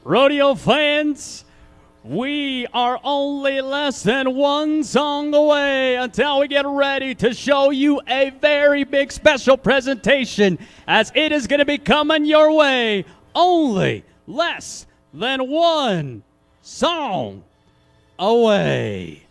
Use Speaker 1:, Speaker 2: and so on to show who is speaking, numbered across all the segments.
Speaker 1: Rodeo fans, we are only less than one song away until we get ready to show you a very big special presentation, as it is going to be coming your way only less than one song away.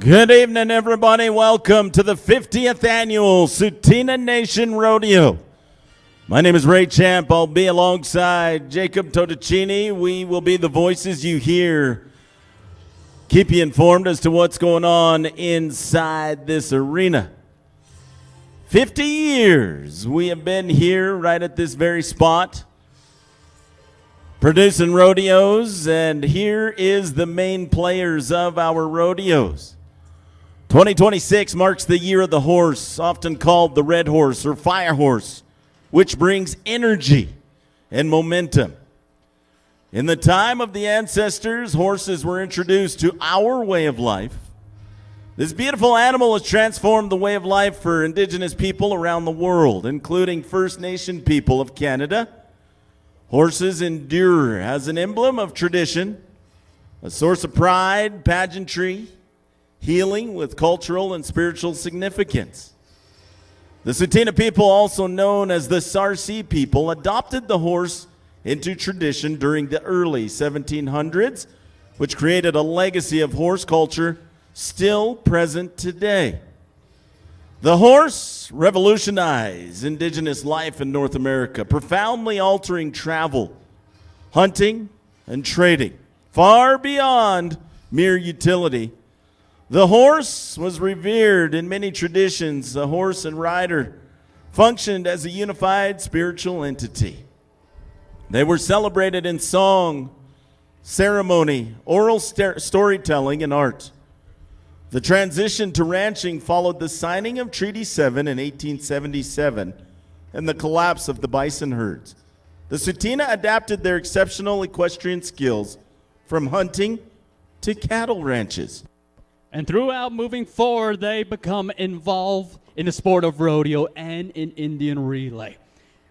Speaker 2: Good evening, everybody. Welcome to the 50th annual Tsuut'ina Nation Rodeo. My name is Ray Champ. I'll be alongside Jacob Toticini. We will be the voices you hear. Keep you informed as to what's going on inside this arena. 50 years we have been here right at this very spot, producing rodeos, and here is the main players of our rodeos. 2026 marks the year of the horse, often called the red horse or fire horse, which brings energy and momentum. In the time of the ancestors, horses were introduced to our way of life. This beautiful animal has transformed the way of life for Indigenous people around the world, including First Nation people of Canada. Horses endure as an emblem of tradition, a source of pride, pageantry, healing with cultural and spiritual significance. The Tsuut'ina people, also known as the Sarsi people, adopted the horse into tradition during the early 1700s, which created a legacy of horse culture still present today. The horse revolutionized Indigenous life in North America, profoundly altering travel, hunting, and trading, far beyond mere utility. The horse was revered in many traditions. The horse and rider functioned as a unified spiritual entity. They were celebrated in song, ceremony, oral storytelling, and art. The transition to ranching followed the signing of Treaty 7 in 1877 and the collapse of the bison herds. The Tsuut'ina adapted their exceptional equestrian skills from hunting to cattle ranches.
Speaker 1: And throughout moving forward, they become involved in the sport of rodeo and in Indian relay.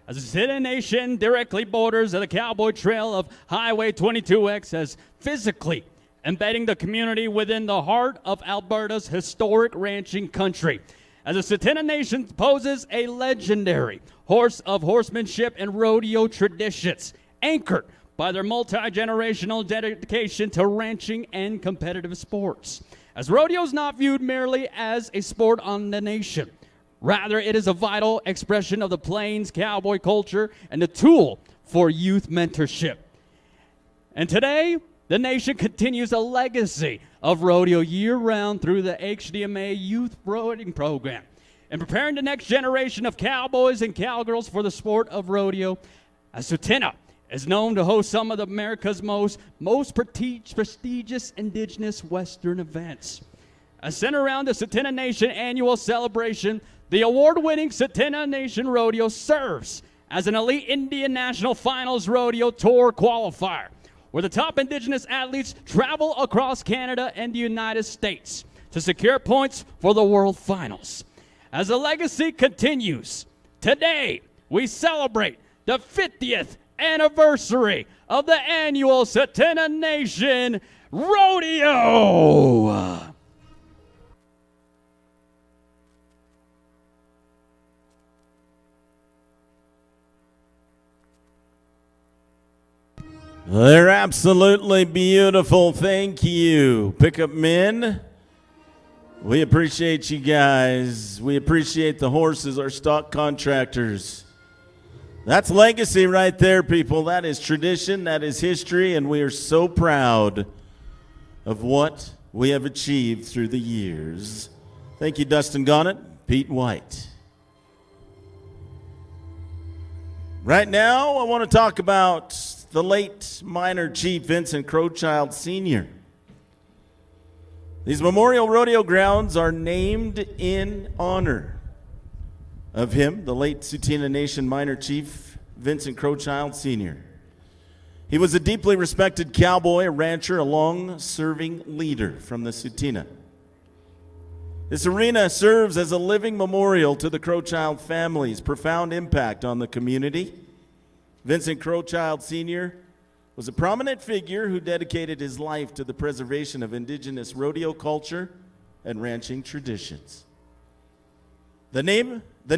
Speaker 1: As the Tsuut'ina Nation directly borders the cowboy trail of Highway 22X as physically embedding the community within the heart of Alberta's historic ranching country. As the Tsuut'ina Nation poses a legendary horse of horsemanship and rodeo traditions, anchored by their multi-generational dedication to ranching and competitive sports. As rodeo is not viewed merely as a sport on the nation. Rather, it is a vital expression of the Plains cowboy culture and a tool for youth mentorship. And today, the nation continues a legacy of rodeo year-round through the HDMA Youth Riding Program. And preparing the next generation of cowboys and cowgirls for the sport of rodeo, as Tsuut'ina is known to host some of America's most prestigious indigenous Western events. As centered around the Tsuut'ina Nation annual celebration, the award-winning Tsuut'ina Nation Rodeo serves as an elite Indian National Finals Rodeo Tour qualifier, where the top indigenous athletes travel across Canada and the United States to secure points for the World Finals. As the legacy continues, today we celebrate the 50th anniversary of the annual Tsuut'ina Nation Rodeo.
Speaker 2: They're absolutely beautiful. Thank you. Pickup men. We appreciate you guys. We appreciate the horses, our stock contractors. That's legacy right there, people. That is tradition. That is history. And we are so proud of what we have achieved through the years. Thank you, Dustin Gonnett, Pete White. Right now, I want to talk about the late minor chief Vincent Crowchild Sr. These memorial rodeo grounds are named in honor of him, the late Tsuut'ina Nation minor chief Vincent Crowchild Sr. He was a deeply respected cowboy, a rancher, a long-serving leader from the Tsuut'ina. This arena serves as a living memorial to the Crowchild family's profound impact on the community. Vincent Crowchild Sr. was a prominent figure who dedicated his life to the preservation of indigenous rodeo culture and ranching traditions. The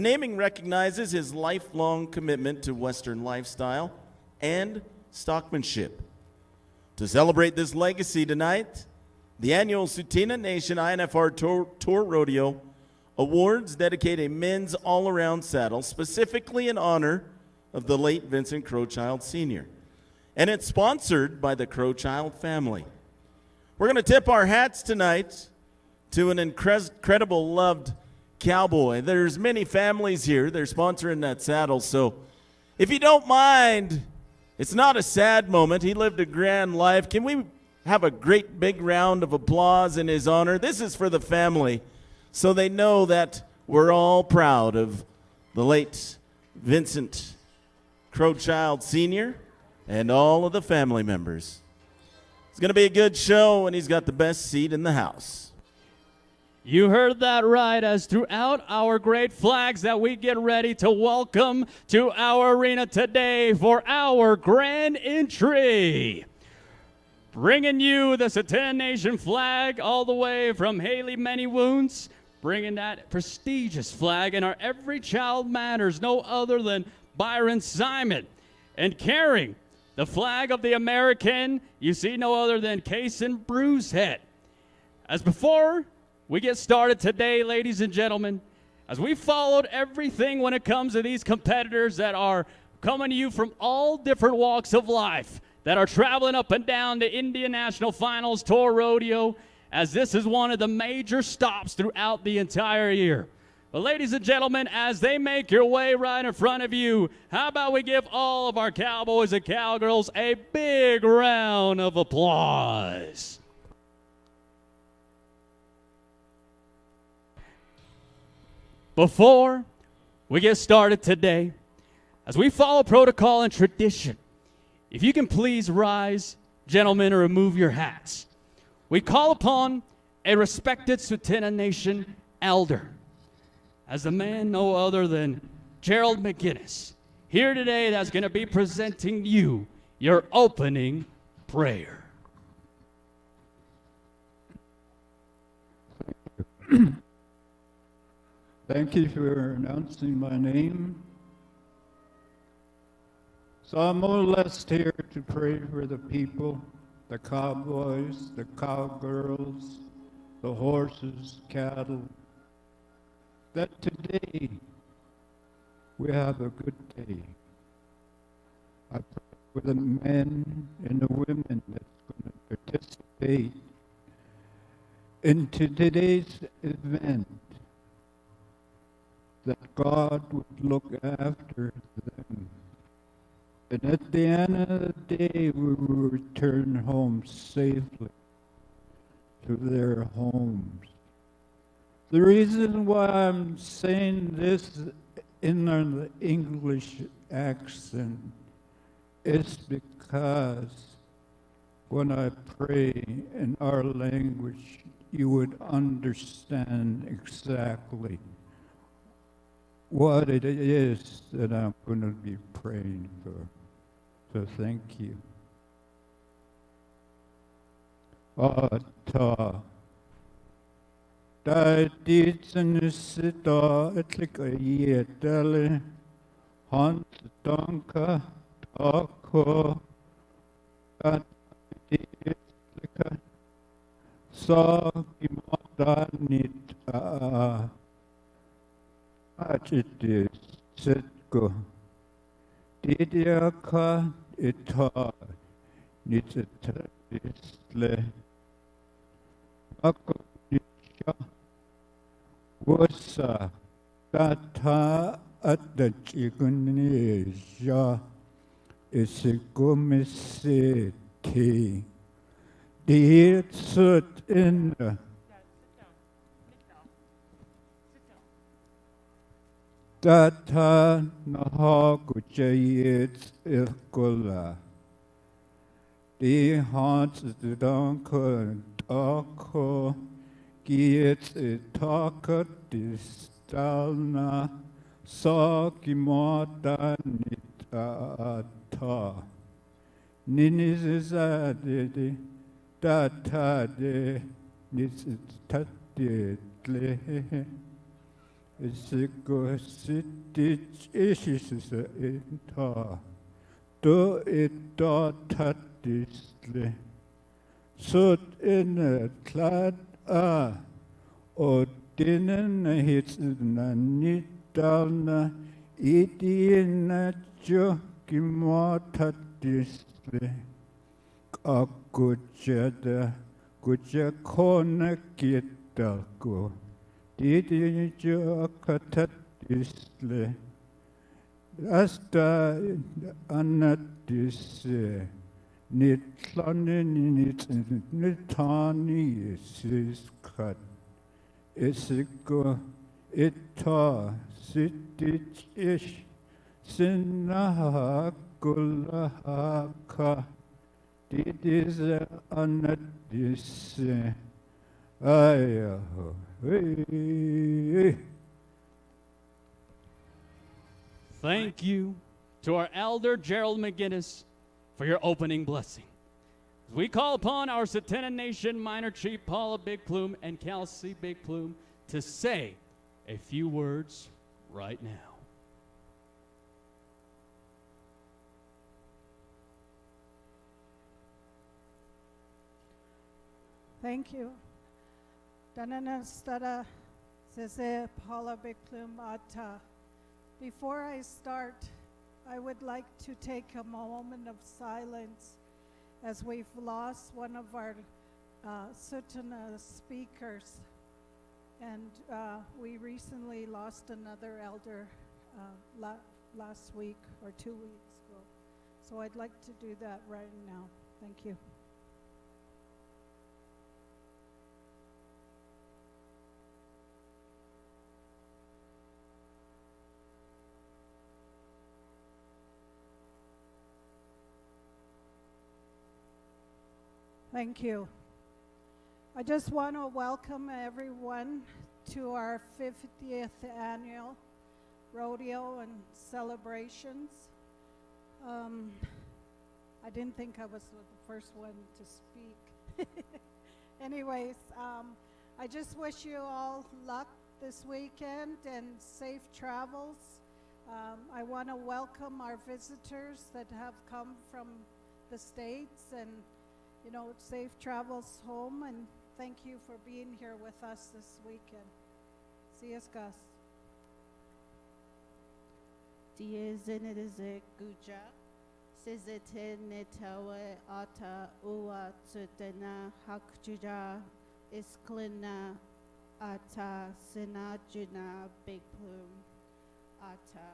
Speaker 2: naming recognizes his lifelong commitment to Western lifestyle and stockmanship. To celebrate this legacy tonight, the annual Tsuut'ina Nation INFR Tour Rodeo Awards dedicate a men's all-around saddle specifically in honor of the late Vincent Crowchild Sr. And it's sponsored by the Crowchild family. We're going to tip our hats tonight to an incredible loved cowboy. There's many families here. They're sponsoring that saddle. So if you don't mind, it's not a sad moment. He lived a grand life. Can we have a great big round of applause in his honor? This is for the family, so they know that we're all proud of the late Vincent Crowchild Sr. and all of the family members. It's going to be a good show, and he's got the best seat in the house.
Speaker 1: You heard that right, as throughout our great flags that we get ready to welcome to our arena today for our grand entry. Bringing you the Tsuut'ina Nation flag all the way from Haley Many Wounds, bringing that prestigious flag in our Every Child Matters, no other than Byron Simon, and carrying the flag of the American, you see no other than Kason Bruisehead. As before we get started today, ladies and gentlemen, as we followed everything when it comes to these competitors that are coming to you from all different walks of life, that are traveling up and down the Indian National Finals Tour Rodeo, as this is one of the major stops throughout the entire year. But ladies and gentlemen, as they make your way right in front of you, how about we give all of our cowboys and cowgirls a big round of applause. Before we get started today, as we follow protocol and tradition, if you can please rise, gentlemen, or remove your hats. We call upon a respected Tsuut'ina Nation elder, as the man no other than Gerald McGinnis, here today that's going to be presenting you your opening prayer.
Speaker 3: Thank you for announcing my name. So I'm more or less here to pray for the people, the cowboys, the cowgirls, the horses, cattle, that today we have a good day. I pray for the men and the women that's going to participate in today's event, that God would look after them. And at the end of the day, we will return home safely to their homes. The reason why I'm saying this in an English accent is because when I pray in our language, you would understand exactly what it is that I'm going to be praying for. So thank you. Ata. Da ditsensita etlika yetele hans danka tako da ditsika sa gimadanit achitis setko didiaka ita nitsetisle akonicha wasa tata adachigunisha isikumisiti Tsuut'ina Tata nahagujayet irkula Di hans danko tako Giet itaka distalna Sakimata nitata Ninizadidi Tata de nitatatle Isikositich ishisa ita Do ita tatisle Tsuut'ina tlad O dinen hitsna nitalna Idina jo kimatatisle Akujada kujakona kitalko Didi jo katatisle Asta anatise Nitlani nitani siskat Isiko ita sitich ish Sinahakulahaka Didi anatise Ayaho
Speaker 1: Thank you to our elder, Gerald McGinnis, for your opening blessing. We call upon our Tsuut'ina Nation Minor Chief Paula Big Plume and Kelsey Big Plume to say a few words right now.
Speaker 4: Thank you. Dananastara Sese Paula Big Plume Ata. Before I start, I would like to take a moment of silence as we've lost one of our Tsuut'ina speakers. And we recently lost another elder last week or 2 weeks ago. So I'd like to do that right now. Thank you. Thank you. I just want to welcome everyone to our 50th annual rodeo and celebrations. I didn't think I was the first one to speak. Anyways, I just wish you all luck this weekend and safe travels. I want to welcome our visitors that have come from the States, and safe travels home, and thank you for being here with us this weekend. See you, Gus.
Speaker 5: Diezenize guja, sizete netawe ata ua Tsuut'ina hakjuja, isklina ata sinajuna big plume ata.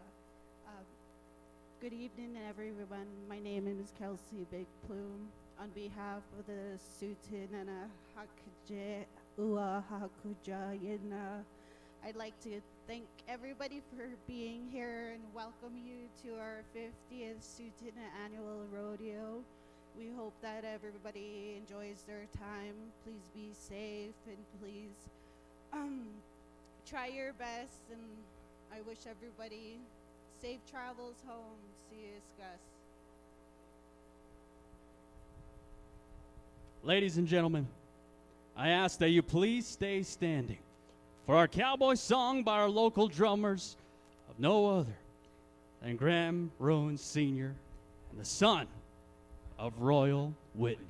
Speaker 5: Good evening, everyone. My name is Kelsey Big Plume. On behalf of the Tsuut'ina Hakje Ua Hakujayina, I'd like to thank everybody for being here and welcome you to our 50th Tsuut'ina Annual Rodeo. We hope that everybody enjoys their time. Please be safe and please try your best, and I wish everybody safe travels home. See you, Gus.
Speaker 1: Ladies and gentlemen, I ask that you please stay standing for our cowboy song by our local drummers of no other than Graham Rowan Sr. and the son of Royal Whitney.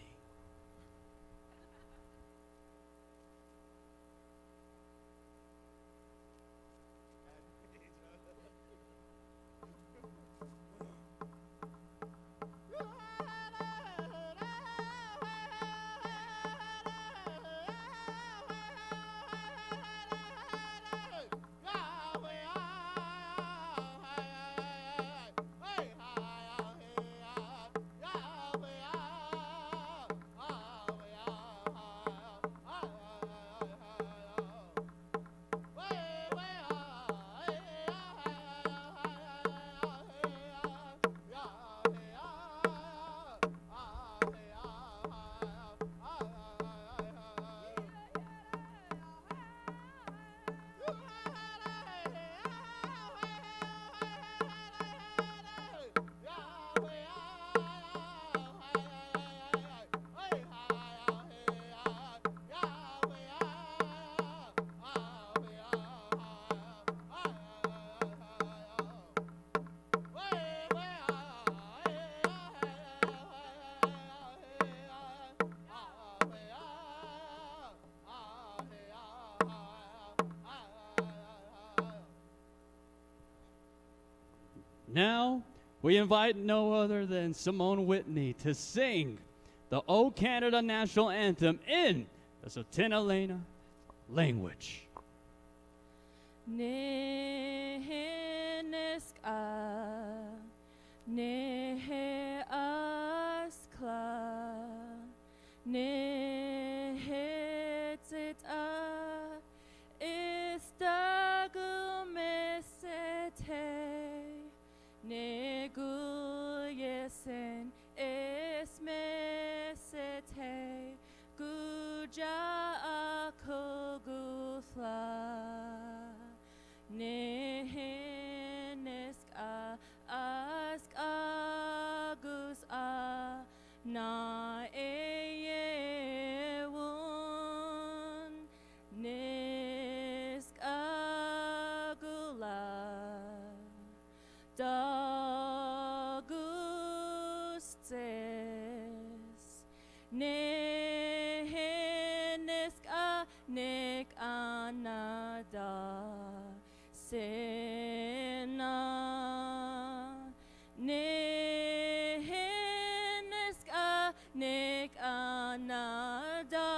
Speaker 1: Now, we invite no other than Simone Whitney to sing the O Canada National Anthem in the Tsuut'ina language.
Speaker 5: Neheneska, neheaskla, nehetzita, istagumesete, neguyesen esmesete, guja akogufla, neheneska askagus a na eyewun neskagula dagustes neheneska nek anada sena neheneska nek anada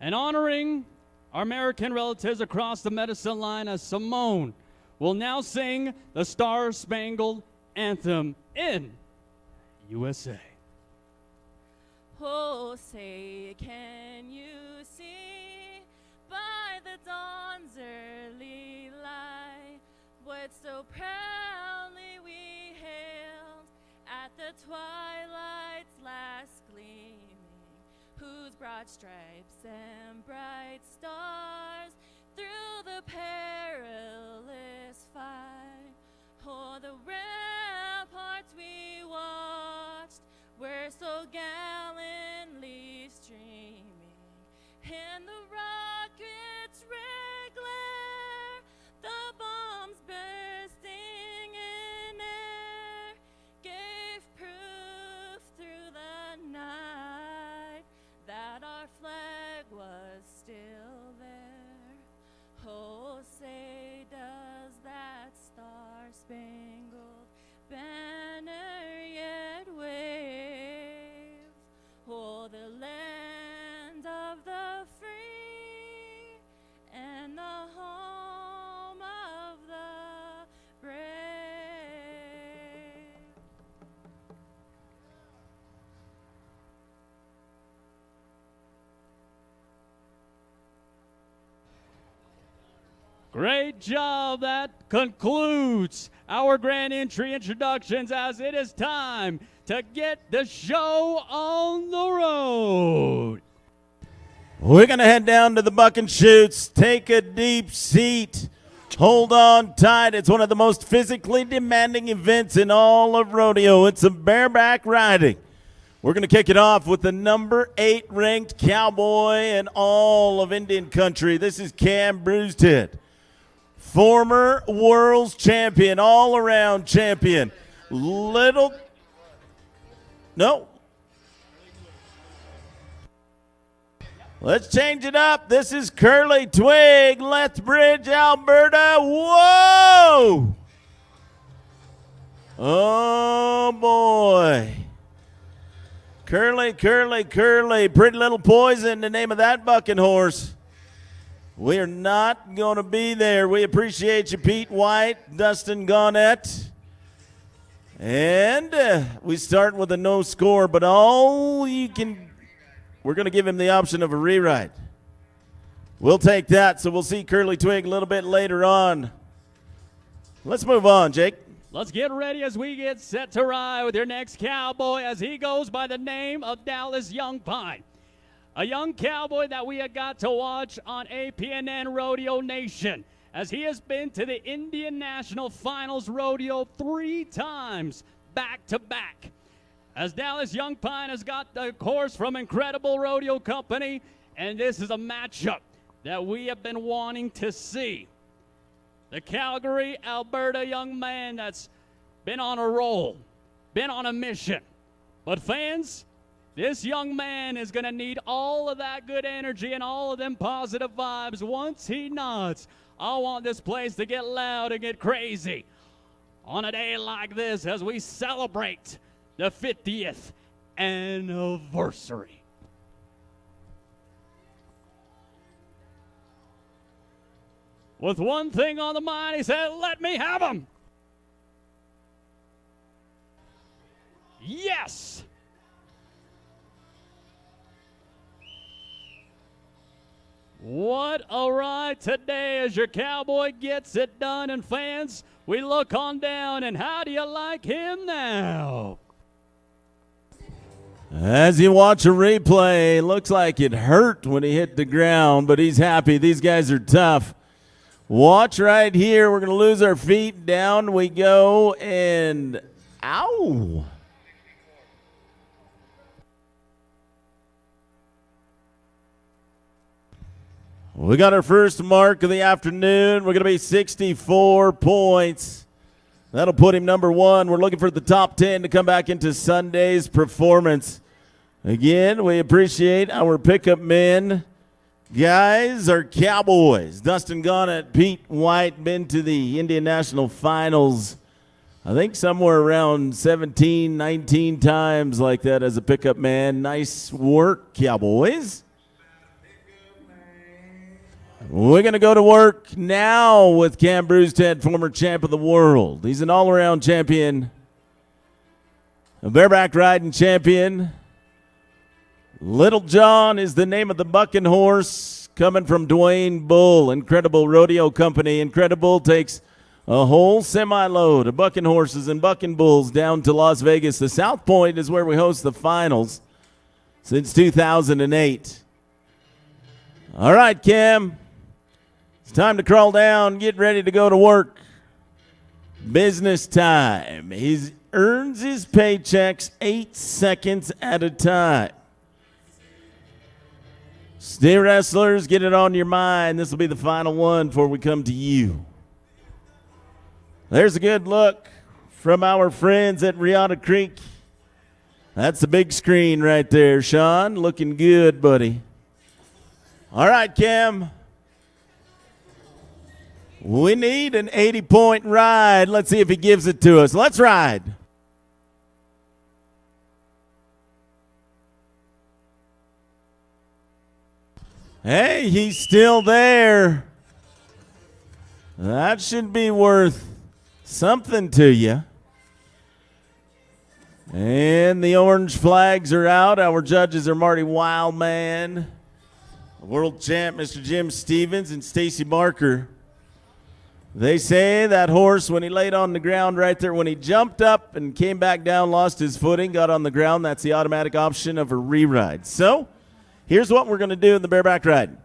Speaker 1: And honoring our American relatives across the medicine line, as Simone will now sing the Star-Spangled Anthem in USA.
Speaker 6: Oh, say, can you see by the dawn's early light what so proudly we hailed at the twilight's last gleaming, whose broad stripes and bright stars through the perilous fight o'er the ramparts we watched were so gallantly streaming, and the rockets' red glare, the bombs bursting in air, gave proof through the night that our flag was still there. Oh, say, does that star-spangled banner yet wave o'er the land of the free and the home of the brave?
Speaker 1: Great job. That concludes our grand entry introductions, as it is time to get the show on the road.
Speaker 2: We're going to head down to the Buck and Shoots. Take a deep seat. Hold on tight. It's one of the most physically demanding events in all of rodeo. It's a bareback riding. We're going to kick it off with the number 8 ranked cowboy in all of Indian country. This is Cam Brewsted, former world's champion, all-around champion. Let's change it up. This is Curly Twig, Lethbridge, Alberta. Whoa! Oh, boy. Curly, Curly, Curly. Pretty Little Poison, the name of that bucking horse. We are not going to be there. We appreciate you, Pete White, Dustin Gaunette. And we start with a no score, but we're going to give him the option of a rewrite. We'll take that, so we'll see Curly Twig a little bit later on. Let's move on, Jake.
Speaker 1: Let's get ready as we get set to ride with your next cowboy, as he goes by the name of Dallas Young Pine. A young cowboy that we have got to watch on APNN Rodeo Nation, as he has been to the Indian National Finals Rodeo 3 times back to back. As Dallas Young Pine has got the horse from Incredible Rodeo Company, and this is a matchup that we have been wanting to see. The Calgary, Alberta young man that's been on a roll, been on a mission. But fans, this young man is going to need all of that good energy and all of them positive vibes. Once he nods, I want this place to get loud and get crazy on a day like this as we celebrate the 50th anniversary. With one thing on the mind, he said, let me have him. Yes. What a ride today as your cowboy gets it done. And fans, we look on down, and how do you like him now?
Speaker 2: As you watch a replay, looks like it hurt when he hit the ground, but he's happy. These guys are tough. Watch right here. We're going to lose our feet. Down we go, and ow. We got our first mark of the afternoon. We're going to be 64 points. That'll put him number 1. We're looking for the top 10 to come back into Sunday's performance. Again, we appreciate our pickup men. Guys, our cowboys. Dustin Gaunette, Pete White, been to the Indian National Finals, I think somewhere around 17, 19 times like that as a pickup man. Nice work, cowboys. We're going to go to work now with Cam Brewstead, former champ of the world. He's an all-around champion, a bareback riding champion. Little John is the name of the bucking horse, coming from Dwayne Bull, Incredible Rodeo Company. Incredible takes a whole semi-load of bucking horses and bucking bulls down to Las Vegas. The South Point is where we host the finals since 2008. All right, Cam. It's time to crawl down, get ready to go to work. Business time. He earns his paychecks 8 seconds at a time. Steer wrestlers, get it on your mind. This will be the final one before we come to you. There's a good look from our friends at Riata Creek. That's the big screen right there, Sean. Looking good, buddy. All right, Cam. We need an 80-point ride. Let's see if he gives it to us. Let's ride. Hey, he's still there. That should be worth something to you. And the orange flags are out. Our judges are Marty Wildman, world champ Mr. Jim Stevens, and Stacy Barker. They say that horse, when he laid on the ground right there, when he jumped up and came back down, lost his footing, got on the ground, that's the automatic option of a re-ride. So here's what we're going to do in the bareback ride.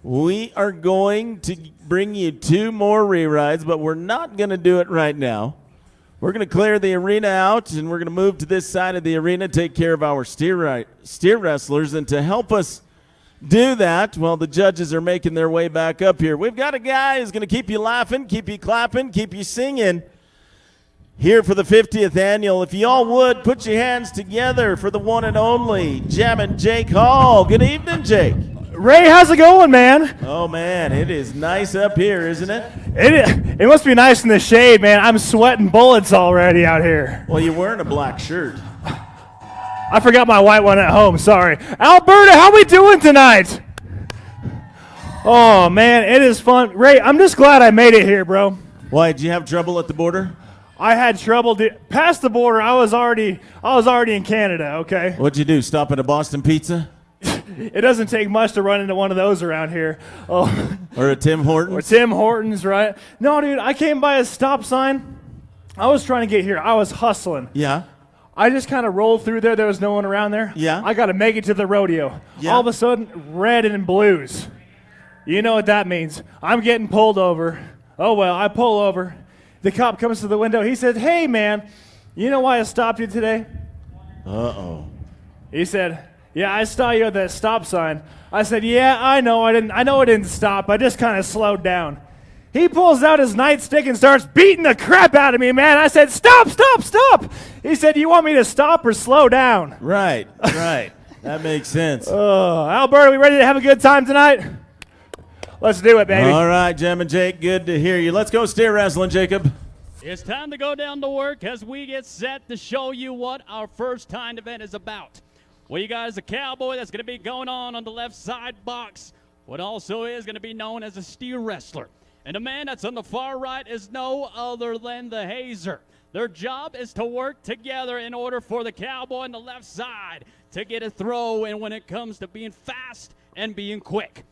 Speaker 2: We are going to bring you 2 more re-rides, but we're not going to do it right now. We're going to clear the arena out, and we're going to move to this side of the arena, take care of our steer wrestlers, and to help us do that while the judges are making their way back up here, we've got a guy who's going to keep you laughing, keep you clapping, keep you singing here for the 50th annual. If you all would, put your hands together for the one and only Jammin' Jake Hall. Good evening, Jake.
Speaker 7: Ray, how's it going, man?
Speaker 2: Oh, man, it is nice up here, isn't it?
Speaker 7: It must be nice in the shade, man. I'm sweating bullets already out here.
Speaker 2: Well, you're wearing a black shirt.
Speaker 7: I forgot my white one at home, sorry. Alberta, how we doing tonight? Oh, man, it is fun. Ray, I'm just glad I made it here, bro.
Speaker 2: Why, did you have trouble at the border?
Speaker 7: I had trouble. Past the border, I was already in Canada, okay?
Speaker 2: What'd you do, stop at a Boston Pizza?
Speaker 7: It doesn't take much to run into one of those around here. Oh.
Speaker 2: Or a Tim Hortons?
Speaker 7: Or Tim Hortons, right? No, dude, I came by a stop sign. I was trying to get here. I was hustling.
Speaker 2: Yeah.
Speaker 7: I just kind of rolled through there. There was no one around there.
Speaker 2: Yeah.
Speaker 7: I got to make it to the rodeo.
Speaker 2: Yeah.
Speaker 7: All of a sudden, red and blues. You know what that means. I'm getting pulled over. Oh, well, I pull over. The cop comes to the window. He says, "Hey, man, you know why I stopped you today?"
Speaker 2: Uh-oh.
Speaker 7: He said, "Yeah, I saw you at that stop sign." I said, "Yeah, I know. I know it didn't stop. I just kind of slowed down." He pulls out his nightstick and starts beating the crap out of me, man. I said, "Stop, stop, stop." He said, "You want me to stop or slow down?"
Speaker 2: Right, right. That makes sense.
Speaker 7: Alberta, we ready to have a good time tonight? Let's do it, baby.
Speaker 2: All right, Jim and Jake, good to hear you. Let's go steer wrestling, Jacob.
Speaker 1: It's time to go down to work as we get set to show you what our first time event is about. We got a cowboy that's going to be going on the left side box, what also is going to be known as a steer wrestler. And the man that's on the far right is no other than the Hazer. Their job is to work together in order for the cowboy on the left side to get a throw in when it comes to being fast and being quick.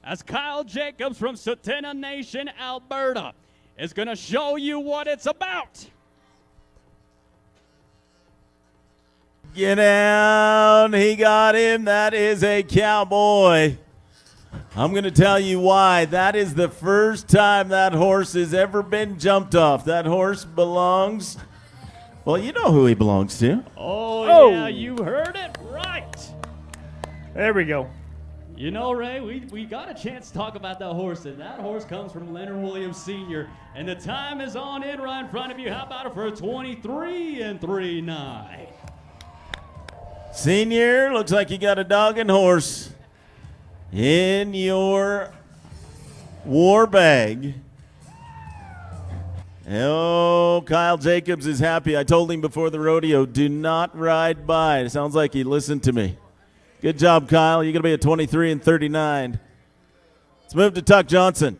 Speaker 1: As Kyle Jacobs from Tsuut'ina Nation, Alberta, is going to show you what it's about.
Speaker 2: Get down. He got him. That is a cowboy. I'm going to tell you why. That is the first time that horse has ever been jumped off. That horse belongs, well, you know who he belongs to.
Speaker 1: Oh. Yeah, you heard it right.
Speaker 7: There we go.
Speaker 1: You know, Ray, we got a chance to talk about that horse, and that horse comes from Leonard Williams Sr., and the time is on in right in front of you. How about it for a 23 and 3-9?
Speaker 2: Senior, looks like you got a dog and horse in your war bag. Oh, Kyle Jacobs is happy. I told him before the rodeo, do not ride by. It sounds like he listened to me. Good job, Kyle. You're going to be a 23 and 39. Let's move to Tuck Johnson.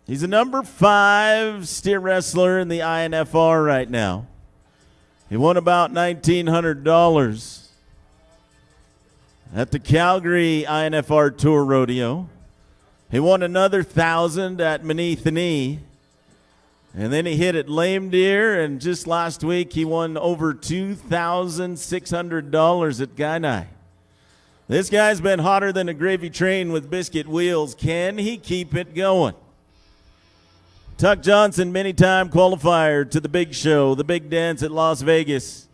Speaker 2: He's a number 5 steer wrestler in the INFR right now. He won about $1,900 at the Calgary INFR Tour Rodeo. He won another $1,000 at Tsuut'ina. And then he hit at Lame Deer, and just last week he won over $2,600 at Gainai. This guy's been hotter than a gravy train with biscuit wheels. Can he keep it going? Tuck Johnson, many-time qualifier to the big show, the big dance at Las Vegas.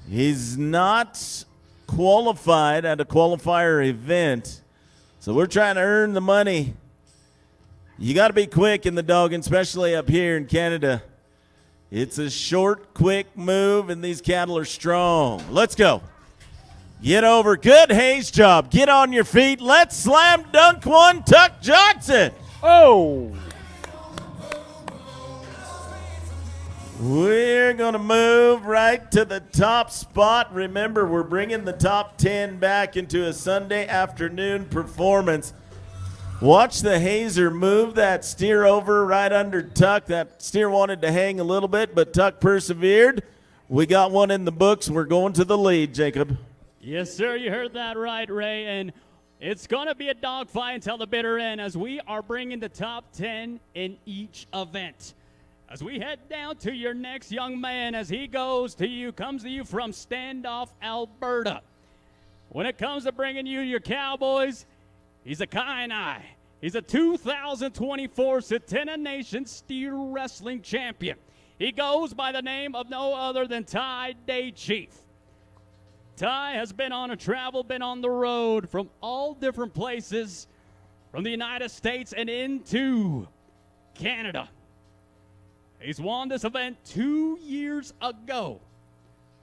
Speaker 2: He's not qualified at a qualifier event, so we're trying to earn the money. You got to be quick in the dogging, especially up here in Canada. It's a short, quick move, and these cattle are strong. Let's go. Get over. Good haze job. Get on your feet. Let's slam dunk one, Tuck Johnson.
Speaker 7: Oh!
Speaker 2: We're going to move right to the top spot. Remember, we're bringing the top 10 back into a Sunday afternoon performance. Watch the hazer move that steer over right under Tuck. That steer wanted to hang a little bit, but Tuck persevered. We got one in the books. We're going to the lead, Jacob.
Speaker 1: Yes, sir. You heard that right, Ray. And it's going to be a dogfight until the bitter end as we are bringing the top 10 in each event. As we head down to your next young man as he comes to you from Standoff, Alberta. When it comes to bringing you your Cowboys, he's a Kainai. He's a 2024 Tsuut'ina Nation Steer Wrestling Champion. He goes by the name of no other than Ty Day Chief. Ty has been on the road from all different places, from the United States and into Canada. He's won this event 2 years ago,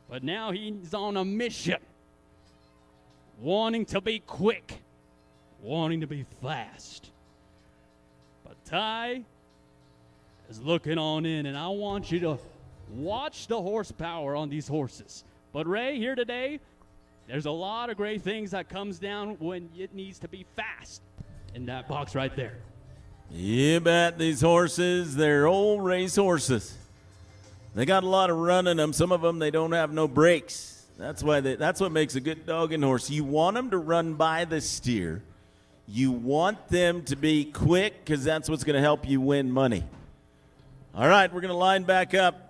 Speaker 1: but now he's on a mission, wanting to be quick, wanting to be fast. But Ty is looking on in, and I want you to watch the horsepower on these horses. But Ray, here today, there's a lot of great things that comes down when it needs to be fast in that box right there.
Speaker 2: You bet. These horses, they're old race horses. They got a lot of run in them. Some of them, they don't have no brakes. That's what makes a good dogging horse. You want them to run by the steer. You want them to be quick because that's what's going to help you win money. All right, we're going to line back up.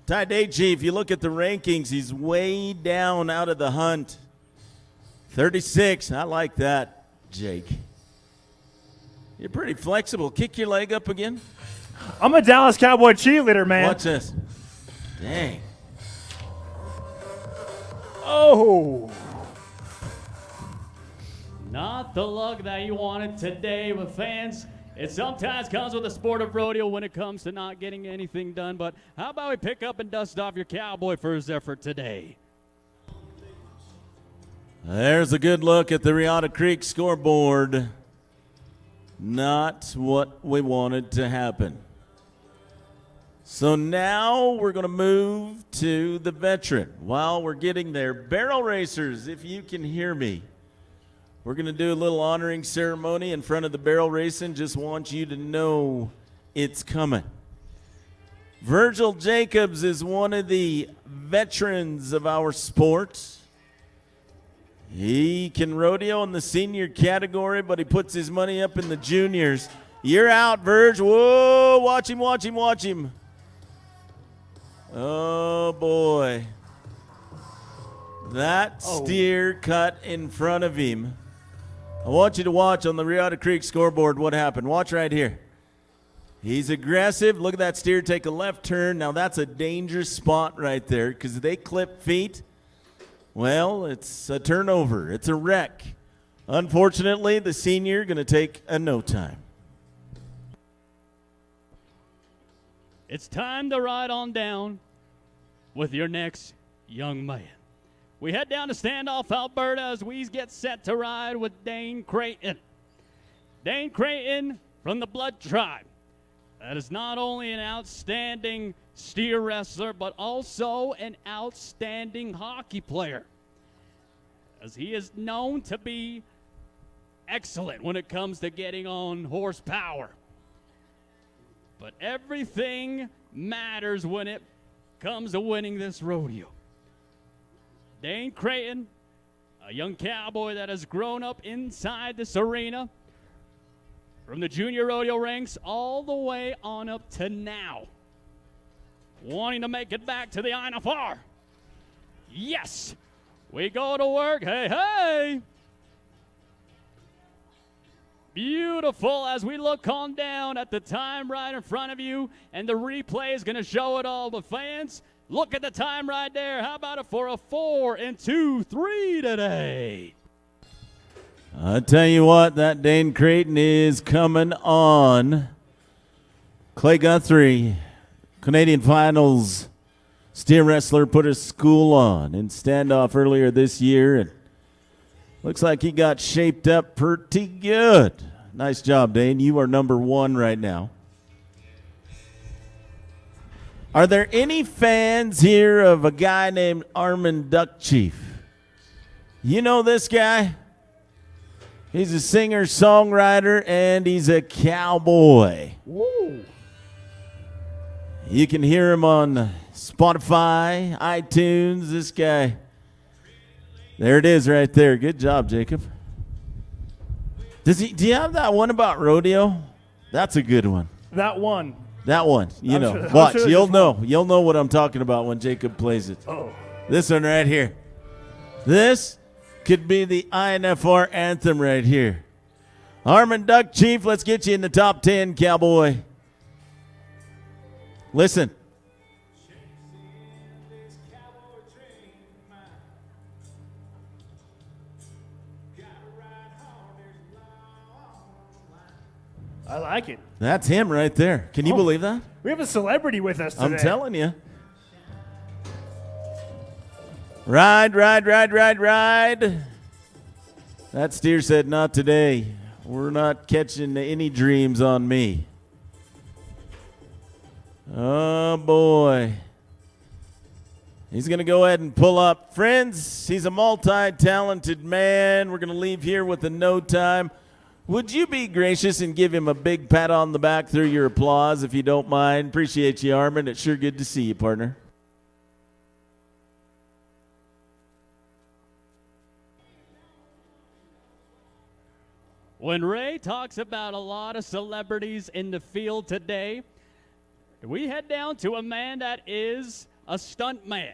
Speaker 2: Ty Day Chief, you look at the rankings, he's way down out of the hunt. 36, I like that, Jake. You're pretty flexible. Kick your leg up again.
Speaker 7: I'm a Dallas Cowboy cheerleader, man.
Speaker 2: Watch this. Dang.
Speaker 7: Oh.
Speaker 1: Not the luck that you wanted today with fans. It sometimes comes with the sport of rodeo when it comes to not getting anything done. But how about we pick up and dust off your cowboy for his effort today?
Speaker 2: There's a good look at the Riata Creek scoreboard. Not what we wanted to happen. So now we're going to move to the veteran. While we're getting there, barrel racers, if you can hear me, we're going to do a little honoring ceremony in front of the barrel racing. Just want you to know it's coming. Virgil Jacobs is one of the veterans of our sport. He can rodeo in the senior category, but he puts his money up in the juniors. You're out, Virg. Whoa, watch him, watch him, watch him. Oh, boy. That steer cut in front of him. I want you to watch on the Riata Creek scoreboard what happened. Watch right here. He's aggressive. Look at that steer take a left turn. Now, that's a dangerous spot right there because they clip feet. Well, it's a turnover. It's a wreck. Unfortunately, the senior going to take a no time.
Speaker 1: It's time to ride on down with your next young man. We head down to Standoff, Alberta as we get set to ride with Dane Creighton. Dane Creighton from the Blood Tribe. That is not only an outstanding steer wrestler, but also an outstanding hockey player, as he is known to be excellent when it comes to getting on horsepower. But everything matters when it comes to winning this rodeo. Dane Creighton, a young cowboy that has grown up inside this arena, from the junior rodeo ranks all the way on up to now, wanting to make it back to the INFR. Yes, we go to work. Hey, hey. Beautiful as we look on down at the time right in front of you, and the replay is going to show it all. But fans, look at the time right there. How about it for a 4 and 2, 3 today?
Speaker 2: I tell you what, that Dane Creighton is coming on. Clay Guthrie, Canadian Finals steer wrestler, put a school on in standoff earlier this year, and looks like he got shaped up pretty good. Nice job, Dane. You are number 1 right now. Are there any fans here of a guy named Armin Duck Chief? You know this guy? He's a singer, songwriter, and he's a cowboy.
Speaker 7: Whoa.
Speaker 2: You can hear him on Spotify, iTunes. This guy. There it is right there. Good job, Jacob. Do you have that one about rodeo? That's a good one.
Speaker 7: That one.
Speaker 2: That one. You
Speaker 7: I'm
Speaker 2: know.
Speaker 7: sure- I'm
Speaker 2: Watch.
Speaker 7: sure
Speaker 2: You'll
Speaker 7: there's
Speaker 2: know. You'll know what I'm talking about when Jacob plays it.
Speaker 7: Oh.
Speaker 2: This one right here. This could be the INFR anthem right here. Armin Duck Chief, let's get you in the top 10, cowboy. Listen.
Speaker 7: I like it.
Speaker 2: That's him right there. Can you believe that?
Speaker 7: We have a celebrity with us today.
Speaker 2: I'm telling you. Ride, ride, ride, ride, ride. That steer said, not today. We're not catching any dreams on me. Oh, boy. He's going to go ahead and pull up. Friends, he's a multi-talented man. We're going to leave here with a no time. Would you be gracious and give him a big pat on the back through your applause, if you don't mind? Appreciate you, Armin. It's sure good to see you, partner.
Speaker 1: When Ray talks about a lot of celebrities in the field today, we head down to a man that is a stunt man,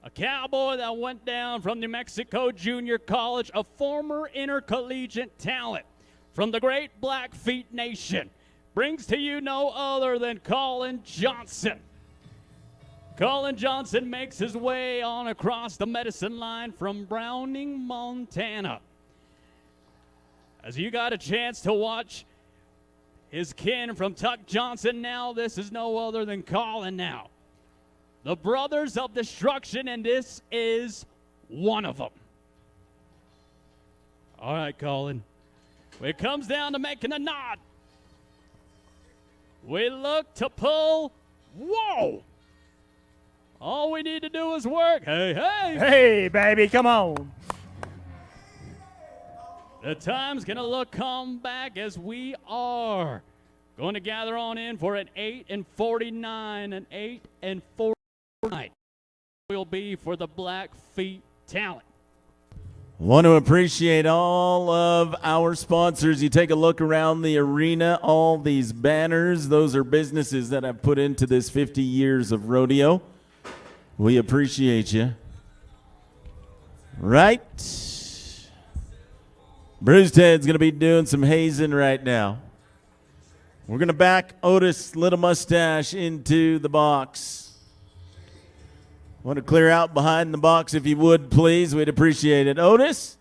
Speaker 1: a cowboy that went down from New Mexico Junior College, a former intercollegiate talent from the great Blackfeet Nation, brings to you no other than Colin Johnson. Colin Johnson makes his way on across the medicine line from Browning, Montana. As you got a chance to watch his kin from Tuck Johnson now, this is no other than Colin now. The Brothers of Destruction, and this is one of them. All right, Colin. When it comes down to making a knot, we look to pull. Whoa! All we need to do is work. Hey, hey!
Speaker 7: Hey, baby, come on.
Speaker 1: The time's going to look come back as we are going to gather on in for an 8 and 49, an 8 and 49 will be for the Blackfeet talent.
Speaker 2: Want to appreciate all of our sponsors. You take a look around the arena, all these banners, those are businesses that have put into this 50 years of rodeo. We appreciate you. Right? Bruised Head's going to be doing some hazing right now. We're going to back Otis Little Mustache into the box. Want to clear out behind the box if you would, please. We'd appreciate it. Otis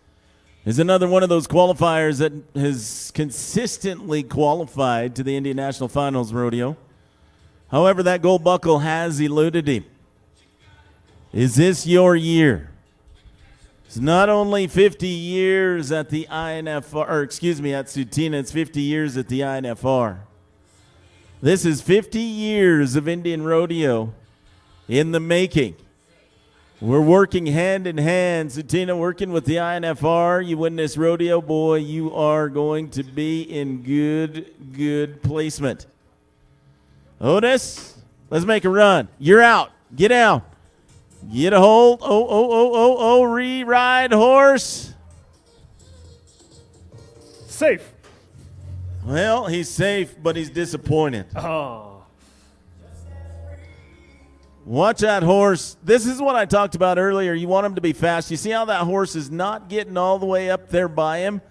Speaker 2: is another one of those qualifiers that has consistently qualified to the Indian National Finals rodeo. However, that gold buckle has eluded him. Is this your year? It's not only 50 years at the INFR, or excuse me, at Tsuut'ina, it's 50 years at the INFR. This is 50 years of Indian rodeo in the making. We're working hand in hand. Tsuut'ina working with the INFR. You win this rodeo, boy, you are going to be in good placement. Otis, let's make a run. You're out. Get down. Get a hold. Oh, re-ride horse.
Speaker 7: Safe.
Speaker 2: Well, he's safe, but he's disappointed.
Speaker 7: Oh.
Speaker 2: Watch that horse. This is what I talked about earlier. You want him to be fast. You see how that horse is not getting all the way up there by him?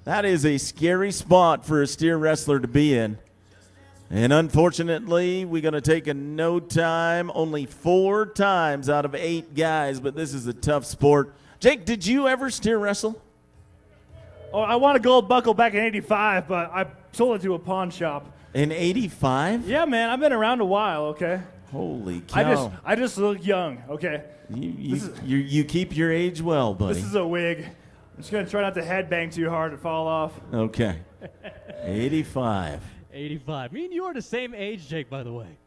Speaker 2: That is a scary spot for a steer wrestler to be in. And unfortunately, we're going to take a no time, only 4 times out of 8 guys, but this is a tough sport. Jake, did you ever steer wrestle?
Speaker 7: Oh, I won a gold buckle back in '85, but I sold it to a pawn shop.
Speaker 2: In 85?
Speaker 7: Yeah, man, I've been around a while, okay?
Speaker 2: Holy cow.
Speaker 7: I just look young, okay?
Speaker 2: You keep your age well, buddy.
Speaker 7: This is a wig. I'm just going to try not to headbang too hard and fall off.
Speaker 2: Okay. 85.
Speaker 1: 85. Me and you are the same age, Jake, by the way.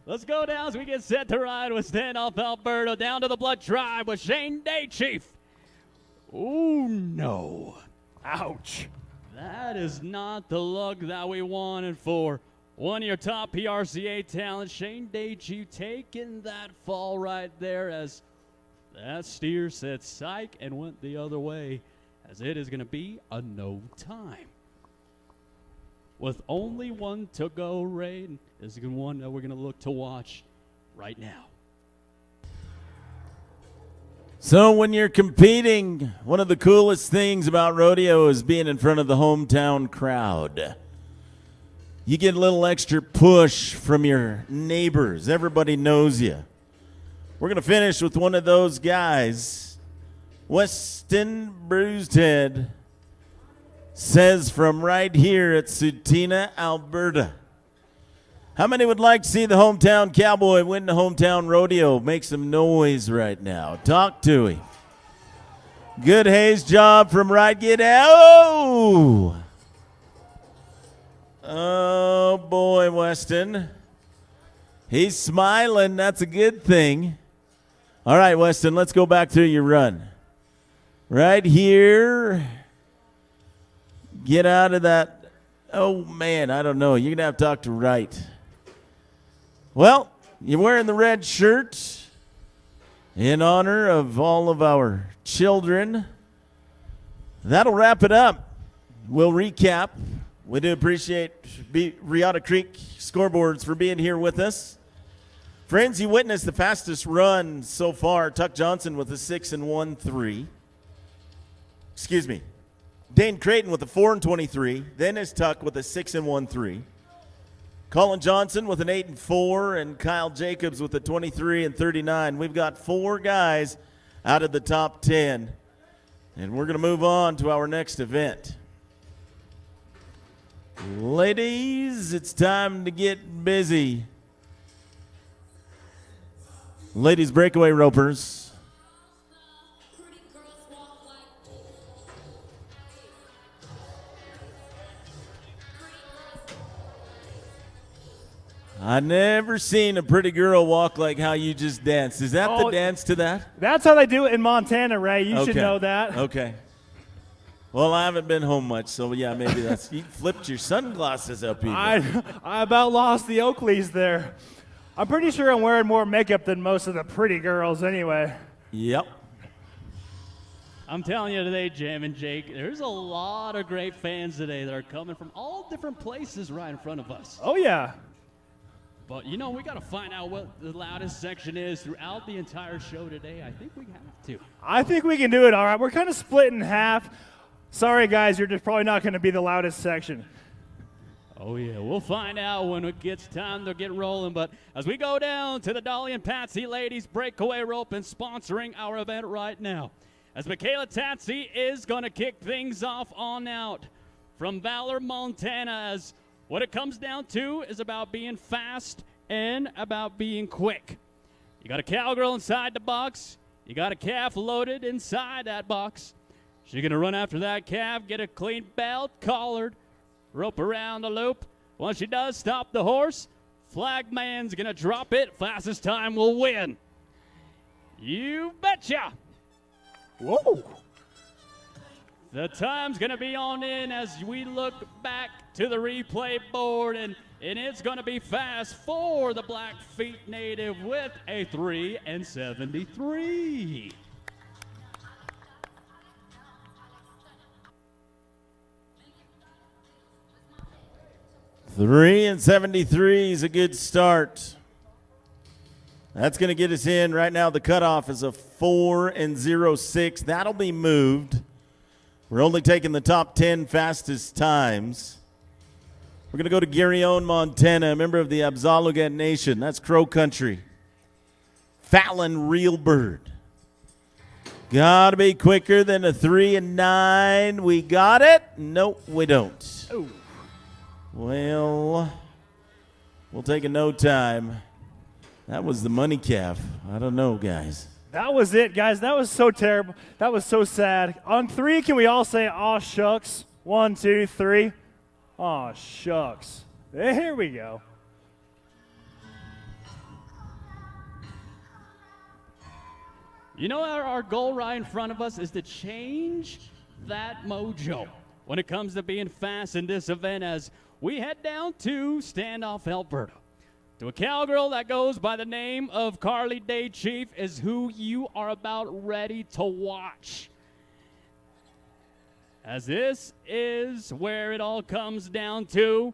Speaker 1: Let's go down as we get set to ride with Standoff Alberta down to the Blood Tribe with Shane Day, Chief. Oh, no.
Speaker 7: Ouch.
Speaker 1: That is not the look that we wanted for one of your top PRCA talents, Shane Day, Chief, taking that fall right there as that steer said psych and went the other way, as it is going to be a no time. With only one to go, Ray, this is one that we're going to look to watch right now.
Speaker 2: So when you're competing, one of the coolest things about rodeo is being in front of the hometown crowd. You get a little extra push from your neighbors. Everybody knows you. We're going to finish with one of those guys. Weston Bruised says from right here at Tsuut'ina, Alberta. How many would like to see the hometown cowboy win the hometown rodeo? Make some noise right now. Talk to him. Good haze job from right. Get out. Oh, boy, Weston. He's smiling. That's a good thing. All right, Weston, let's go back through your run. Right here. Get out of that. Oh, man, I don't know. You're going to have to talk to right. Well, you're wearing the red shirt in honor of all of our children. That'll wrap it up. We'll recap. We do appreciate Riata Creek Scoreboards for being here with us. Friends, you witnessed the fastest run so far. Tuck Johnson with a 6-1-3. Excuse me. Dane Creighton with a 4-23. Then is Tuck with a 6-1-3. Colin Johnson with an 8-4, and Kyle Jacobs with a 23-39. We've got 4 guys out of the top 10, and we're going to move on to our next event. Ladies, it's time to get busy. Ladies breakaway ropers. I never seen a pretty girl walk like how you just danced. Is that the dance to that?
Speaker 7: That's how they do it in Montana, Ray. You should know that.
Speaker 2: Okay. Well, I haven't been home much, so yeah, maybe that's. You flipped your sunglasses up even.
Speaker 7: I about lost the Oakleys there. I'm pretty sure I'm wearing more makeup than most of the pretty girls anyway.
Speaker 2: Yep.
Speaker 1: I'm telling you today, Jam and Jake, there's a lot of great fans today that are coming from all different places right in front of us.
Speaker 7: Oh, yeah.
Speaker 1: But, you know, we got to find out what the loudest section is throughout the entire show today. I think we have to.
Speaker 7: I think we can do it all right. We're kind of split in half. Sorry, guys, you're just probably not going to be the loudest section.
Speaker 1: Oh, yeah, we'll find out when it gets time to get rolling. But as we go down to the Dolly and Patsy Ladies Breakaway Rope and sponsoring our event right now, as Michaela Tatsy is going to kick things off on out from Valor, Montana, as what it comes down to is about being fast and about being quick. You got a cowgirl inside the box. You got a calf loaded inside that box. She's going to run after that calf, get a clean belt, collared, rope around the loop. Once she does, stop the horse. Flag man's going to drop it. Fastest time will win. You betcha.
Speaker 7: Whoa.
Speaker 1: The time's going to be on in as we look back to the replay board, and it's going to be fast for the Blackfeet native with a 3:73.
Speaker 2: 3:73 is a good start. That's going to get us in. Right now, the cutoff is a 4:06. That'll be moved. We're only taking the top 10 fastest times. We're going to go to Garryon, Montana, a member of the Absalugat Nation. That's Crow Country. Fallon Real Bird. Got to be quicker than a 3:09. We got it? Nope, we don't.
Speaker 7: Ooh.
Speaker 2: Well, we'll take a no time. That was the money calf. I don't know, guys.
Speaker 7: That was it, guys. That was so terrible. That was so sad. On 3, can we all say, aw, shucks? 1, 2, 3. Aw, shucks. Here we go.
Speaker 1: You know, our goal right in front of us is to change that mojo when it comes to being fast in this event as we head down to Standoff, Alberta. To a cowgirl that goes by the name of Carly Day Chief is who you are about ready to watch. As this is where it all comes down to.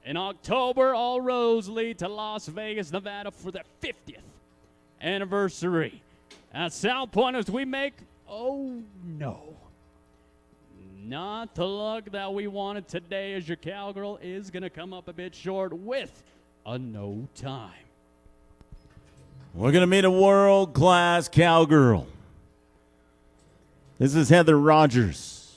Speaker 1: In October, all roads lead to Las Vegas, Nevada for the 50th anniversary. At South Point, as we make, oh no, not the luck that we wanted today, as your cowgirl is going to come up a bit short with a no time.
Speaker 2: We're going to meet a world-class cowgirl. This is Heather Rogers.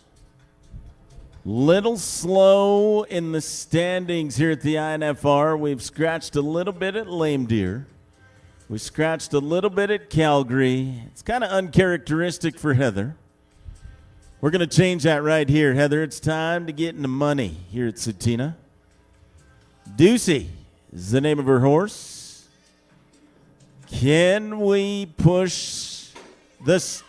Speaker 2: Little slow in the standings here at the INFR. We've scratched a little bit at Lame Deer. We scratched a little bit at Calgary. It's kind of uncharacteristic for Heather. We're going to change that right here, Heather. It's time to get into money here at Tsuut'ina. Deucey is the name of her horse. Can we push this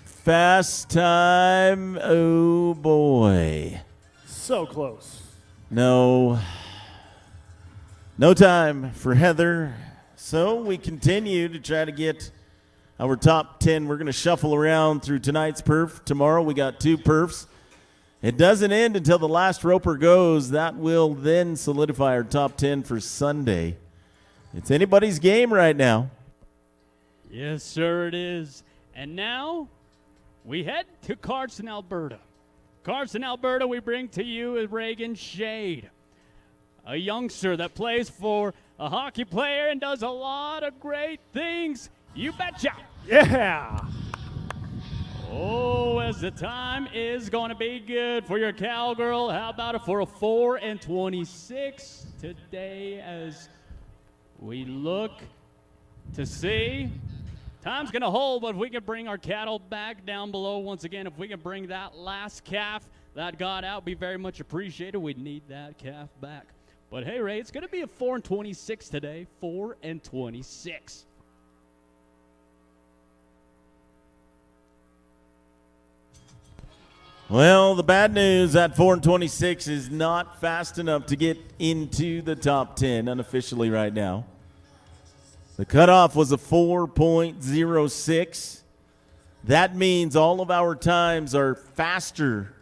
Speaker 2: fast time? Oh, boy.
Speaker 7: So close.
Speaker 2: No. No time for Heather. So we continue to try to get our top 10. We're going to shuffle around through tonight's perf. Tomorrow we got 2 perfs. It doesn't end until the last roper goes. That will then solidify our top 10 for Sunday. It's anybody's game right now.
Speaker 1: Yes, sir, it is. And now we head to Carson, Alberta. Carson, Alberta, we bring to you is Reagan Shade, a youngster that plays for a hockey player and does a lot of great things. You betcha.
Speaker 7: Yeah.
Speaker 1: Oh, as the time is going to be good for your cowgirl. How about it for a 4:26 today as we look to see. Time's going to hold, but if we can bring our cattle back down below once again, if we can bring that last calf that got out, be very much appreciated. We need that calf back. But hey, Ray, it's going to be a 4:26 today, 4:26.
Speaker 2: Well, the bad news, that 4:26 is not fast enough to get into the top 10 unofficially right now. The cutoff was a 4.06. That means all of our times are faster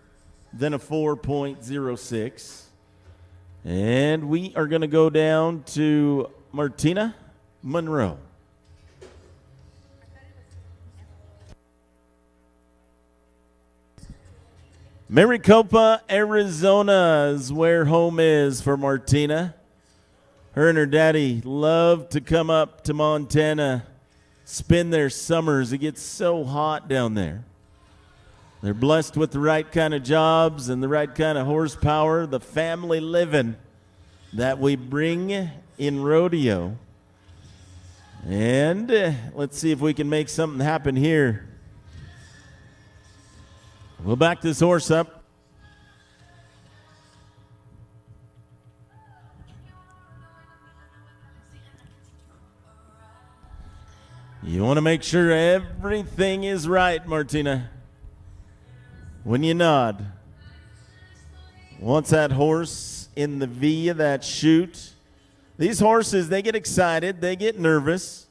Speaker 2: than a 4.06. And we are going to go down to Martina Monroe. Maricopa, Arizona is where home is for Martina. Her and her daddy love to come up to Montana, spend their summers. It gets so hot down there. They're blessed with the right kind of jobs and the right kind of horsepower, the family living that we bring in rodeo. And let's see if we can make something happen here. We'll back this horse up. You want to make sure everything is right, Martina. When you nod. Once that horse in the V of that chute. These horses, they get excited. They get nervous.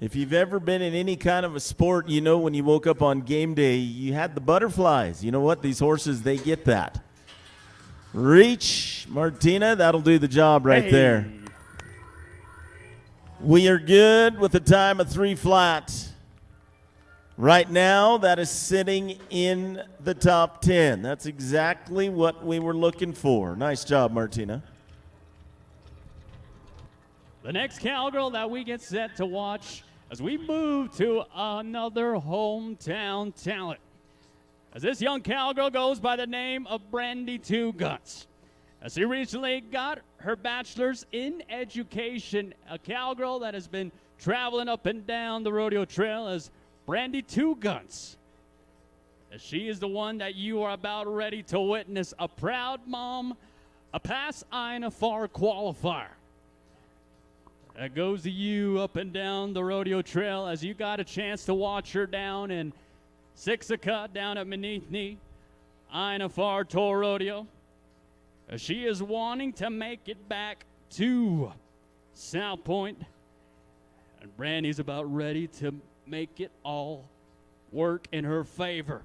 Speaker 2: If you've ever been in any kind of a sport, you know when you woke up on game day, you had the butterflies. You know what? These horses, they get that. Reach, Martina. That'll do the job right there. We are good with a time of 3 flat. Right now, that is sitting in the top 10. That's exactly what we were looking for. Nice job, Martina.
Speaker 1: The next cowgirl that we get set to watch as we move to another hometown talent. As this young cowgirl goes by the name of Brandy Two Guns. As she recently got her bachelor's in education, a cowgirl that has been traveling up and down the rodeo trail as Brandy Two Guns. As she is the one that you are about ready to witness, a proud mom, a past INFR qualifier. That goes to you up and down the rodeo trail as you got a chance to watch her down in Sixica down at Menithni, INFR Tour Rodeo. As she is wanting to make it back to South Point. And Brandy's about ready to make it all work in her favor.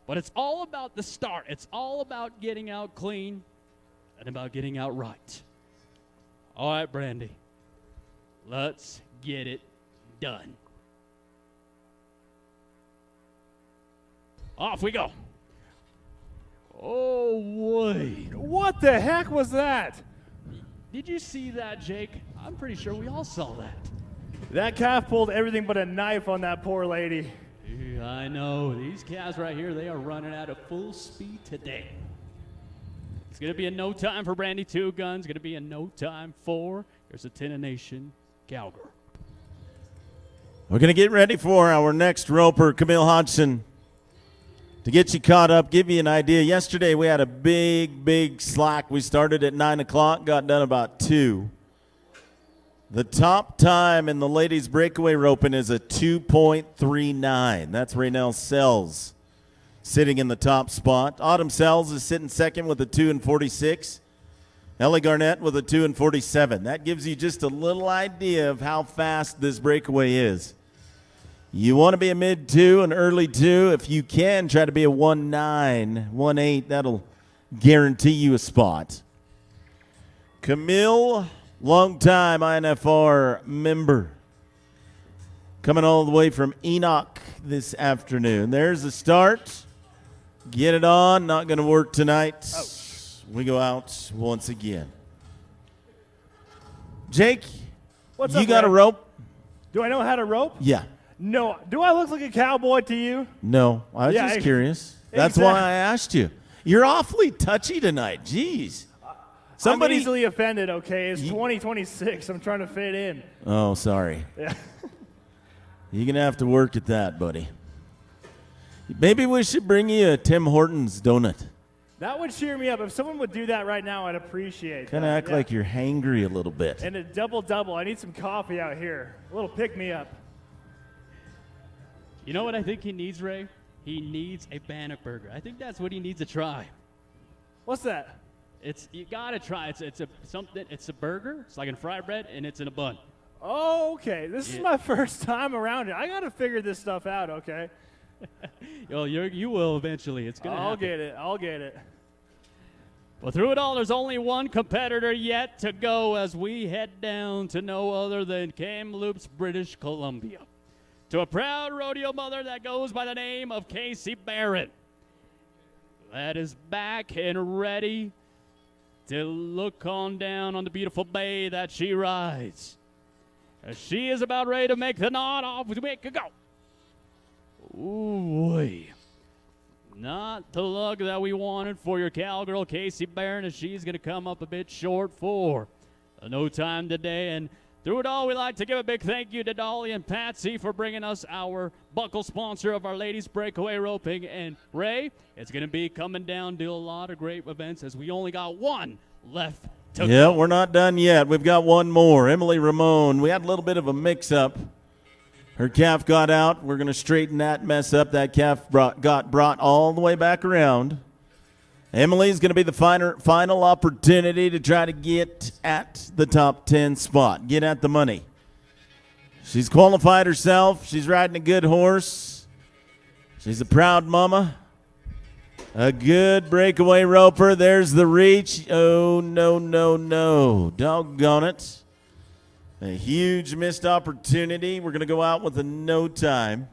Speaker 1: But it's all about the start. It's all about getting out clean and about getting out right. All right, Brandy. Let's get it done. Off we go. Oh, wait.
Speaker 7: What the heck was that?
Speaker 1: Did you see that, Jake? I'm pretty sure we all saw that.
Speaker 7: That calf pulled everything but a knife on that poor lady.
Speaker 1: Yeah, I know. These calves right here, they are running at a full speed today. It's going to be a no time for Brandy Two Guns. Going to be a no time for your Tsuut'ina Nation cowgirl.
Speaker 2: We're going to get ready for our next roper, Camille Hodgson. To get you caught up, give you an idea. Yesterday we had a big slack. We started at 9 o'clock, got done about 2. The top time in the ladies' breakaway roping is a 2.39. That's Raynell Sells sitting in the top spot. Autumn Sells is sitting second with a 2:46. Ellie Garnett with a 2:47. That gives you just a little idea of how fast this breakaway is. You want to be a mid-2, an early 2. If you can, try to be a 1.9, 1.8. That'll guarantee you a spot. Camille, longtime INFR member, coming all the way from Enoch this afternoon. There's the start. Get it on. Not going to work tonight. We go out once again. Jake,
Speaker 7: What's
Speaker 2: you
Speaker 7: up,
Speaker 2: got a
Speaker 7: Ray?
Speaker 2: rope?
Speaker 7: Do I know how to rope?
Speaker 2: Yeah.
Speaker 7: No. Do I look like a cowboy to you?
Speaker 2: No, I was just curious. That's why I asked you. You're awfully touchy tonight. Jeez. Somebody.
Speaker 7: I'm easily offended, okay? It's 2026. I'm trying to fit in.
Speaker 2: Oh, sorry.
Speaker 7: Yeah.
Speaker 2: You're going to have to work at that, buddy. Maybe we should bring you a Tim Hortons donut.
Speaker 7: That would cheer me up. If someone would do that right now, I'd appreciate it.
Speaker 2: Kind of act like you're hangry a little bit.
Speaker 7: And a double-double. I need some coffee out here. A little pick-me-up.
Speaker 1: You know what I think he needs, Ray? He needs a Bannock burger. I think that's what he needs to try.
Speaker 7: What's that?
Speaker 1: You gotta try. It's a burger. It's like in fry bread, and it's in a bun.
Speaker 7: Oh, okay. This is my first time around here. I got to figure this stuff out, okay?
Speaker 1: Well, you will eventually. It's gonna happen.
Speaker 7: I'll get it.
Speaker 1: Well, through it all, there's only one competitor yet to go as we head down to no other than Kamloops, British Columbia, to a proud rodeo mother that goes by the name of Casey Barrett. That is back and ready to look on down on the beautiful bay that she rides. As she is about ready to make the knot off, we make a go. Ooh, boy. Not the luck that we wanted for your cowgirl, Casey Barron, as she's going to come up a bit short for no time today. And through it all, we'd like to give a big thank you to Dolly and Patsy for bringing us our buckle sponsor of our ladies breakaway roping. And Ray, it's going to be coming down to a lot of great events as we only got one left to go.
Speaker 2: Yeah, we're not done yet. We've got one more. Emily Ramon. We had a little bit of a mix-up. Her calf got out. We're going to straighten that mess up. That calf got brought all the way back around. Emily's going to be the final opportunity to try to get at the top 10 spot, get at the money. She's qualified herself. She's riding a good horse. She's a proud mama. A good breakaway roper. There's the reach. Oh, no. Doggone it. A huge missed opportunity. We're going to go out with a no time.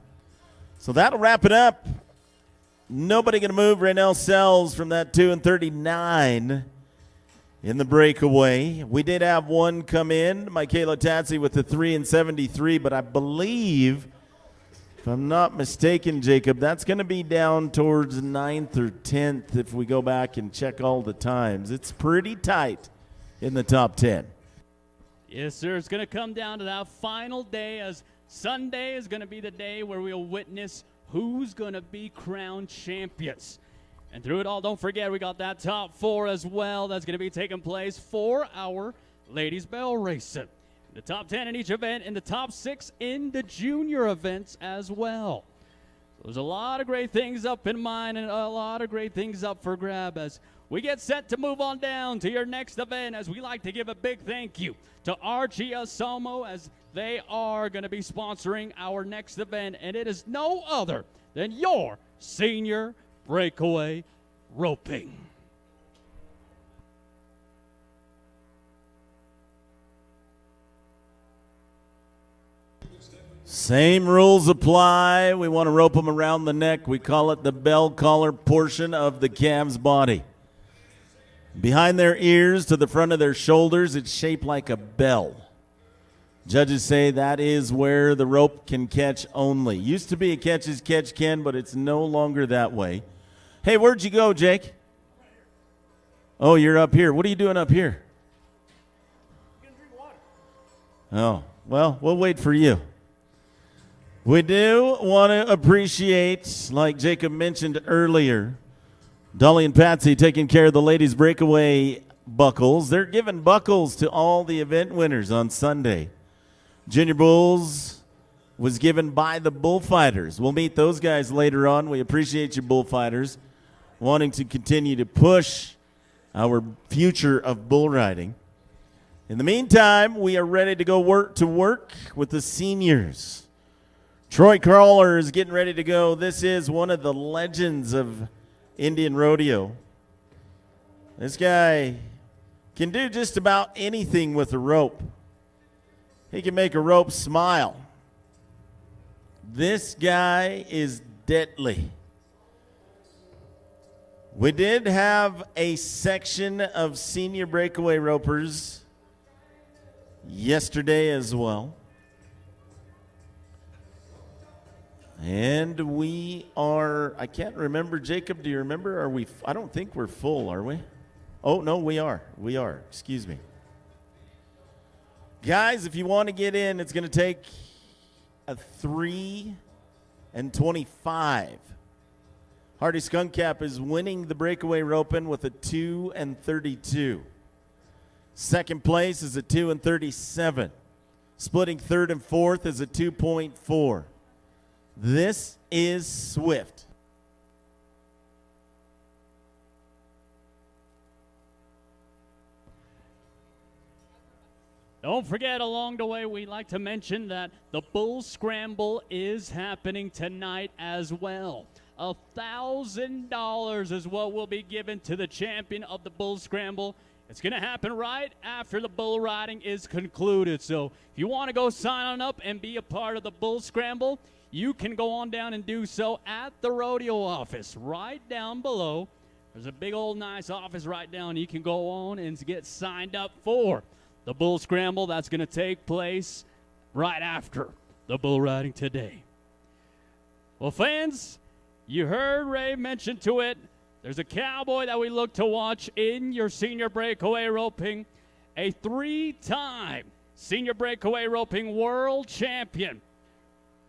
Speaker 2: So that'll wrap it up. Nobody going to move. Raynell Sells from that 2:39 in the breakaway. We did have one come in, Michaela Tatsi with the 3:73, but I believe, if I'm not mistaken, Jacob, that's going to be down towards 9th or 10th if we go back and check all the times. It's pretty tight in the top 10.
Speaker 1: Yes, sir. It's going to come down to that final day, as Sunday is going to be the day where we'll witness who's going to be crowned champions. And through it all, don't forget, we got that top 4 as well that's going to be taking place for our ladies' bell racing. The top 10 in each event and the top 6 in the junior events as well. So there's a lot of great things up in mind and a lot of great things up for grab as we get set to move on down to your next event, as we like to give a big thank you to RG Asomo, as they are going to be sponsoring our next event, and it is no other than your senior breakaway roping.
Speaker 2: Same rules apply. We want to rope them around the neck. We call it the bell collar portion of the calf's body. Behind their ears to the front of their shoulders, it's shaped like a bell. Judges say that is where the rope can catch only. Used to be a catch as catch can, but it's no longer that way. Hey, where'd you go, Jake? Oh, you're up here. What are you doing up here?
Speaker 7: I'm gonna drink water.
Speaker 2: Oh, well, we'll wait for you. We do want to appreciate, like Jacob mentioned earlier, Dolly and Patsy taking care of the ladies' breakaway buckles. They're giving buckles to all the event winners on Sunday. Junior Bulls was given by the Bullfighters. We'll meet those guys later on. We appreciate you, Bullfighters, wanting to continue to push our future of bull riding. In the meantime, we are ready to go work with the seniors. Troy Crawler is getting ready to go. This is one of the legends of Indian rodeo. This guy can do just about anything with a rope. He can make a rope smile. This guy is deadly. We did have a section of senior breakaway ropers yesterday as well. And we are, I can't remember, Jacob, do you remember? Are we, I don't think we're full, are we? Oh, no, we are. We are. Excuse me. Guys, if you want to get in, it's going to take a 3 and 25. Hardy Skunk Cap is winning the breakaway roping with a 2 and 32. Second place is a 2 and 37. Splitting third and fourth is a 2.4. This is swift.
Speaker 1: Don't forget, along the way, we'd like to mention that the Bull Scramble is happening tonight as well. $1,000 is what will be given to the champion of the Bull Scramble. It's going to happen right after the bull riding is concluded. So if you want to go sign on up and be a part of the Bull Scramble, you can go on down and do so at the rodeo office right down below. There's a big old nice office right down. You can go on and get signed up for the Bull Scramble. That's going to take place right after the bull riding today. Well, fans, you heard Ray mention to it. There's a cowboy that we look to watch in your senior breakaway roping, a 3-time senior breakaway roping world champion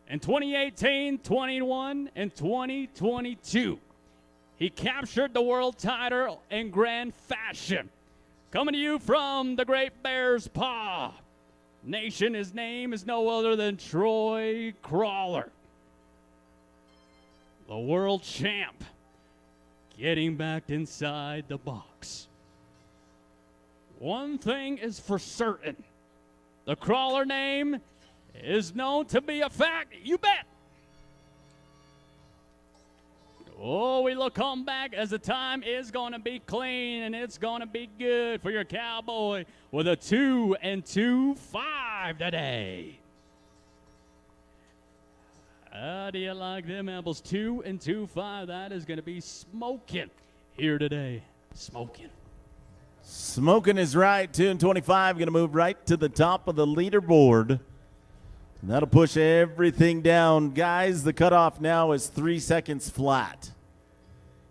Speaker 1: in 2018, 21, and 2022. He captured the world title in grand fashion. Coming to you from the Great Bear's Paw, nation. His name is no other than Troy Crawler, the world champ, getting back inside the box. One thing is for certain. The Crawler name is known to be a fact. You bet. Oh, we look on back as the time is going to be clean and it's going to be good for your Cowboy with a 2 and 2.5 today. How do you like them apples? 2 and 2.5. That is going to be smoking here today. Smoking.
Speaker 2: Smoking is right. 2 and 25. Going to move right to the top of the leaderboard. And that'll push everything down. Guys, the cutoff now is 3 seconds flat.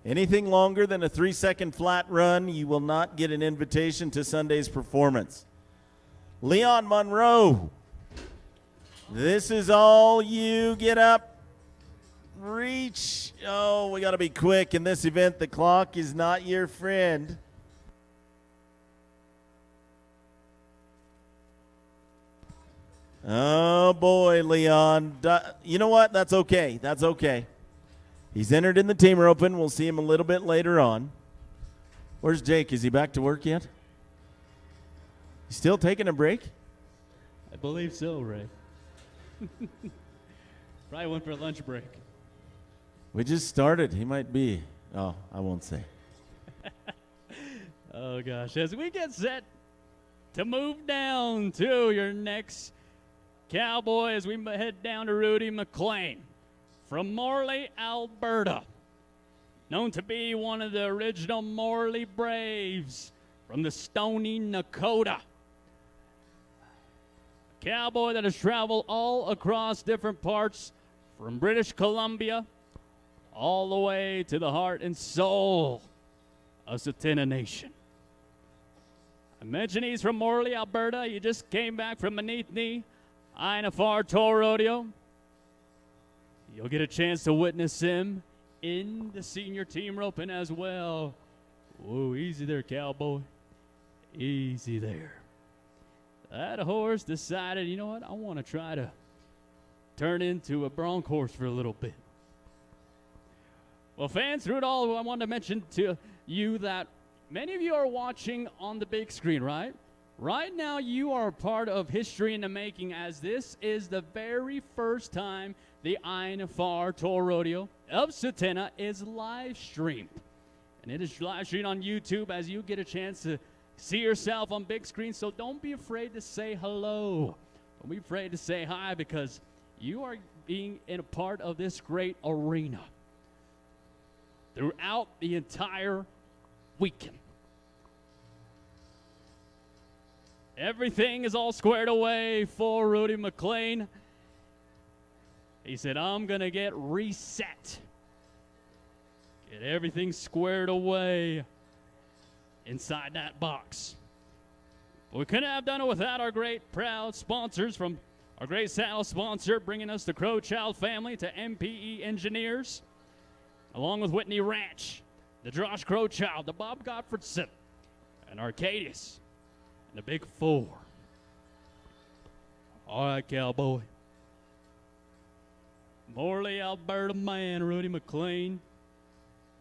Speaker 2: Anything longer than a 3-second flat run, you will not get an invitation to Sunday's performance. Leon Monroe, this is all you. Get up, reach. Oh, we got to be quick in this event. The clock is not your friend. Oh, boy, Leon. You know what? That's okay. That's okay. He's entered in the Teamer Open. We'll see him a little bit later on. Where's Jake? Is he back to work yet? He's still taking a break?
Speaker 1: I believe so, Ray. Probably went for a lunch break.
Speaker 2: We just started. He might be. Oh, I won't say.
Speaker 1: Oh, gosh. As we get set to move down to your next Cowboy, as we head down to Rudy McLean from Morley, Alberta, known to be one of the original Morley Braves from the Stony Nakota. A Cowboy that has traveled all across different parts from British Columbia all the way to the heart and soul of Tsuut'ina Nation. I mentioned he's from Morley, Alberta. He just came back from Manithni INFR Tour Rodeo. You'll get a chance to witness him in the senior team roping as well. Whoa, easy there, Cowboy. Easy there. That horse decided, you know what, I want to try to turn into a bronc horse for a little bit. Well, fans, through it all, I wanted to mention to you that many of you are watching on the big screen, right? Right now, you are a part of history in the making, as this is the very first time the INFR Tour Rodeo of Tsuut'ina is live streamed. And it is live streamed on YouTube as you get a chance to see yourself on big screen. So don't be afraid to say hello. Don't be afraid to say hi, because you are being in a part of this great arena throughout the entire weekend. Everything is all squared away for Rudy McLean. He said, I'm going to get reset. Get everything squared away inside that box. We couldn't have done it without our great, proud sponsors from our great saddle sponsor, bringing us the Crowchild family to MPE Engineers, along with Whitney Ranch, the Josh Crowchild, the Bob Gottfredson, and Arcadius. The Big Four. All right, Cowboy. Morley, Alberta man, Rudy McLean.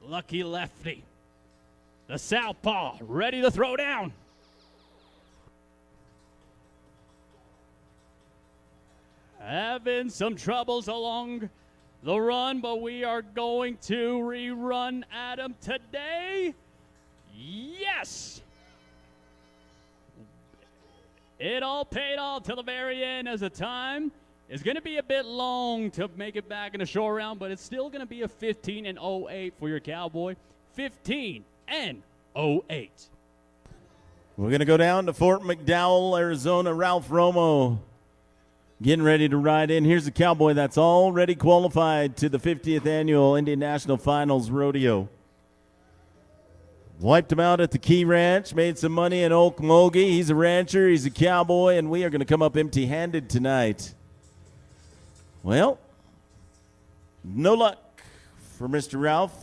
Speaker 1: Lucky lefty. The southpaw, ready to throw down. Having some troubles along the run, but we are going to rerun at him today. Yes! It all paid off till the very end, as the time is going to be a bit long to make it back in the short round, but it's still going to be a 15 and 08 for your Cowboy. 15 and 08.
Speaker 2: We're going to go down to Fort McDowell, Arizona. Ralph Romo getting ready to ride in. Here's a Cowboy that's already qualified to the 50th Annual Indian National Finals Rodeo. Wiped him out at the Key Ranch, made some money in Okmulgee. He's a rancher, he's a Cowboy, and we are going to come up empty-handed tonight. Well, no luck for Mr. Ralph.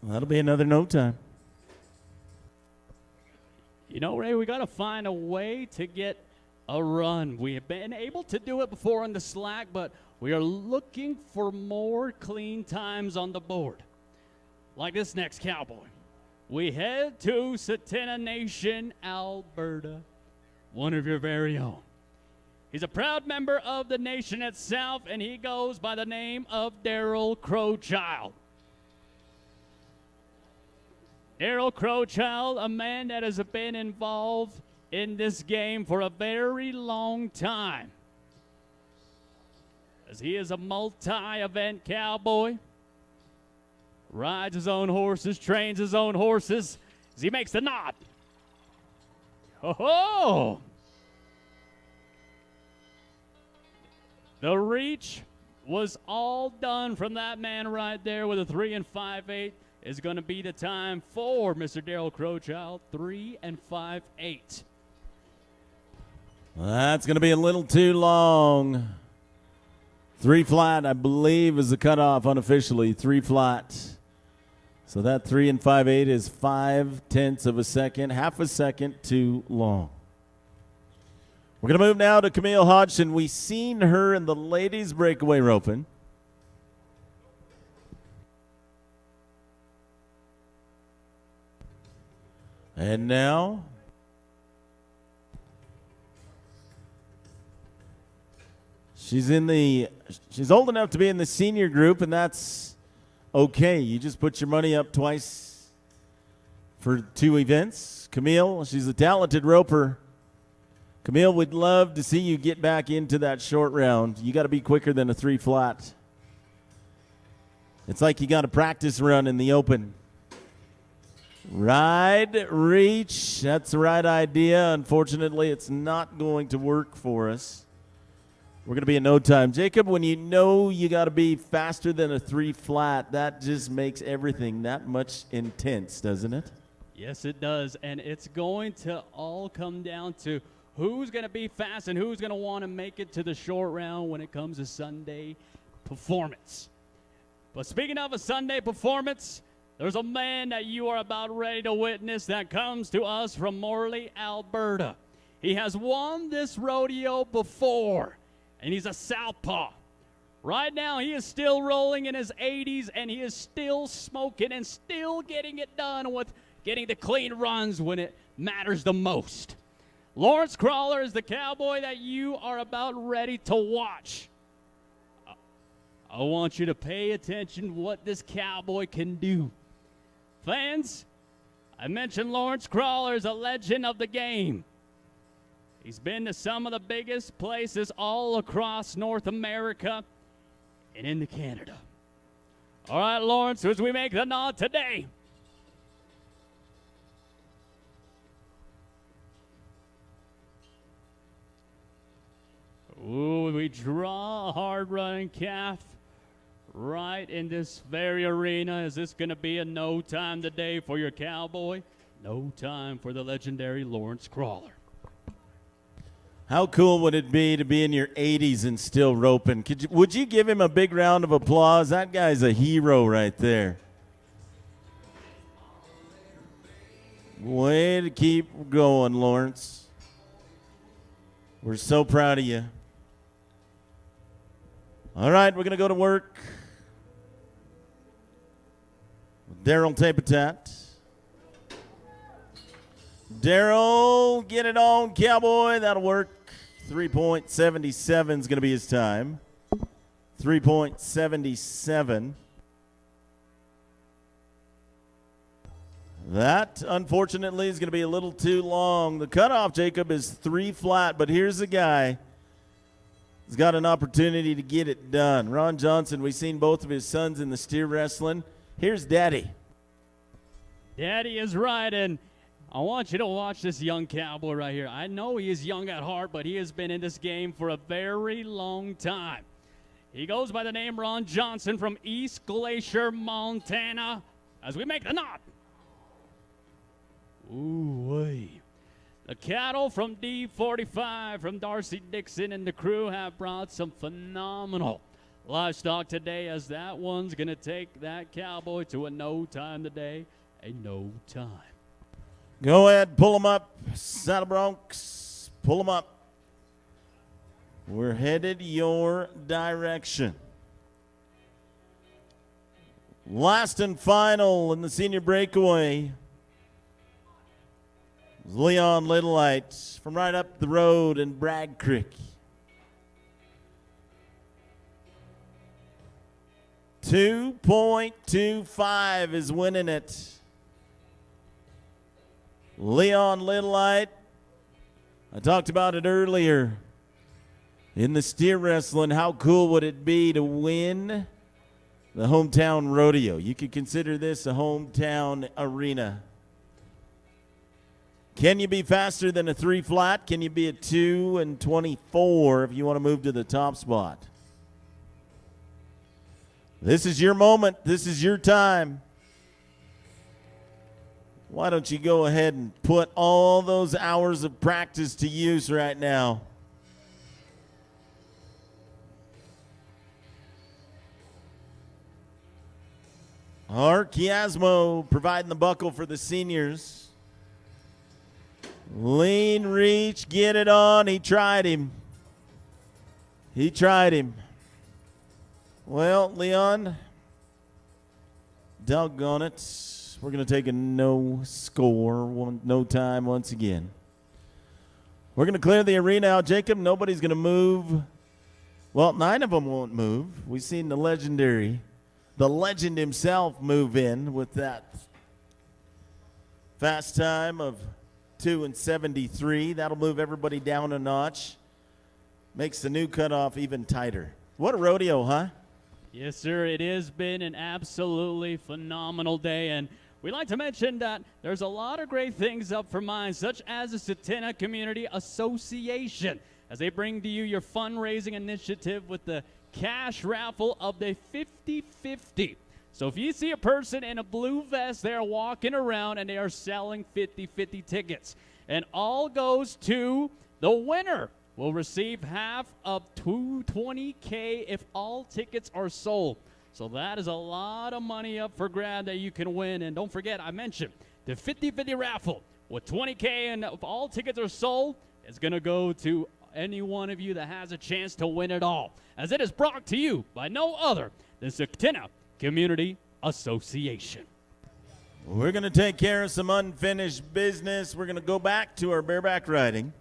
Speaker 2: That'll be another no time.
Speaker 1: You know, Ray, we got to find a way to get a run. We have been able to do it before on the slack, but we are looking for more clean times on the board. Like this next cowboy. We head to Tsuut'ina Nation, Alberta, one of your very own. He's a proud member of the nation itself, and he goes by the name of Daryl Crowchild. Daryl Crowchild, a man that has been involved in this game for a very long time, as he is a multi-event cowboy, rides his own horses, trains his own horses, as he makes the nod. Ho-ho! The reach was all done from that man right there with a 3 5/8 is going to be the time for Mr. Daryl Crowchild, 3 5/8.
Speaker 2: That's going to be a little too long. 3 flat, I believe, is the cutoff unofficially. 3 flat. So that 3 5/8 is 5/10 of a second, half a second too long. We're going to move now to Camille Hodgson. We've seen her in the ladies' breakaway roping. And now, she's old enough to be in the senior group, and that's okay. You just put your money up twice for 2 events. Camille, she's a talented roper. Camille, we'd love to see you get back into that short round. You got to be quicker than a 3 flat. It's like you got a practice run in the open. Ride, reach, that's the right idea. Unfortunately, it's not going to work for us. We're going to be in no time. Jacob, when you know you got to be faster than a 3 flat, that just makes everything that much intense, doesn't it?
Speaker 1: Yes, it does, and it's going to all come down to who's going to be fast and who's going to want to make it to the short round when it comes to Sunday performance. But speaking of a Sunday performance, there's a man that you are about ready to witness that comes to us from Morley, Alberta. He has won this rodeo before, and he's a southpaw. Right now, he is still rolling in his 80s, and he is still smoking and still getting it done with getting the clean runs when it matters the most. Lawrence Crawler is the cowboy that you are about ready to watch. I want you to pay attention what this cowboy can do. Fans, I mentioned Lawrence Crawler is a legend of the game. He's been to some of the biggest places all across North America and into Canada. All right, Lawrence, as we make the nod today. Ooh, we draw a hard-running calf right in this very arena. Is this going to be a no time today for your cowboy? No time for the legendary Lawrence Crawler.
Speaker 2: How cool would it be to be in your 80s and still roping? Would you give him a big round of applause? That guy's a hero right there. Way to keep going, Lawrence. We're so proud of you. All right, we're going to go to work. Daryl Tapetat. Daryl, get it on, cowboy. That'll work. 3.77 is going to be his time. 3.77. That, unfortunately, is going to be a little too long. The cutoff, Jacob, is 3 flat, but here's a guy who's got an opportunity to get it done. Ron Johnson, we've seen both of his sons in the steer wrestling. Here's Daddy.
Speaker 1: Daddy is right, and I want you to watch this young cowboy right here. I know he is young at heart, but he has been in this game for a very long time. He goes by the name Ron Johnson from East Glacier, Montana, as we make the knot. Ooh-wee. The cattle from D45 from Darcy Dixon and the crew have brought some phenomenal livestock today, as that one's going to take that cowboy to a no time today, a no time.
Speaker 2: Go ahead, pull them up. Saddle Broncs, pull them up. We're headed your direction. Last and final in the senior breakaway is Leon Littlelight from right up the road in Bragg Creek. 2.25 is winning it. Leon Littlelight, I talked about it earlier. In the steer wrestling, how cool would it be to win the hometown rodeo? You could consider this a hometown arena. Can you be faster than a 3 flat? Can you be a 2 and 24 if you want to move to the top spot? This is your moment. This is your time. Why don't you go ahead and put all those hours of practice to use right now? Art Chiasmo providing the buckle for the seniors. Lean reach, get it on. He tried him. He tried him. Well, Leon, doggone it. We're going to take a no score, no time once again. We're going to clear the arena out, Jacob. Nobody's going to move. Well, 9 of them won't move. We've seen the legend himself move in with that fast time of 2 and 73. That'll move everybody down a notch. Makes the new cutoff even tighter. What a rodeo, huh?
Speaker 1: Yes, sir. It has been an absolutely phenomenal day, and we'd like to mention that there's a lot of great things up for mine, such as the Tsuut'ina Community Association, as they bring to you your fundraising initiative with the cash raffle of the 50-50. So if you see a person in a blue vest, they're walking around and they are selling 50-50 tickets. And all goes to the winner. Will receive half of $220K if all tickets are sold. So that is a lot of money up for grab that you can win. And don't forget, I mentioned the 50-50 raffle with $20K, and if all tickets are sold, it's going to go to any one of you that has a chance to win it all, as it is brought to you by no other than Tsuut'ina Community Association.
Speaker 2: We're going to take care of some unfinished business. We're going to go back to our bareback riding.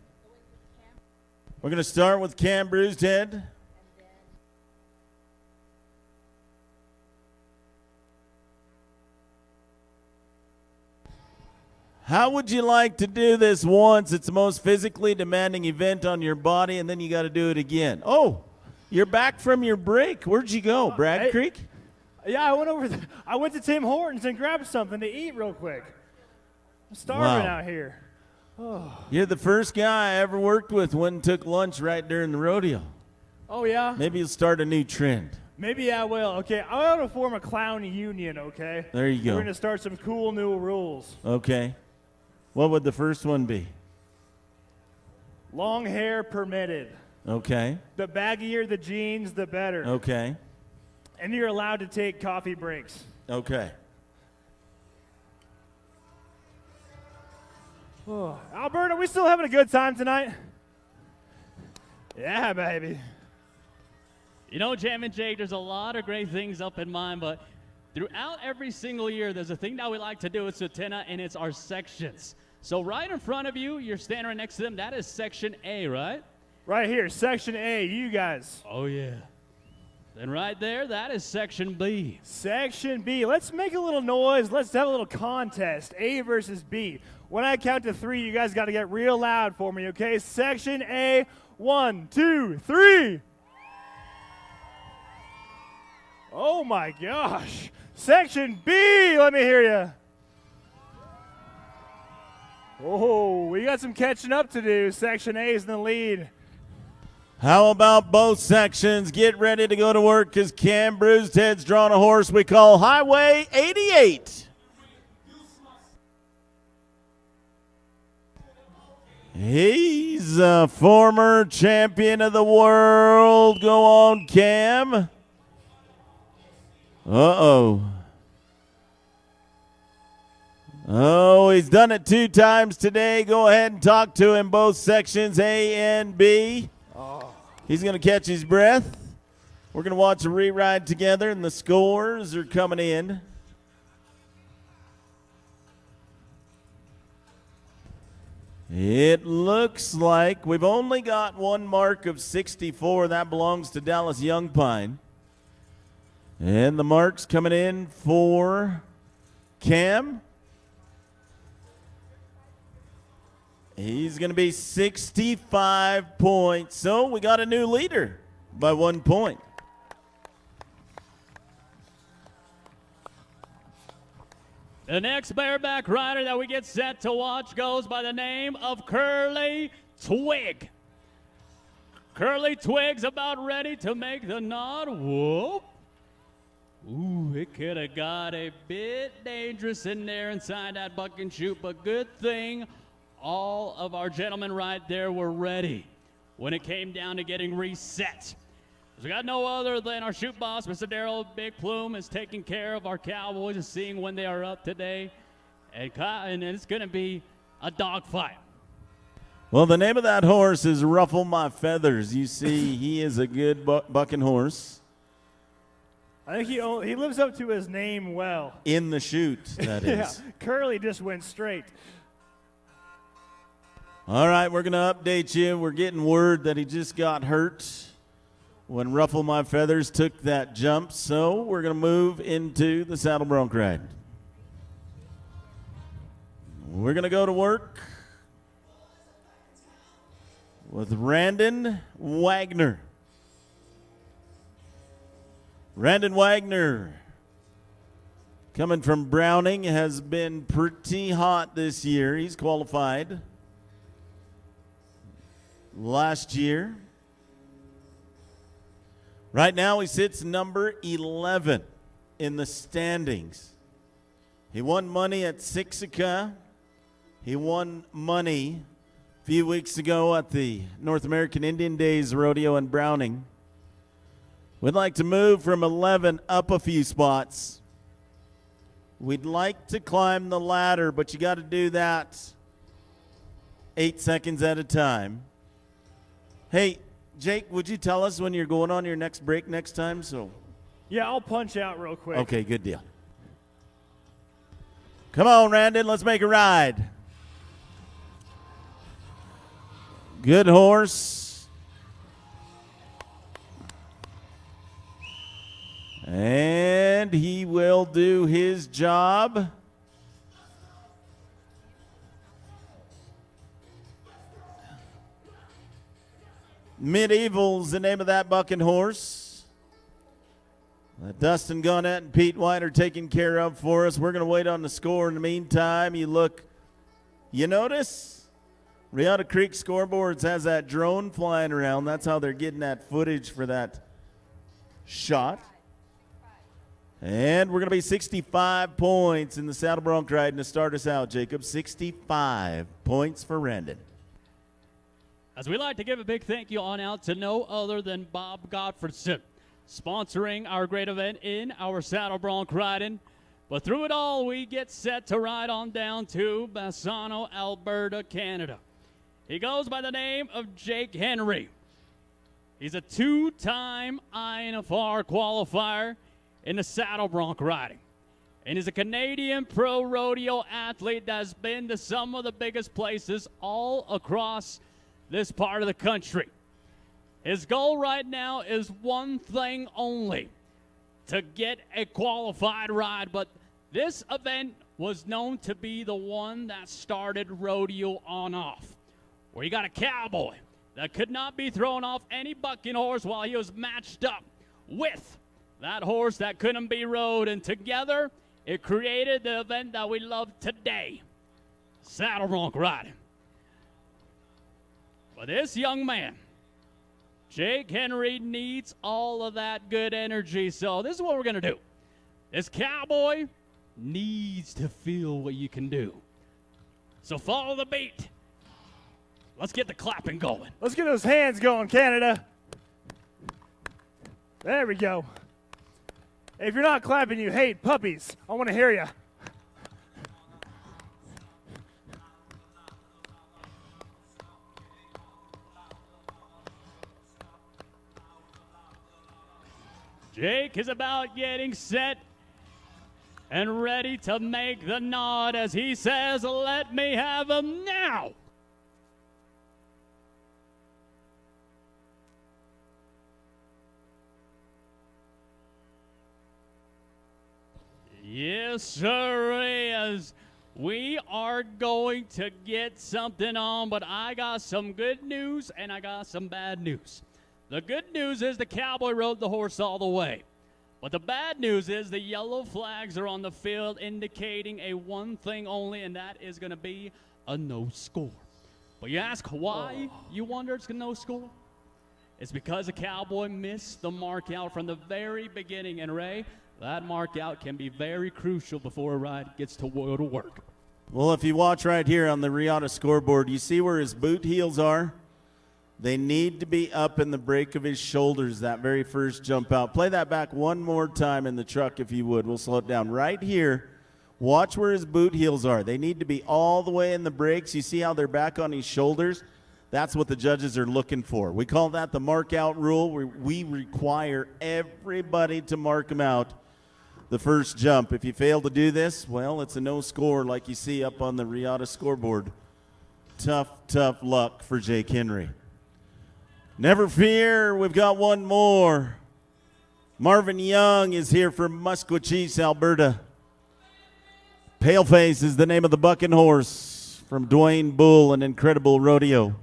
Speaker 2: We're going to start with Cam Bruised. How would you like to do this once? It's the most physically demanding event on your body, and then you got to do it again. Oh, you're back from your break. Where'd you go, Bragg
Speaker 7: Hey.
Speaker 2: Creek?
Speaker 7: Yeah, I went to Tim Hortons and grabbed something to eat real quick. I'm starving
Speaker 2: Wow.
Speaker 7: out here.
Speaker 2: You're the first guy I ever worked with went and took lunch right during the rodeo.
Speaker 7: Oh, yeah?
Speaker 2: Maybe you'll start a new trend.
Speaker 7: Maybe I will. Okay, I want to form a clown union, okay?
Speaker 2: There you go.
Speaker 7: We're going to start some cool new rules.
Speaker 2: Okay. What would the first one be?
Speaker 7: Long hair permitted.
Speaker 2: Okay.
Speaker 7: The baggier the jeans, the better.
Speaker 2: Okay.
Speaker 7: And you're allowed to take coffee breaks.
Speaker 2: Okay.
Speaker 7: Oh, Albert, are we still having a good time tonight? Yeah, baby.
Speaker 1: You know, Jam and Jake, there's a lot of great things up in mine, but throughout every single year, there's a thing that we like to do at Tsuut'ina, and it's our sections. So right in front of you, you're standing right next to them, that is Section A, right?
Speaker 7: Right here, Section A, you guys.
Speaker 1: Oh, yeah. Then right there, that is Section B.
Speaker 7: Section B. Let's make a little noise. Let's have a little contest. A versus B. When I count to 3, you guys got to get real loud for me, okay? Section A, 1, 2, 3. Oh, my gosh. Section B, let me hear you. Oh, we got some catching up to do. Section A is in the lead.
Speaker 2: How about both sections? Get ready to go to work because Cam Bruised drawn a horse we call Highway 88. He's a former champion of the world. Go on, Cam. Uh-oh. Oh, he's done it 2 times today. Go ahead and talk to him, both sections A and B. He's going to catch his breath. We're going to watch a re-ride together, and the scores are coming in. It looks like we've only got one mark of 64. That belongs to Dallas Youngpine. And the marks coming in for Cam. He's going to be 65 points. So we got a new leader by 1 point.
Speaker 1: The next bareback rider that we get set to watch goes by the name of Curly Twig. Curly Twig's about ready to make the nod. Whoop. Ooh, it could have got a bit dangerous in there inside that buck and shoot, but good thing all of our gentlemen right there were ready when it came down to getting reset. We got no other than our shoot boss, Mr. Darryl Big Plume, is taking care of our Cowboys and seeing when they are up today. And it's going to be a dogfight.
Speaker 2: Well, the name of that horse is Ruffle My Feathers. You see, he is a good bucking horse.
Speaker 7: I think he lives up to his name well.
Speaker 2: In the chute, that is.
Speaker 7: Yeah, Curly just went straight.
Speaker 2: All right, we're going to update you. We're getting word that he just got hurt when Ruffle My Feathers took that jump. So we're going to move into the saddle bronc ride. We're going to go to work with Randon Wagner. Randon Wagner, coming from Browning, has been pretty hot this year. He's qualified last year. Right now, he sits number 11 in the standings. He won money at Sixica. He won money a few weeks ago at the North American Indian Days Rodeo in Browning. We'd like to move from 11 up a few spots. We'd like to climb the ladder, but you got to do that 8 seconds at a time. Hey, Jake, would you tell us when you're going on your next break next time? So,
Speaker 7: Yeah, I'll punch out real quick.
Speaker 2: okay, good deal. Come on, Randon, let's make a ride. Good horse. And he will do his job. Medieval's the name of that bucking horse. Dustin Gunnett and Pete White are taking care of for us. We're going to wait on the score. In the meantime, you notice Riata Creek Scoreboards has that drone flying around. That's how they're getting that footage for that shot. And we're going to be 65 points in the saddle bronc ride to start us out, Jacob. 65 points for Randon.
Speaker 1: As we like to give a big thank you on out to no other than Bob Gottfredson, sponsoring our great event in our saddle bronc riding. But through it all, we get set to ride on down to Bassano, Alberta, Canada. He goes by the name of Jake Henry. He's a two-time INFR qualifier in the saddle bronc riding. And he's a Canadian pro rodeo athlete that's been to some of the biggest places all across this part of the country. His goal right now is one thing only, to get a qualified ride. But this event was known to be the one that started rodeo on off, where you got a cowboy that could not be thrown off any bucking horse while he was matched up with that horse that couldn't be rode. And together, it created the event that we love today, saddle bronc riding. But this young man, Jake Henry, needs all of that good energy. So this is what we're going to do. This cowboy needs to feel what you can do. So follow the beat. Let's get the clapping going.
Speaker 7: Let's get those hands going, Canada. There we go. If you're not clapping, you hate puppies. I want to hear you.
Speaker 1: Jake is about getting set and ready to make the nod as he says, let me have him now. Yes, sir, as we are going to get something on, but I got some good news and I got some bad news. The good news is the Cowboy rode the horse all the way. But the bad news is the yellow flags are on the field indicating a one thing only, and that is going to be a no score. But you ask why you wonder it's a no score? It's because the Cowboy missed the mark out from the very beginning, and Ray, that mark out can be very crucial before a ride gets to go to work.
Speaker 2: Well, if you watch right here on the Riata scoreboard, you see where his boot heels are? They need to be up in the break of his shoulders that very first jump out. Play that back one more time in the truck if you would. We'll slow it down. Right here, watch where his boot heels are. They need to be all the way in the brakes. You see how they're back on his shoulders? That's what the judges are looking for. We call that the mark out rule. We require everybody to mark him out the first jump. If you fail to do this, well, it's a no score like you see up on the Riata scoreboard. Tough luck for Jake Henry. Never fear, we've got one more. Marvin Young is here from Musquechiece, Alberta. Paleface is the name of the bucking horse from Dwayne Bull, an incredible rodeo.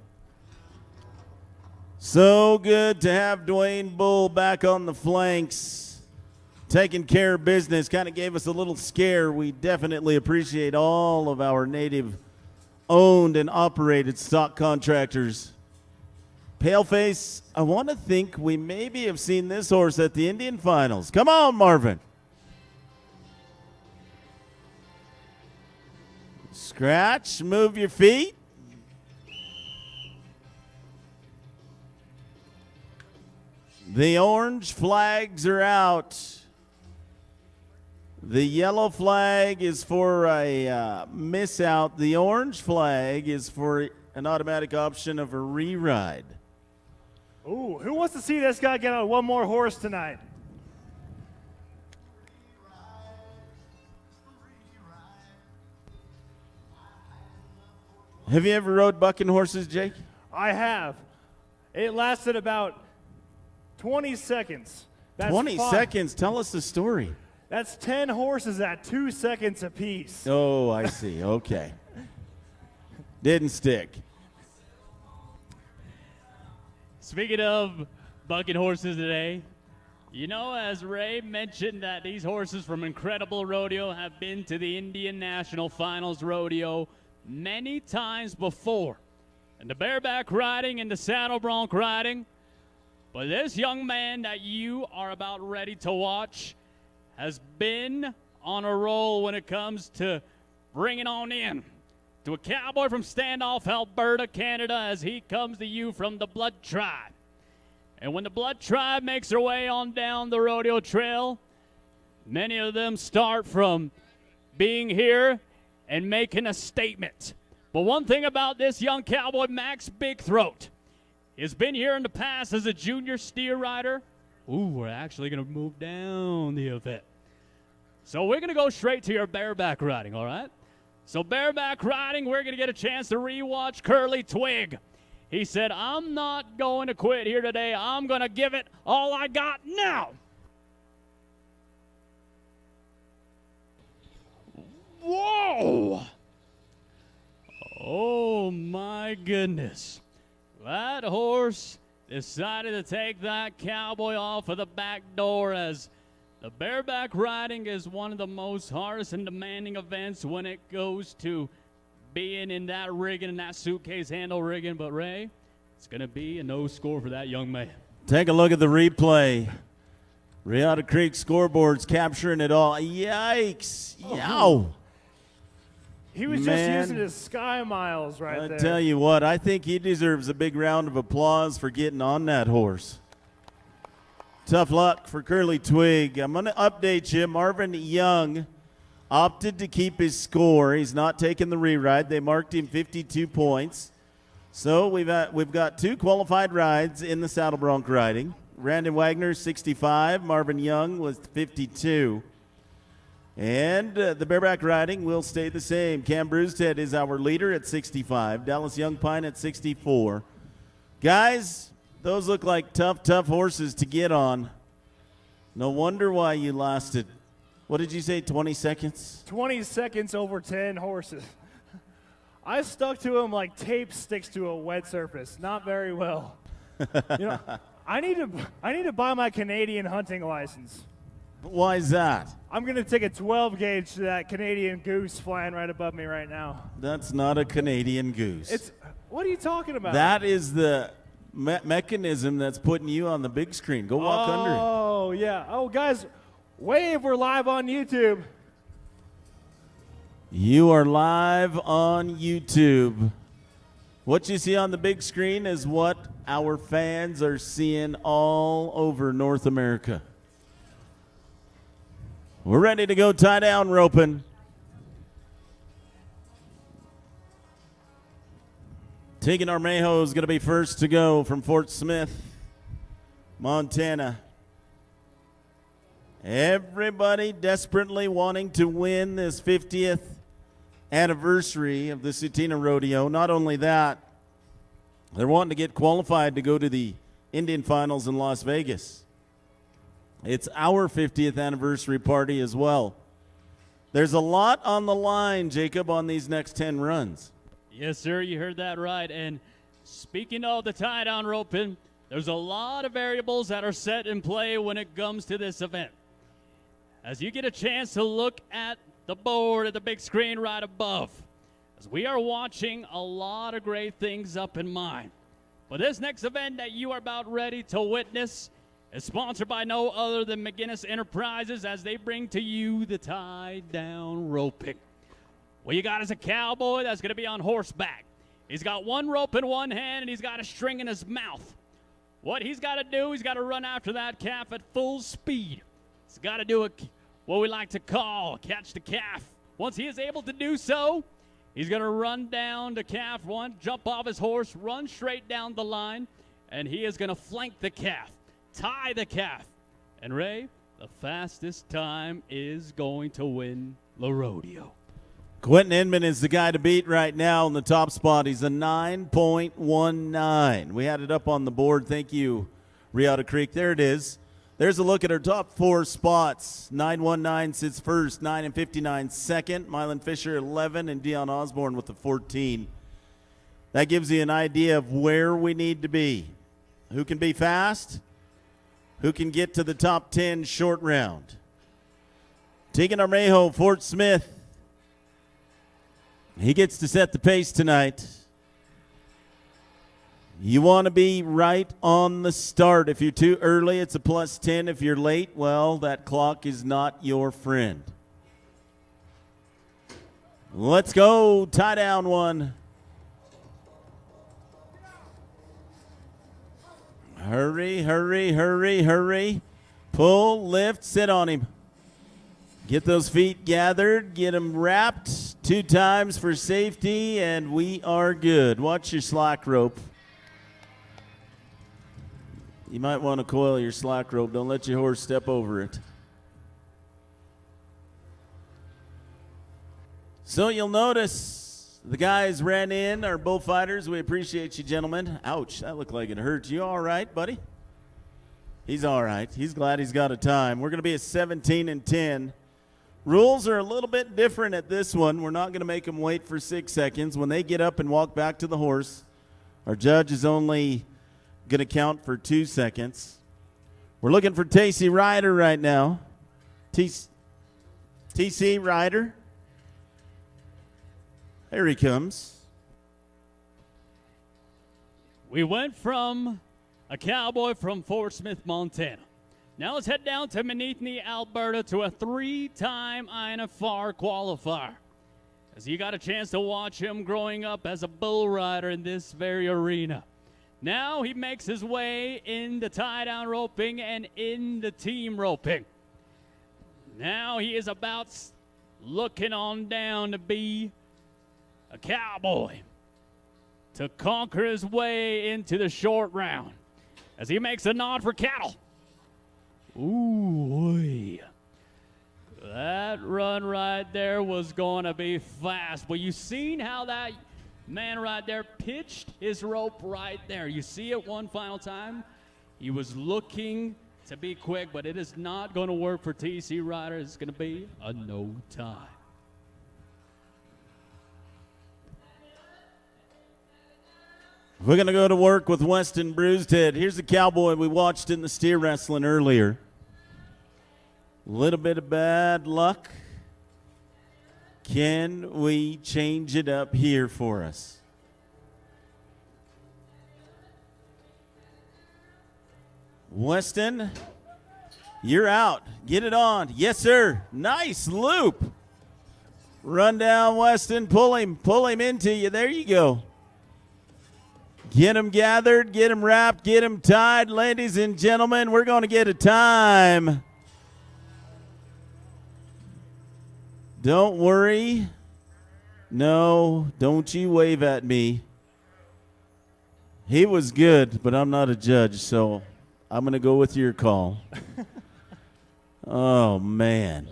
Speaker 2: So good to have Dwayne Bull back on the flanks, taking care of business. Kind of gave us a little scare. We definitely appreciate all of our native owned and operated stock contractors. Paleface, I want to think we maybe have seen this horse at the Indian Finals. Come on, Marvin. Scratch, move your feet. The orange flags are out. The yellow flag is for a miss out. The orange flag is for an automatic option of a re-ride.
Speaker 7: Ooh, who wants to see this guy get on one more horse tonight?
Speaker 2: Have you ever rode bucking horses, Jake?
Speaker 7: I have. It lasted about 20 seconds. That's
Speaker 2: 20 seconds. Tell us the story.
Speaker 7: That's 10 horses at 2 seconds apiece.
Speaker 2: Oh, I see. Okay. Didn't stick.
Speaker 1: Speaking of bucking horses today, you know, as Ray mentioned that these horses from Incredible Rodeo have been to the Indian National Finals Rodeo many times before. And the bareback riding and the saddle bronc riding. But this young man that you are about ready to watch has been on a roll when it comes to bringing on in to a cowboy from Standoff, Alberta, Canada, as he comes to you from the Blood Tribe. And when the Blood Tribe makes their way on down the rodeo trail, many of them start from being here and making a statement. But one thing about this young cowboy, Max Big Throat, has been here in the past as a junior steer rider. Ooh, we're actually going to move down the event. So we're going to go straight to your bareback riding, all right? So bareback riding, we're going to get a chance to rewatch Curly Twig. He said, I'm not going to quit here today. I'm going to give it all I got now. Whoa! Oh, my goodness. That horse decided to take that cowboy off of the back door, as the bareback riding is one of the most hardest and demanding events when it goes to being in that rigging and that suitcase handle rigging. But Ray, it's going to be a no score for that young man.
Speaker 2: Take a look at the replay. Riata Creek scoreboard's capturing it all. Yikes. Yow.
Speaker 7: He was just using his sky miles right there.
Speaker 2: I tell you what, I think he deserves a big round of applause for getting on that horse. Tough luck for Curly Twig. I'm going to update you. Marvin Young opted to keep his score. He's not taking the re-ride. They marked him 52 points. So we've got 2 qualified rides in the saddle bronc riding. Brandon Wagner, 65. Marvin Young was 52. And the bareback riding will stay the same. Cam Brewstead is our leader at 65. Dallas Young Pine at 64. Guys, those look like tough horses to get on. No wonder why you lasted, what did you say, 20 seconds?
Speaker 7: 20 seconds over 10 horses. I stuck to him like tape sticks to a wet surface. Not very well. I need to buy my Canadian hunting license.
Speaker 2: Why is that?
Speaker 7: I'm going to take a 12 gauge to that Canadian goose flying right above me right now.
Speaker 2: That's not a Canadian goose.
Speaker 7: What are you talking about?
Speaker 2: That is the mechanism that's putting you on the big screen. Go walk under it.
Speaker 7: Oh, yeah. Oh, guys, wave, we're live on YouTube.
Speaker 2: You are live on YouTube. What you see on the big screen is what our fans are seeing all over North America. We're ready to go tie down roping. Tegan Armejo is going to be first to go from Fort Smith, Montana. Everybody desperately wanting to win this 50th anniversary of the Tsuut'ina Rodeo. Not only that, they're wanting to get qualified to go to the Indian Finals in Las Vegas. It's our 50th anniversary party as well. There's a lot on the line, Jacob, on these next 10 runs.
Speaker 1: Yes, sir, you heard that right. And speaking of the tie-down roping, there's a lot of variables that are set in play when it comes to this event. As you get a chance to look at the board at the big screen right above, as we are watching a lot of great things up in mind. But this next event that you are about ready to witness is sponsored by no other than McGinnis Enterprises as they bring to you the tie-down roping. What you got is a cowboy that's going to be on horseback. He's got one rope in one hand and he's got a string in his mouth. What he's got to do, he's got to run after that calf at full speed. He's got to do what we like to call catch the calf. Once he is able to do so, he's going to run down the calf, jump off his horse, run straight down the line, and he is going to flank the calf, tie the calf. And Ray, the fastest time is going to win the rodeo.
Speaker 2: Quentin Inman is the guy to beat right now in the top spot. He's a 9.19. We had it up on the board. Thank you, Riata Creek. There it is. There's a look at our top 4 spots. 919 sits first, 9 and 59 second. Mylan Fisher 11 and Dion Osborne with the 14. That gives you an idea of where we need to be. Who can be fast? Who can get to the top 10 short round? Tegan Armejo, Fort Smith. He gets to set the pace tonight. You want to be right on the start. If you're too early, it's a +10. If you're late, well, that clock is not your friend. Let's go. Tie down one. Hurry, hurry, hurry, hurry. Pull, lift, sit on him. Get those feet gathered, get them wrapped 2 times for safety, and we are good. Watch your slack rope. You might want to coil your slack rope. Don't let your horse step over it. So you'll notice the guys ran in, our bullfighters. We appreciate you, gentlemen. Ouch, that looked like it hurt. You all right, buddy? He's all right. He's glad he's got a time. We're going to be at 17 and 10. Rules are a little bit different at this one. We're not going to make them wait for 6 seconds. When they get up and walk back to the horse, our judge is only going to count for 2 seconds. We're looking for TC Ryder right now. TC Ryder. There he comes.
Speaker 1: We went from a cowboy from Fort Smith, Montana. Now let's head down to Manitni, Alberta to a 3-time INFR qualifier. As you got a chance to watch him growing up as a bull rider in this very arena. Now he makes his way in the tie-down roping and in the team roping. Now he is about looking on down to be a cowboy to conquer his way into the short round. as he makes a nod for cattle. Ooh, that run right there was going to be fast. But you seen how that man right there pitched his rope right there. You see it one final time. He was looking to be quick, but it is not going to work for TC Rider. It's going to be a no tie.
Speaker 2: We're going to go to work with Weston Bruised-Head. Here's the cowboy we watched in the steer wrestling earlier. A little bit of bad luck. Can we change it up here for us? Weston, you're out. Get it on. Yes, sir. Nice loop. Run down, Weston. Pull him into you. There you go. Get him gathered, get him wrapped, get him tied. Ladies and gentlemen, we're going to get a time. Don't worry. No, don't you wave at me. He was good, but I'm not a judge, so I'm going to go with your call. Oh, man.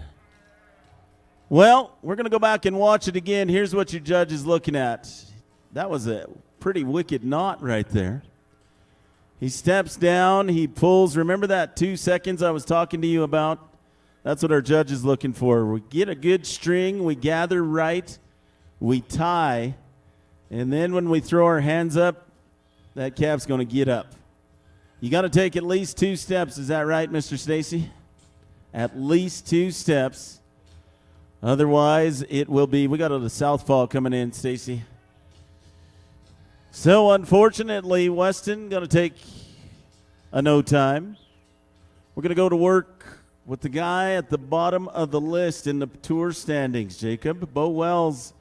Speaker 2: Well, we're going to go back and watch it again. Here's what your judge is looking at. That was a pretty wicked knot right there. He steps down, he pulls. Remember that 2 seconds I was talking to you about? That's what our judge is looking for. We get a good string, we gather right, we tie, and then when we throw our hands up, that calf's going to get up. You got to take at least 2 steps. Is that right, Mr. Stacy? At least 2 steps. Otherwise, it will be, we got a southpaw coming in, Stacy. So, unfortunately, Weston going to take a no time. We're going to go to work with the guy at the bottom of the list in the tour standings, Jacob. Bo Wells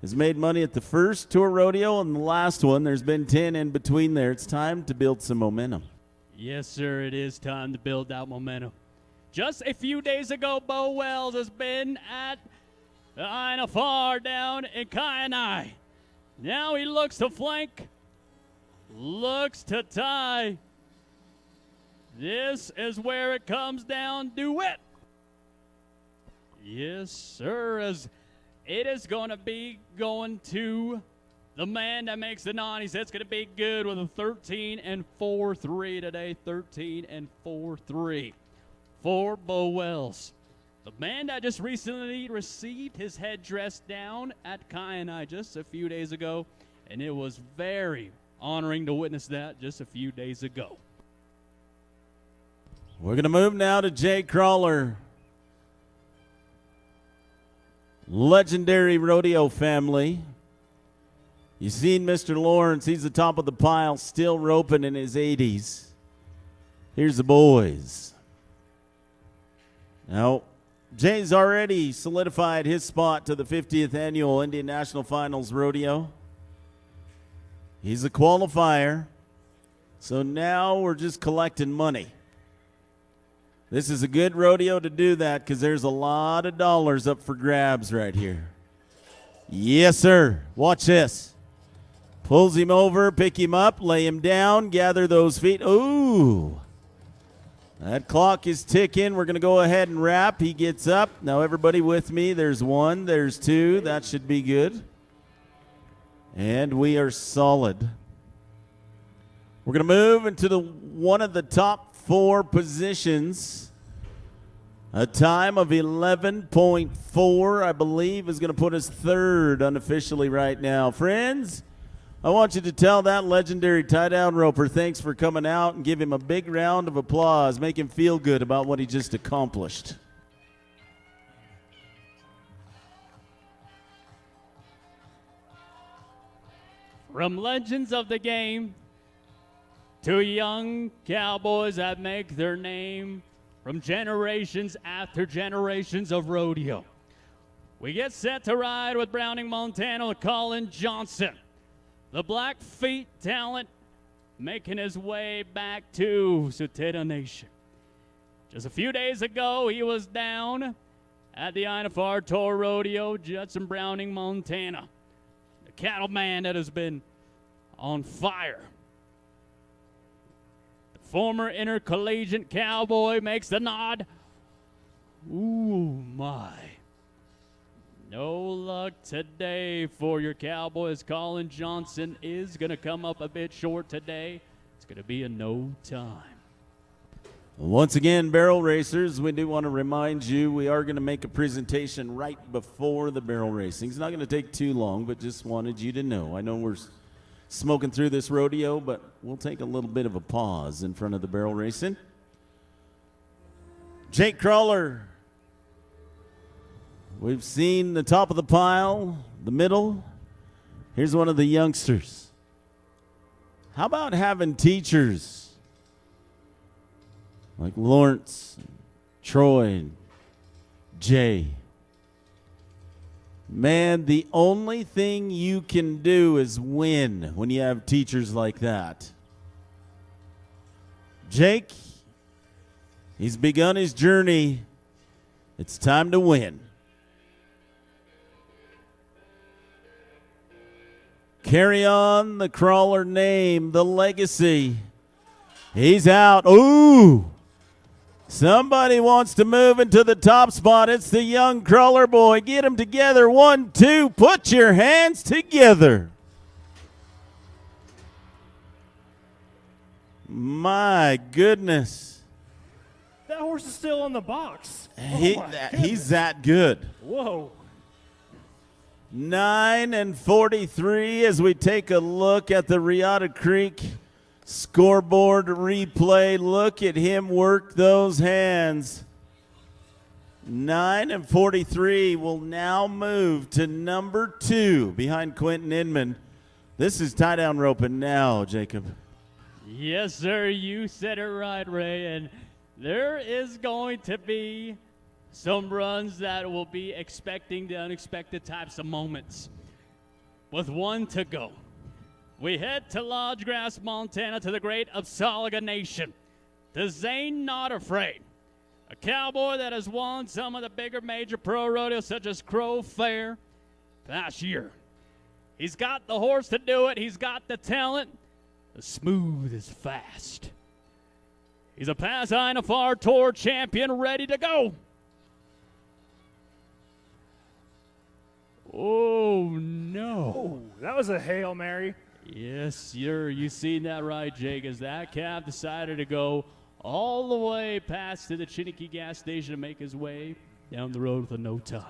Speaker 2: has made money at the first tour rodeo and the last one. There's been 10 in between there. It's time to build some momentum.
Speaker 1: Yes, sir, it is time to build that momentum. Just a few days ago, Bo Wells has been at the INFR down in Kainai. Now he looks to flank, looks to tie. This is where it comes down to it. Yes, sir, as it is going to be going to the man that makes the 90s. It's going to be good with a 13-4-3 today, 13-4-3 for Bo Wells. The man that just recently received his headdress down at Kainai just a few days ago, and it was very honoring to witness that just a few days ago.
Speaker 2: We're going to move now to Jay Crawler. Legendary rodeo family. You seen Mr. Lawrence, he's the top of the pile, still roping in his 80s. Here's the boys. Now, Jay's already solidified his spot to the 50th Annual Indian National Finals Rodeo. He's a qualifier. So now we're just collecting money. This is a good rodeo to do that because there's a lot of dollars up for grabs right here. Yes, sir. Watch this. Pulls him over, pick him up, lay him down, gather those feet. Ooh. That clock is ticking. We're going to go ahead and wrap. He gets up. Now everybody with me. There's 1, there's 2. That should be good. And we are solid. We're going to move into one of the top 4 positions. A time of 11.4, I believe, is going to put us 3rd unofficially right now. Friends, I want you to tell that legendary tie-down roper thanks for coming out and give him a big round of applause. Make him feel good about what he just accomplished.
Speaker 1: From legends of the game to young cowboys that make their name from generations after generations of rodeo, we get set to ride with Browning, Montana, with Colin Johnson. The Blackfeet talent making his way back to Tsuut'ina Nation. Just a few days ago, he was down at the INFR Tour Rodeo, Judson Browning, Montana. The cattleman that has been on fire. The former intercollegiate cowboy, makes the nod. Ooh, my. No luck today for your Cowboys. Colin Johnson is going to come up a bit short today. It's going to be a no time.
Speaker 2: Once again, barrel racers, we do want to remind you we are going to make a presentation right before the barrel racing. It's not going to take too long, but just wanted you to know. I know we're smoking through this rodeo, but we'll take a little bit of a pause in front of the barrel racing. Jake Crawler. We've seen the top of the pile, the middle. Here's one of the youngsters. How about having teachers like Lawrence, Troy, Jay? Man, the only thing you can do is win when you have teachers like that. Jake, he's begun his journey. It's time to win. Carry on the Crawler name, the legacy. He's out. Ooh! Somebody wants to move into the top spot. It's the young Crawler boy. Get them together. 1, 2. Put your hands together. My goodness.
Speaker 7: That horse is still in the box.
Speaker 2: He's that good.
Speaker 7: Whoa.
Speaker 2: 9:43 as we take a look at the Riata Creek scoreboard replay. Look at him work those hands. 9:43 will now move to number 2 behind Quentin Inman. This is tie down roping now, Jacob.
Speaker 1: Yes, sir. You said it right, Ray. And there is going to be some runs that will be expecting the unexpected types of moments. With 1 to go, we head to Lodge Grass, Montana, to the great Upsalaga Nation. To Zane Not Afraid, a cowboy that has won some of the bigger major pro rodeos such as Crow Fair past year. He's got the horse to do it. He's got the talent. The smooth is fast. He's a past INFR Tour champion ready to go. Oh, no.
Speaker 7: Oh, that was a Hail Mary.
Speaker 1: Yes, sir. You seen that right, Jake, as that cab decided to go all the way past to the Chiniki gas station to make his way down the road with a no time.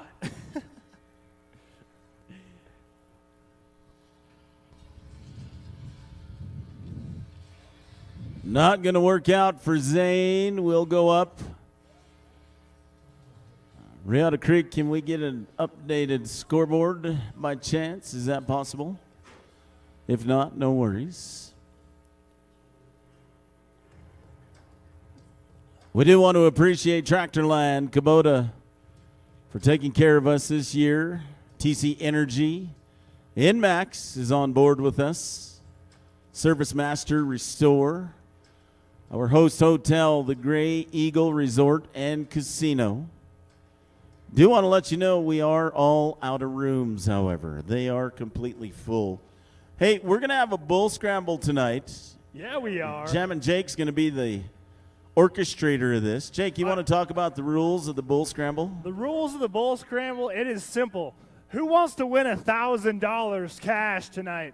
Speaker 2: Not going to work out for Zane. We'll go up. Riata Creek, can we get an updated scoreboard by chance? Is that possible? If not, no worries. We do want to appreciate Tractorland, Kubota, for taking care of us this year. TC Energy, InMax is on board with us. Service Master Restore. Our host hotel, the Gray Eagle Resort and Casino. Do want to let you know we are all out of rooms, however. They are completely full. Hey, we're going to have a bull scramble tonight.
Speaker 7: Yeah, we are.
Speaker 2: Jammin' Jake's going to be the orchestrator of this. Jake, you want to talk about the rules of the bull scramble?
Speaker 7: The rules of the bull scramble, it is simple. Who wants to win $1,000 cash tonight?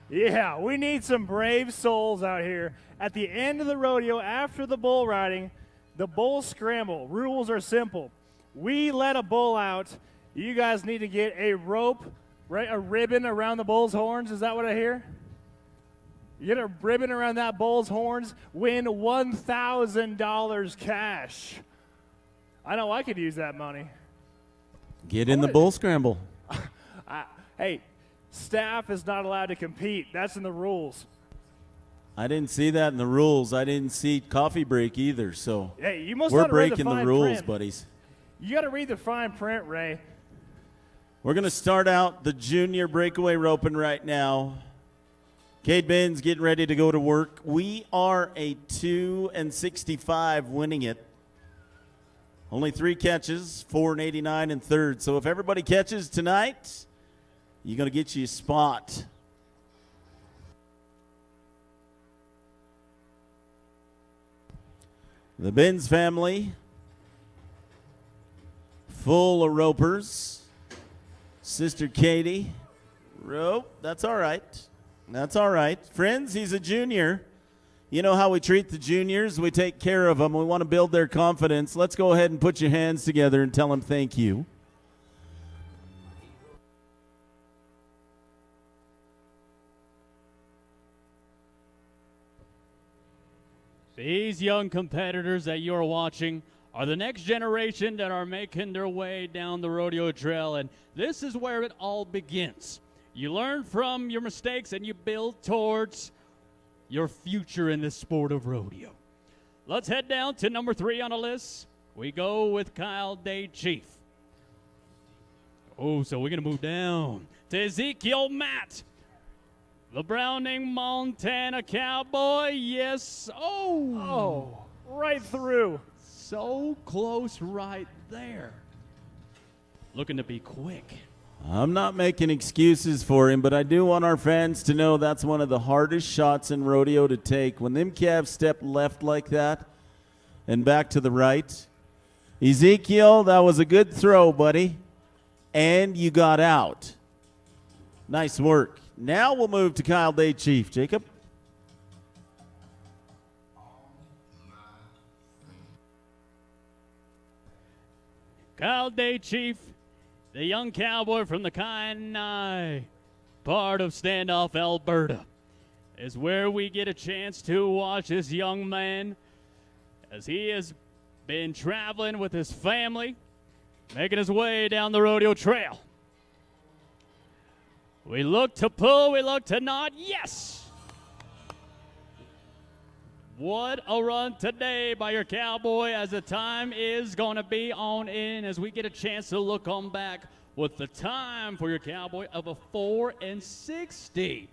Speaker 7: Yeah, we need some brave souls out here. At the end of the rodeo, after the bull riding, the bull scramble. Rules are simple. We let a bull out. You guys need to get a rope, right, a ribbon around the bull's horns. Is that what I hear? You get a ribbon around that bull's horns, win $1,000 cash. I know I could use that money.
Speaker 2: Get in the bull scramble.
Speaker 7: Hey, staff is not allowed to compete. That's in the rules.
Speaker 2: I didn't see that in the rules. I didn't see coffee break either, so
Speaker 7: Hey, you must
Speaker 2: we're
Speaker 7: not read
Speaker 2: breaking the
Speaker 7: fine
Speaker 2: rules,
Speaker 7: print.
Speaker 2: buddies.
Speaker 7: You got to read the fine print, Ray.
Speaker 2: We're going to start out the junior breakaway roping right now. Cade Ben's getting ready to go to work. We are a 2-65 winning it. Only 3 catches, 4-89 in third. So if everybody catches tonight, you're going to get you a spot. The Benz family, full of ropers. Sister Katie, rope. That's all right. That's all right. Friends, he's a junior. You know how we treat the juniors. We take care of them. We want to build their confidence. Let's go ahead and put your hands together and tell them thank you.
Speaker 1: These young competitors that you're watching are the next generation that are making their way down the rodeo trail, and this is where it all begins. You learn from your mistakes and you build towards your future in this sport of rodeo. Let's head down to number 3 on the list. We go with Kyle Day Chief. Oh, so we're going to move down to Ezekiel Matt. The Browning, Montana Cowboy, yes.
Speaker 7: Oh, right through.
Speaker 1: So close right there. Looking to be quick.
Speaker 2: I'm not making excuses for him, but I do want our fans to know that's one of the hardest shots in rodeo to take. When them calves step left like that and back to the right. Ezekiel, that was a good throw, buddy. And you got out. Nice work. Now we'll move to Kyle Day Chief. Jacob?
Speaker 1: Kyle Day Chief, the young cowboy from the Kainai part of Standoff, Alberta, is where we get a chance to watch this young man as he has been traveling with his family, making his way down the rodeo trail. We look to pull, we look to nod, yes! What a run today by your cowboy, as the time is going to be on in as we get a chance to look on back with the time for your cowboy of a 4:60.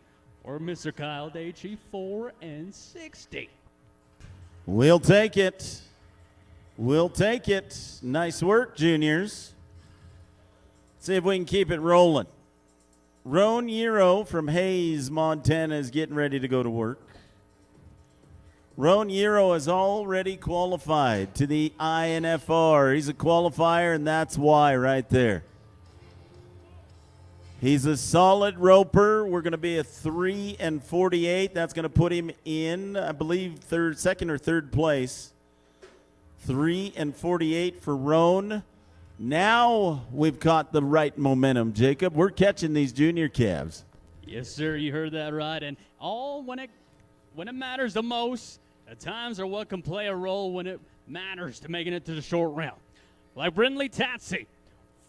Speaker 1: Or Mr. Kyle Day Chief, 4:60.
Speaker 2: We'll take it. We'll take it. Nice work, juniors. See if we can keep it rolling. Roan Euro from Hayes, Montana is getting ready to go to work. Roan Euro has already qualified to the INFR. He's a qualifier, and that's why right there. He's a solid roper. We're going to be a 3:48. That's going to put him in, I believe, second or third place. 3:48 for Roan. Now we've caught the right momentum, Jacob. We're catching these junior calves.
Speaker 1: Yes, sir. You heard that right. And all when it matters the most, the times are what can play a role when it matters to making it to the short round. Like Brindley Tatsy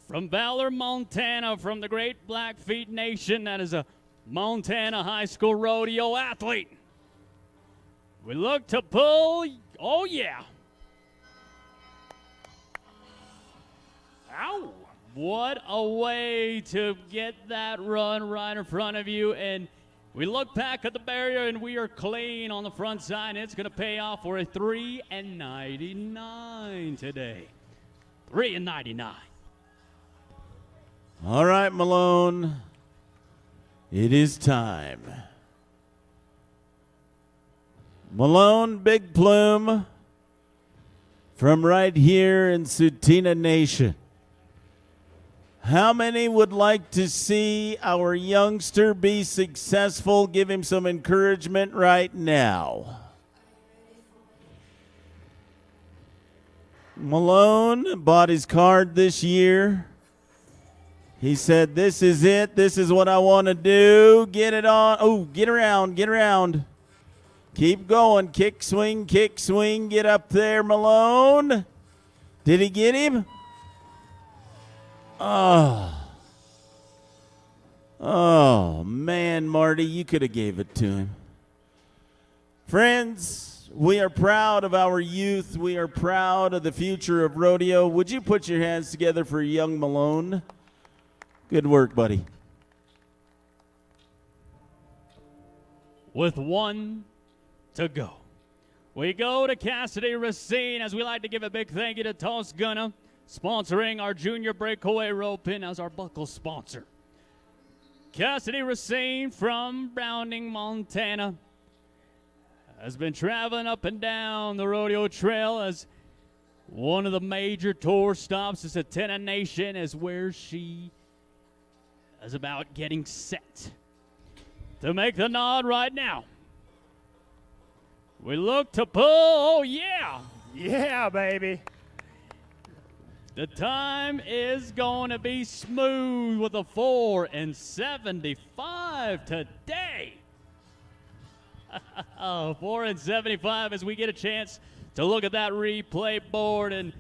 Speaker 1: from Valor, Montana, from the Great Blackfeet Nation. That is a Montana high school rodeo athlete. We look to pull. Oh, yeah. Ow. What a way to get that run right in front of you. And we look back at the barrier, and we are clean on the front side. It's going to pay off for a 3:99 today. 3:99.
Speaker 2: All right, Malone. It is time. Malone Big Plume from right here in Tsuut'ina Nation. How many would like to see our youngster be successful? Give him some encouragement right now. Malone bought his card this year. He said, this is it. This is what I want to do. Get it on. Oh, get around. Get around. Keep going. Kick, swing, get up there, Malone. Did he get him? Oh, man, Marty, you could have gave it to him. Friends, we are proud of our youth. We are proud of the future of rodeo. Would you put your hands together for young Malone? Good work, buddy.
Speaker 1: With one to go, we go to Cassidy Racine, as we like to give a big thank you to Toscana, sponsoring our junior breakaway rope in as our buckle sponsor. Cassidy Racine from Browning, Montana, has been traveling up and down the rodeo trail as one of the major tour stops. Is Tsuut'ina Nation, is where she is about getting set to make the nod right now. We look to pull. Oh, yeah.
Speaker 7: Yeah, baby.
Speaker 1: The time is going to be smooth with a 4:75 today. 4:75 as we get a chance to look at that replay board. And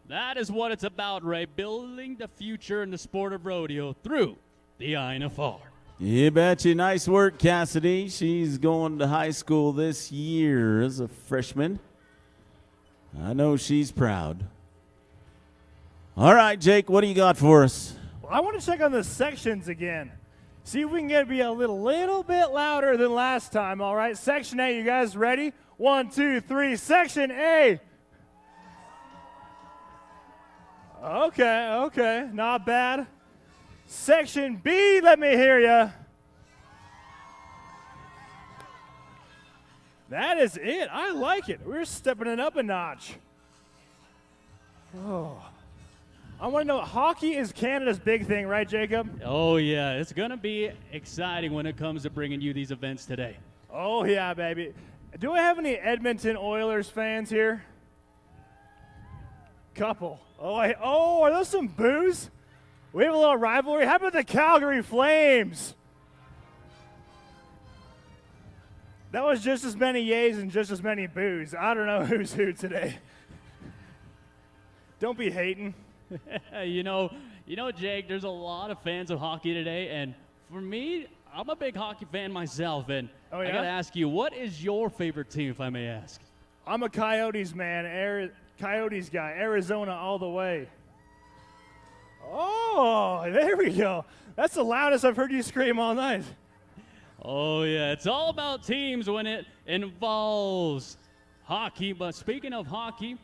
Speaker 1: that is what it's about, Ray, building the future in the sport of rodeo through the INFR.
Speaker 2: You betcha. Nice work, Cassidy. She's going to high school this year as a freshman. I know she's proud. All right, Jake, what do you got for us?
Speaker 7: Well, I want to check on the sections again. See if we can get be a little bit louder than last time, all right? Section A, you guys ready? 1, 2, 3, Section A. Okay, not bad. Section B, let me hear ya. That is it. I like it. We're stepping it up a notch. Oh. I want to know, hockey is Canada's big thing, right, Jacob?
Speaker 1: Oh, yeah. It's going to be exciting when it comes to bringing you these events today.
Speaker 7: Oh, yeah, baby. Do I have any Edmonton Oilers fans here? Couple. Oh, are those some boos? We have a little rivalry. How about the Calgary Flames? That was just as many yays and just as many boos. I don't know who's who today. Don't be hating.
Speaker 1: you know, Jake, there's a lot of fans of hockey today, and for me, I'm a big hockey fan myself, and
Speaker 7: Oh, yeah?
Speaker 1: I got to ask you, what is your favorite team, if I may ask?
Speaker 7: I'm a Coyotes man, Coyotes guy, Arizona all the way. Oh, there we go. That's the loudest I've heard you scream all night.
Speaker 1: Oh, yeah, it's all about teams when it involves hockey, but speaking of hockey,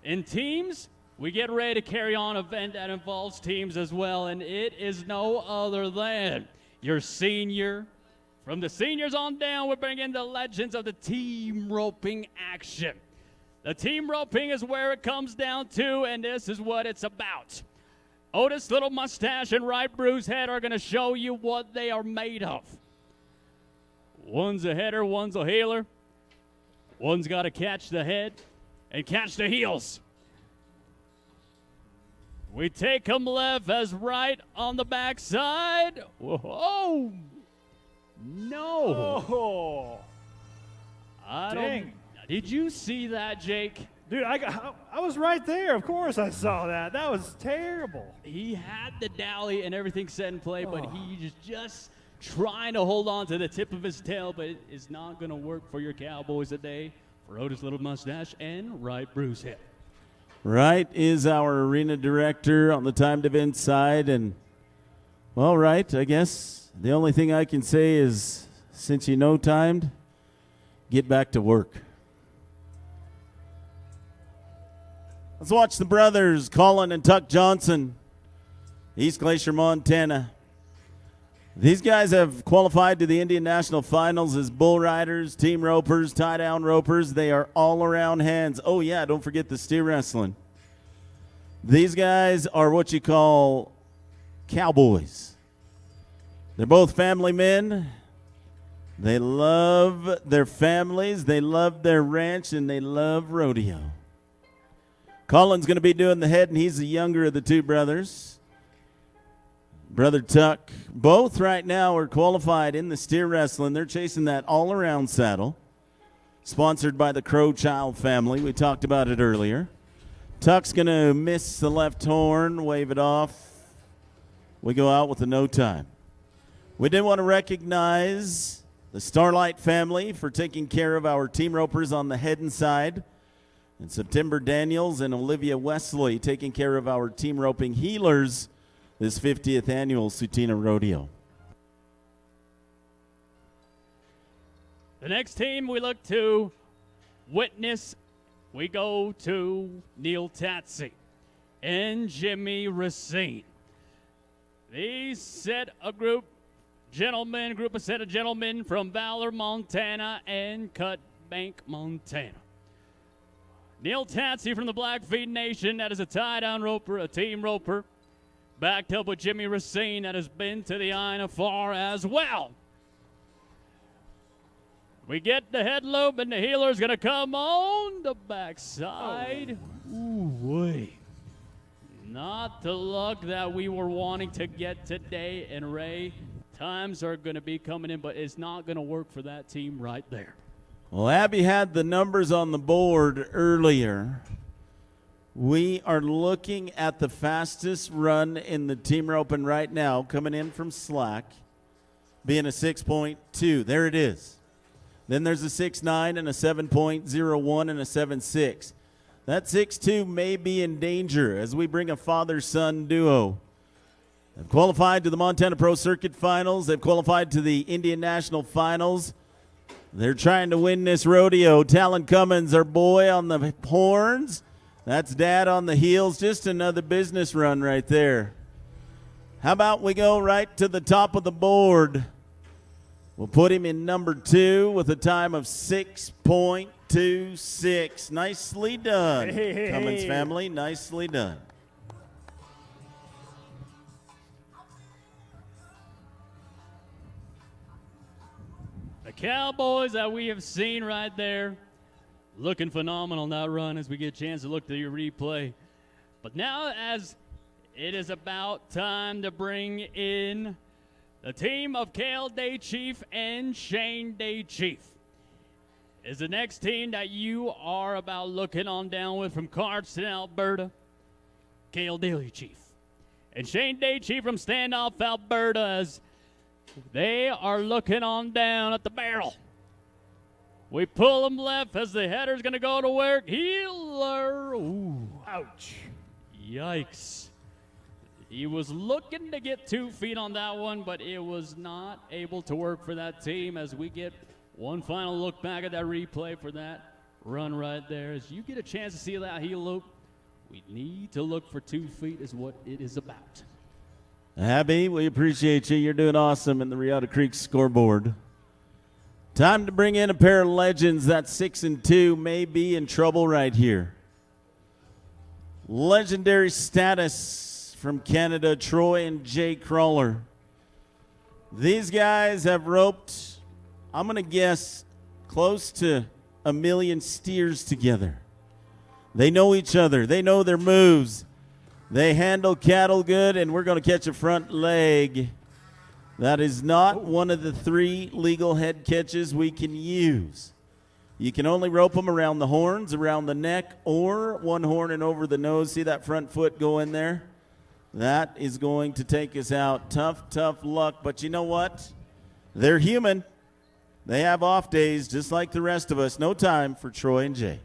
Speaker 1: in teams, we get ready to carry on an event that involves teams as well, and it is no other than your senior. From the seniors on down, we're bringing the legends of the team roping action. The team roping is where it comes down to, and this is what it's about. Otis Little Mustache and Right Bruise Head are going to show you what they are made of. One's a header, one's a heeler. One's got to catch the head and catch the heels. We take him left as right on the backside. Whoa! No.
Speaker 7: Oh,
Speaker 1: I
Speaker 7: dang.
Speaker 1: don't. Did you see that, Jake?
Speaker 7: Dude, I was right there. Of course I saw that. That was terrible.
Speaker 1: He had the dally and everything set in play, but
Speaker 7: Oh.
Speaker 1: he was just trying to hold on to the tip of his tail, but it is not going to work for your Cowboys today. For Otis Little Mustache and Right Bruce Head.
Speaker 2: Wright is our arena director on the timed event side, and, well, Wright, I guess the only thing I can say is, since you know timed, get back to work. Let's watch the brothers, Colin and Tuck Johnson, East Glacier, Montana. These guys have qualified to the Indian National Finals as bull riders, team ropers, tie-down ropers. They are all-around hands. Oh, yeah, don't forget the steer wrestling. These guys are what you call cowboys. They're both family men. They love their families, they love their ranch, and they love rodeo. Colin's going to be doing the head, and he's the younger of the two brothers. Brother Tuck, both right now are qualified in the steer wrestling. They're chasing that all-around saddle, sponsored by the Crow Child family. We talked about it earlier. Tuck's going to miss the left horn, wave it off. We go out with a no time. We did want to recognize the Starlight family for taking care of our team ropers on the head and side, and September Daniels and Olivia Wesley taking care of our team roping healers this 50th annual Tsuut'ina Rodeo.
Speaker 1: The next team we look to witness, we go to Neil Tatsy and Jimmy Racine. These set a set of gentlemen from Valor, Montana, and cut Bank, Montana. Neil Tatsy from the Blackfeet Nation, that is a tie-down roper, a team roper. Backed up with Jimmy Racine, that has been to the INFR as well. We get the head loop, and the healer's going to come on the backside. Ooh, wait. Not the luck that we were wanting to get today, and Ray, times are going to be coming in, but it's not going to work for that team right there.
Speaker 2: Well, Abby had the numbers on the board earlier. We are looking at the fastest run in the team roping right now, coming in from slack, being a 6.2. There it is. Then there's a 6.9 and a 7.01 and a 7.6. That 6.2 may be in danger as we bring a father-son duo. They've qualified to the Montana Pro Circuit Finals. They've qualified to the Indian National Finals. They're trying to win this rodeo. Talon Cummins, our boy on the horns. That's Dad on the heels. Just another business run right there. How about we go right to the top of the board? We'll put him in number 2 with a time of 6.26. Nicely done,
Speaker 7: Hey.
Speaker 2: Cummins family. Nicely done.
Speaker 1: The Cowboys that we have seen right there, looking phenomenal in that run as we get a chance to look to your replay. But now as it is about time to bring in the team of Cale Day Chief and Shane Day Chief is the next team that you are about looking on down with from Cardston, Alberta, Cale Daly Chief. And Shane Day Chief from Standoff, Alberta, as they are looking on down at the barrel. We pull them left as the header's going to go to work. Healer. Ooh.
Speaker 7: Ouch.
Speaker 1: Yikes. He was looking to get 2 feet on that one, but it was not able to work for that team as we get one final look back at that replay for that run right there. As you get a chance to see that heel loop, we need to look for 2 feet is what it is about.
Speaker 2: Abby, we appreciate you. You're doing awesome in the Riata Creek scoreboard. Time to bring in a pair of legends. That 6 and 2 may be in trouble right here. Legendary status from Canada, Troy and Jay Crawler. These guys have roped, I'm going to guess, close to 1 million steers together. They know each other. They know their moves. They handle cattle good, and we're going to catch a front leg. That is not one of the 3 legal head catches we can use. You can only rope them around the horns, around the neck, or one horn and over the nose. See that front foot go in there? That is going to take us out. Tough, tough luck, but you know what? They're human. They have off days just like the rest of us. No time for Troy and Jay.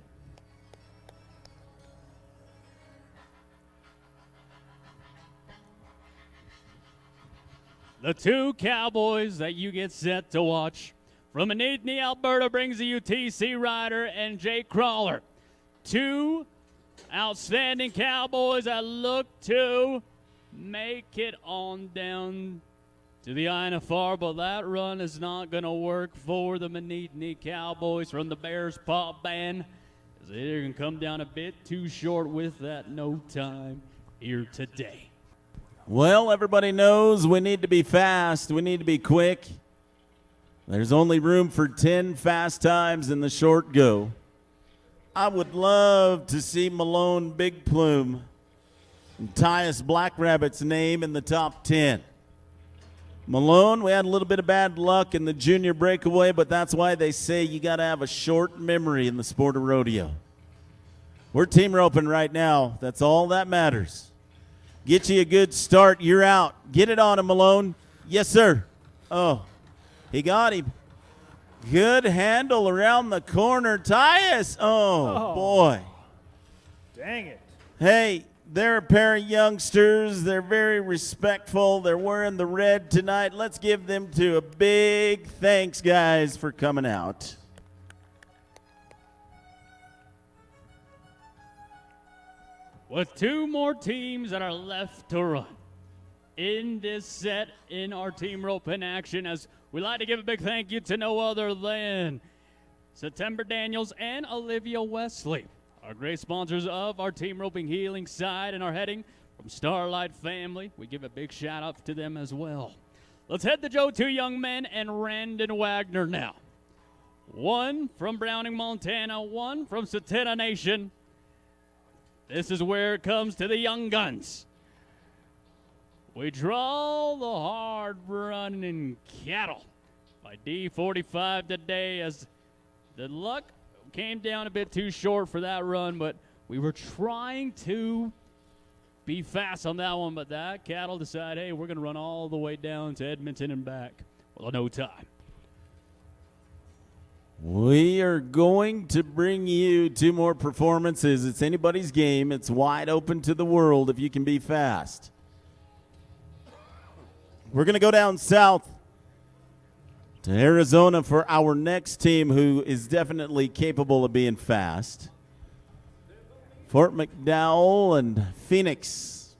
Speaker 1: The 2 Cowboys that you get set to watch. From Anitni, Alberta brings the UTC rider and Jay Crawler. 2 outstanding Cowboys that look to make it on down to the INFR, but that run is not going to work for the Manitni Cowboys from the Bears Paw Band. They're going to come down a bit too short with that no time here today.
Speaker 2: Well, everybody knows we need to be fast. We need to be quick. There's only room for 10 fast times in the short go. I would love to see Malone Big Plume and Tyus Black Rabbit's name in the top 10. Malone, we had a little bit of bad luck in the junior breakaway, but that's why they say you got to have a short memory in the sport of rodeo. We're team roping right now. That's all that matters. Get you a good start. You're out. Get it on him, Malone. Yes, sir. Oh, he got him. Good handle around the corner. Tyus. Oh, boy.
Speaker 7: Dang it.
Speaker 2: Hey, they're a pair of youngsters. They're very respectful. They're wearing the red tonight. Let's give them a big thanks, guys, for coming out.
Speaker 1: With 2 more teams that are left to run in this set in our team rope in action, as we like to give a big thank you to no other than September Daniels, and Olivia Wesley. Our great sponsors of our team roping healing side and our heading from Starlight Family. We give a big shout out to them as well. Let's head to Joe Two Young Men and Randon Wagner now. One from Browning, Montana, one from Tsuut'ina Nation. This is where it comes to the young guns. We draw the hard-running cattle by D45 today, as the luck came down a bit too short for that run, but we were trying to be fast on that one, but that cattle decided, hey, we're going to run all the way down to Edmonton and back. Well, no time.
Speaker 2: We are going to bring you two more performances. It's anybody's game. It's wide open to the world if you can be fast. We're going to go down south to Arizona for our next team, who is definitely capable of being fast. Fort McDowell and Phoenix.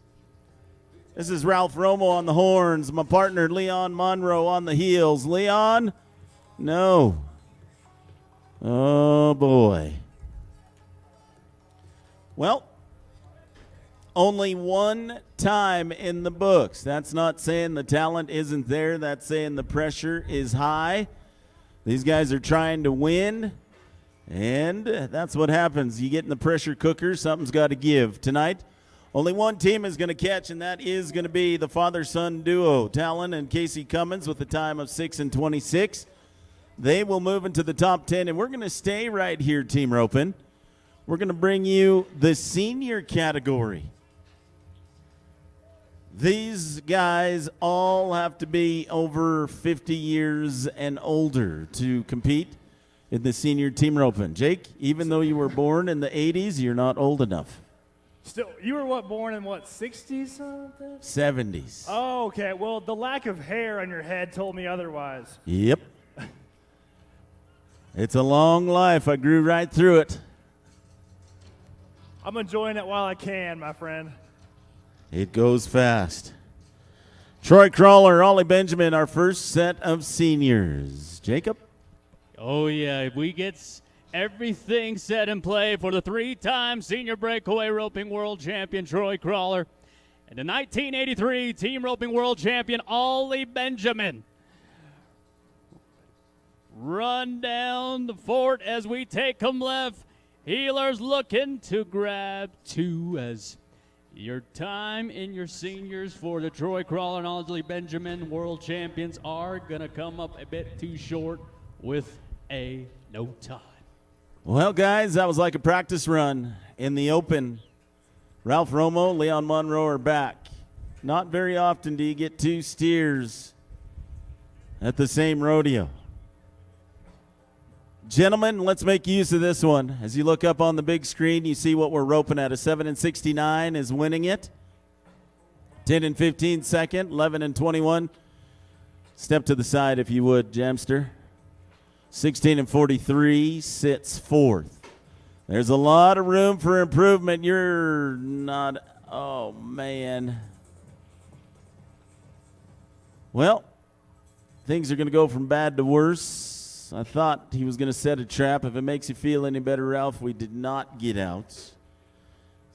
Speaker 2: This is Ralph Romo on the horns. My partner, Leon Monroe, on the heels. Leon? No. Oh, boy. Well, only one time in the books. That's not saying the talent isn't there. That's saying the pressure is high. These guys are trying to win, and that's what happens. You get in the pressure cooker, something's got to give. Tonight, only one team is going to catch, and that is going to be the father-son duo, Talon and Casey Cummins, with a time of 6:26. They will move into the top 10, and we're going to stay right here, Team Ropin'. We're going to bring you the senior category. These guys all have to be over 50 years and older to compete in the senior team roping. Jake, even though you were born in the 80s, you're not old enough.
Speaker 7: Still, you were born in 60s something?
Speaker 2: 70s.
Speaker 7: Oh, okay. Well, the lack of hair on your head told me otherwise.
Speaker 2: Yep. It's a long life. I grew right through it.
Speaker 7: I'm enjoying it while I can, my friend.
Speaker 2: It goes fast. Troy Crawler, Ollie Benjamin, our first set of seniors. Jacob?
Speaker 1: Oh, yeah. We get everything set in play for the three-time senior breakaway roping world champion, Troy Crawler, and the 1983 team roping world champion, Ollie Benjamin. Run down the fort as we take them left. Healers looking to grab two, as your time in your seniors for the Troy Crawler and Ollie Benjamin world champions are going to come up a bit too short with a no time.
Speaker 2: Well, guys, that was like a practice run in the open. Ralph Romo, Leon Monroe are back. Not very often do you get two steers at the same rodeo. Gentlemen, let's make use of this one. As you look up on the big screen, you see what we're roping at. A 7:69 is winning it. 10:15 second, 11:21. Step to the side if you would, Jamster. 16:43 sits fourth. There's a lot of room for improvement. You're not, oh man. Well, things are going to go from bad to worse. I thought he was going to set a trap. If it makes you feel any better, Ralph, we did not get out. It's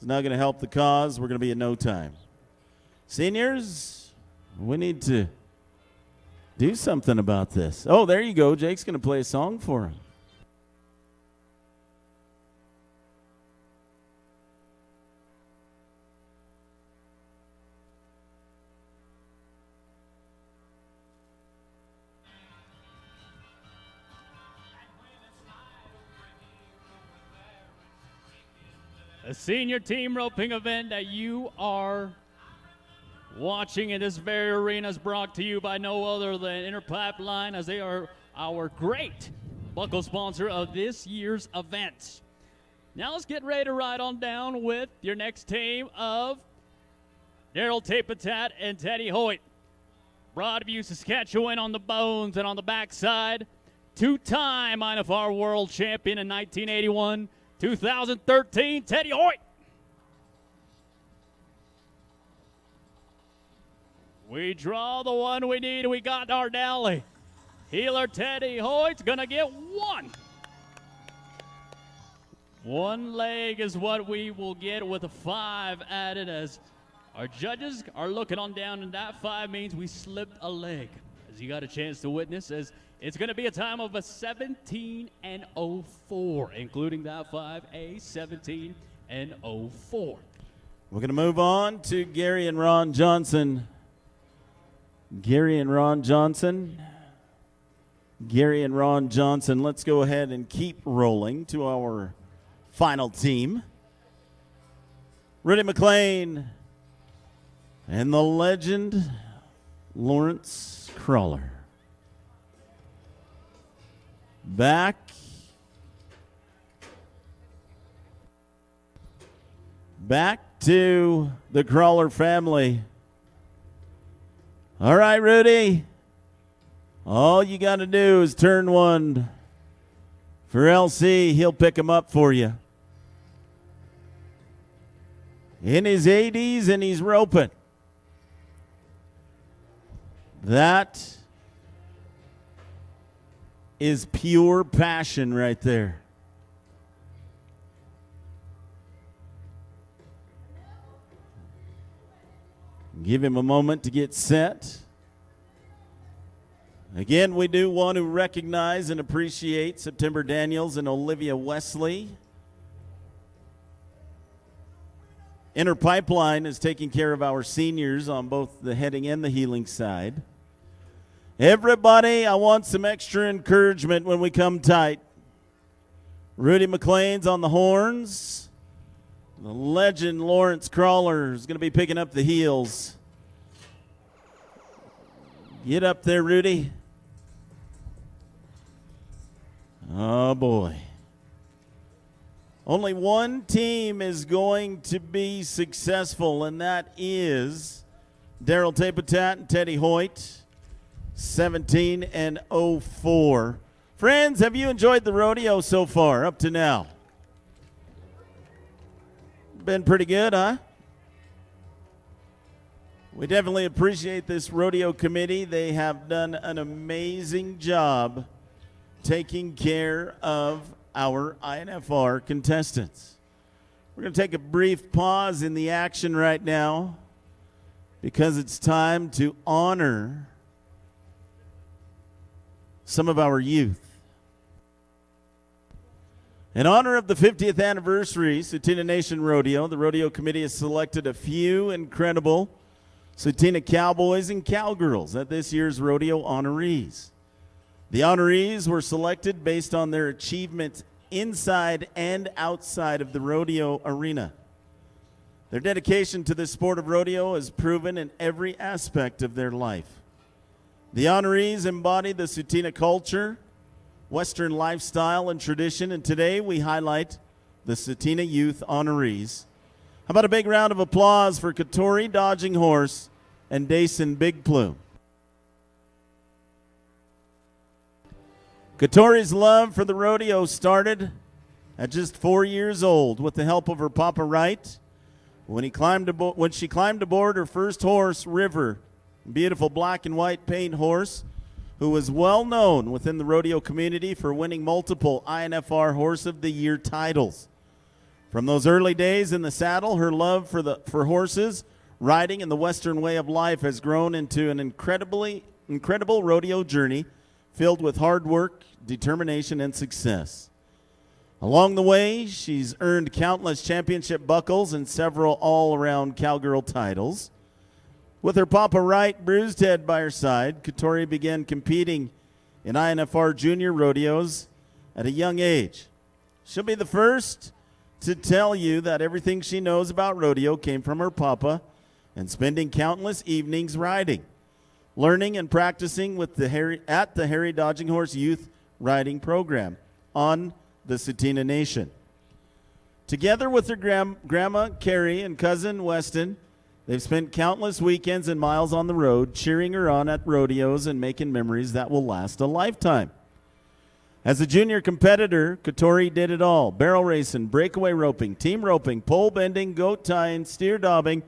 Speaker 2: not going to help the cause. We're going to be in no time. Seniors, we need to do something about this. Oh, there you go. Jake's going to play a song for him.
Speaker 1: A senior team roping event that you are watching in this very arena is brought to you by no other than Interpipeline, as they are our great buckle sponsor of this year's event. Now let's get ready to ride on down with your next team of Daryl Tapetat and Teddy Hoyt. Broadview, Saskatchewan on the bones, and on the backside, two-time INFR world champion in 1981, 2013, Teddy Hoyt. We draw the one we need. We got our dally. Healer Teddy Hoyt's going to get one. 1 leg is what we will get with a 5 added, as our judges are looking on down, and that 5 means we slipped a leg. As you got a chance to witness, as it's going to be a time of a 17-04, including that 5, a 17-04.
Speaker 2: We're going to move on to Gary and Ron Johnson. Gary and Ron Johnson. Gary and Ron Johnson. Let's go ahead and keep rolling to our final team. Rudy McLean and the legend Lawrence Crawler. Back to the Crawler family. All right, Rudy. All you got to do is turn 1 for LC. He'll pick him up for you. In his 80s, and he's roping. That is pure passion right there. Give him a moment to get set. Again, we do want to recognize and appreciate September Daniels and Olivia Wesley. Inner Pipeline is taking care of our seniors on both the heading and the healing side. Everybody, I want some extra encouragement when we come tight. Rudy McLean's on the horns. The legend Lawrence Crawler is going to be picking up the heels. Get up there, Rudy. Oh, boy. Only one team is going to be successful, and that is Daryl Tapetat and Teddy Hoyt, 17-04. Friends, have you enjoyed the rodeo so far up to now? Been pretty good, huh? We definitely appreciate this rodeo committee. They have done an amazing job taking care of our INFR contestants. We're going to take a brief pause in the action right now because it's time to honor some of our youth. In honor of the 50th anniversary Tsuut'ina Nation Rodeo, the Rodeo Committee has selected a few incredible Tsuut'ina cowboys and cowgirls at this year's rodeo honorees. The honorees were selected based on their achievements inside and outside of the rodeo arena. Their dedication to the sport of rodeo is proven in every aspect of their life. The honorees embody the Tsuut'ina culture, Western lifestyle, and tradition, and today we highlight the Tsuut'ina Youth honorees. How about a big round of applause for Katori Dodging Horse and Dason Big Plume. Katori's love for the rodeo started at just 4 years old with the help of her Papa Wright when she climbed aboard her first horse, River, a beautiful black and white paint horse who was well known within the rodeo community for winning multiple INFR Horse of the Year titles. From those early days in the saddle, her love for horses, riding, and the Western way of life has grown into an incredible rodeo journey filled with hard work, determination, and success. Along the way, she's earned countless championship buckles and several all-around cowgirl titles. With her Papa Wright, bruised head by her side, Katori began competing in INFR junior rodeos at a young age. She'll be the first to tell you that everything she knows about rodeo came from her papa and spending countless evenings riding, learning and practicing with the Harry Dodging Horse Youth Riding Program on the Tsuut'ina Nation. Together with her grandma Carrie and cousin Weston, they've spent countless weekends and miles on the road, cheering her on at rodeos and making memories that will last a lifetime. As a junior competitor, Katori did it all: barrel racing, breakaway roping, team roping, pole bending, goat tying, steer dobbing.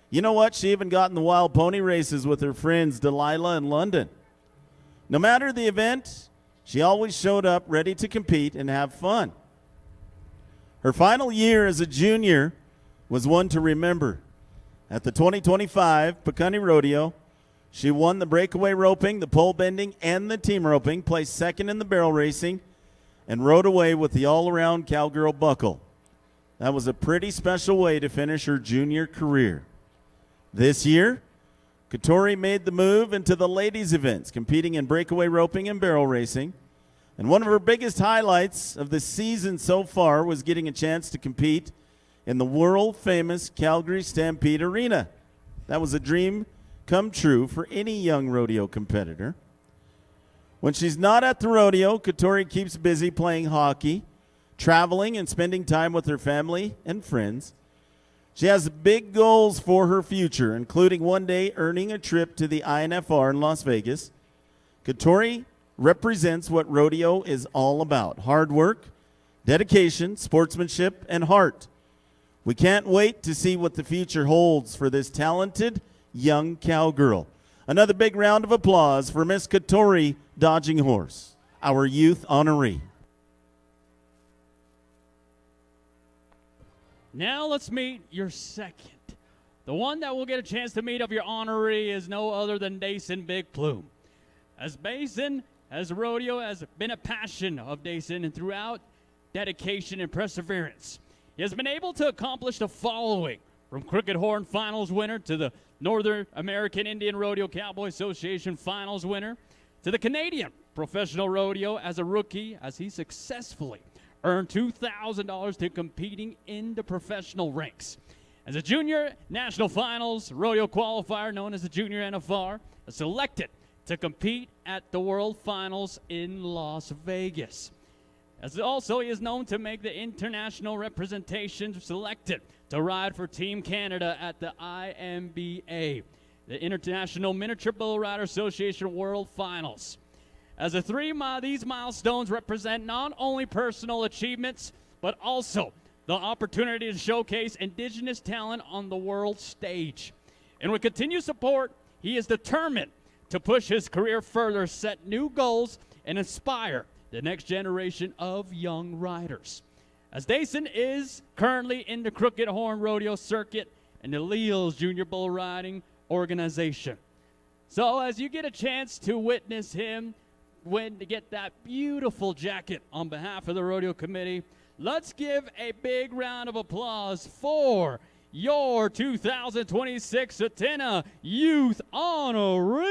Speaker 2: You know what? She even got in the wild pony races with her friends Delilah and London. No matter the event, she always showed up ready to compete and have fun. Her final year as a junior was one to remember. At the 2025 Pecunny Rodeo, she won the breakaway roping, the pole bending, and the team roping, placed second in the barrel racing, and rode away with the all-around cowgirl buckle. That was a pretty special way to finish her junior career. This year, Katori made the move into the ladies' events, competing in breakaway roping and barrel racing. And one of her biggest highlights of the season so far was getting a chance to compete in the world-famous Calgary Stampede Arena. That was a dream come true for any young rodeo competitor. When she's not at the rodeo, Katori keeps busy playing hockey, traveling, and spending time with her family and friends. She has big goals for her future, including one day earning a trip to the INFR in Las Vegas. Katori represents what rodeo is all about: hard work, dedication, sportsmanship, and heart. We can't wait to see what the future holds for this talented young cowgirl. Another big round of applause for Miss Katori Dodging Horse, our youth honoree.
Speaker 1: Now let's meet your second. The one that will get a chance to meet of your honoree is no other than Dason Big Plume. As Basin, as rodeo has been a passion of Dason, and throughout dedication and perseverance, he has been able to accomplish the following: from Crooked Horn Finals winner to the Northern American Indian Rodeo Cowboy Association Finals winner to the Canadian Professional Rodeo as a rookie, as he successfully earned $2,000 to competing in the professional ranks. As a junior national finals rodeo qualifier known as the Junior INFR, selected to compete at the World Finals in Las Vegas. As also, he is known to make the international representation, selected to ride for Team Canada at the IMBA, the International Miniature Bull Rider Association World Finals. As these milestones represent not only personal achievements, but also the opportunity to showcase Indigenous talent on the world stage. And with continued support, he is determined to push his career further, set new goals, and inspire the next generation of young riders. As Dason is currently in the Crooked Horn Rodeo circuit and the Leals Junior Bull Riding Organization. So as you get a chance to witness him to get that beautiful jacket on behalf of the rodeo committee, let's give a big round of applause for your 2026 Tsuut'ina Youth Honorees.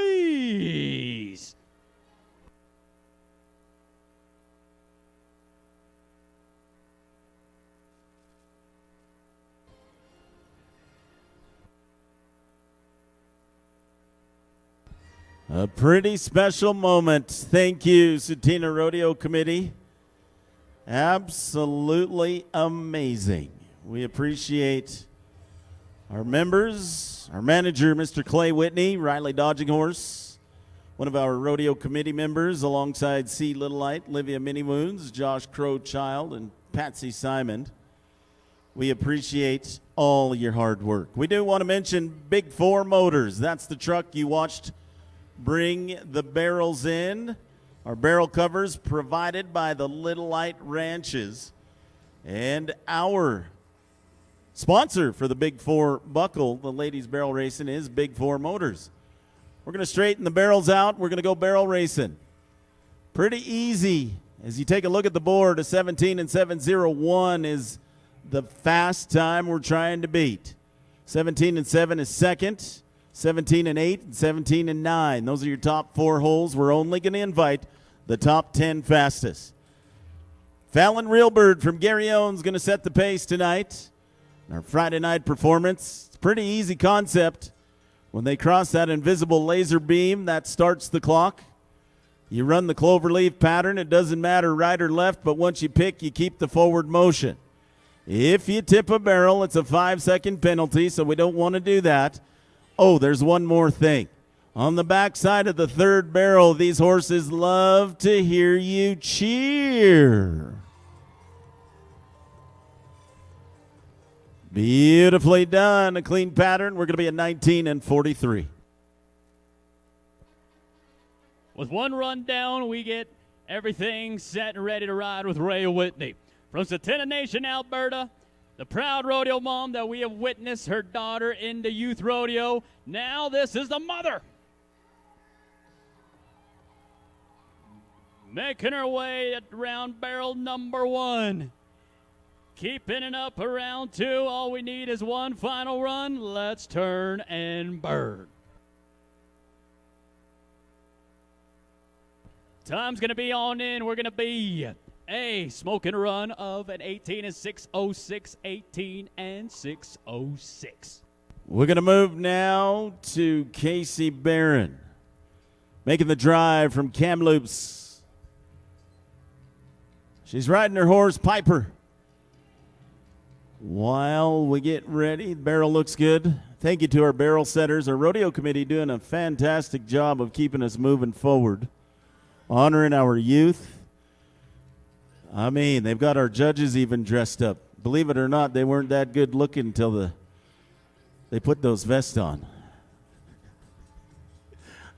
Speaker 2: A pretty special moment. Thank you, Tsuut'ina Rodeo Committee. Absolutely amazing. We appreciate our members, our manager, Mr. Clay Whitney, Riley Dodging Horse, one of our rodeo committee members, alongside C. Littlelight, Livia Minnie Moons, Josh Crow Child, and Patsy Simon. We appreciate all your hard work. We do want to mention Big Four Motors. That's the truck you watched bring the barrels in. Our barrel covers provided by the Littlelight Ranches. And our sponsor for the Big Four buckle, the ladies barrel racing, is Big Four Motors. We're going to straighten the barrels out. We're going to go barrel racing. Pretty easy. As you take a look at the board, a 17 and 701 is the fast time we're trying to beat. 17 and 7 is second. 17 and 8 and 17 and 9. Those are your top four holes. We're only going to invite the top 10 fastest. Fallon Reelbird from Gary Owens going to set the pace tonight. Our Friday night performance, it's a pretty easy concept. When they cross that invisible laser beam, that starts the clock. You run the cloverleaf pattern. It doesn't matter right or left, but once you pick, you keep the forward motion. If you tip a barrel, it's a 5-second penalty, so we don't want to do that. Oh, there's one more thing. On the back side of the third barrel, these horses love to hear you cheer. Beautifully done. A clean pattern. We're going to be at 19 and 43.
Speaker 1: With one run down, we get everything set and ready to ride with Ray Whitney. From Tsuut'ina Nation, Alberta, the proud rodeo mom that we have witnessed her daughter into youth rodeo. Now this is the mother. Making her way at round barrel number 1. Keeping it up around 2. All we need is one final run. Let's turn and burn. Time's going to be on in. We're going to be a smoking run of an 18 and 6:06, 18 and 6:06.
Speaker 2: We're going to move now to Casey Barron, making the drive from Kamloops. She's riding her horse, Piper. While we get ready, the barrel looks good. Thank you to our barrel setters, our rodeo committee doing a fantastic job of keeping us moving forward, honoring our youth. I mean, they've got our judges even dressed up. Believe it or not, they weren't that good looking until they put those vests on.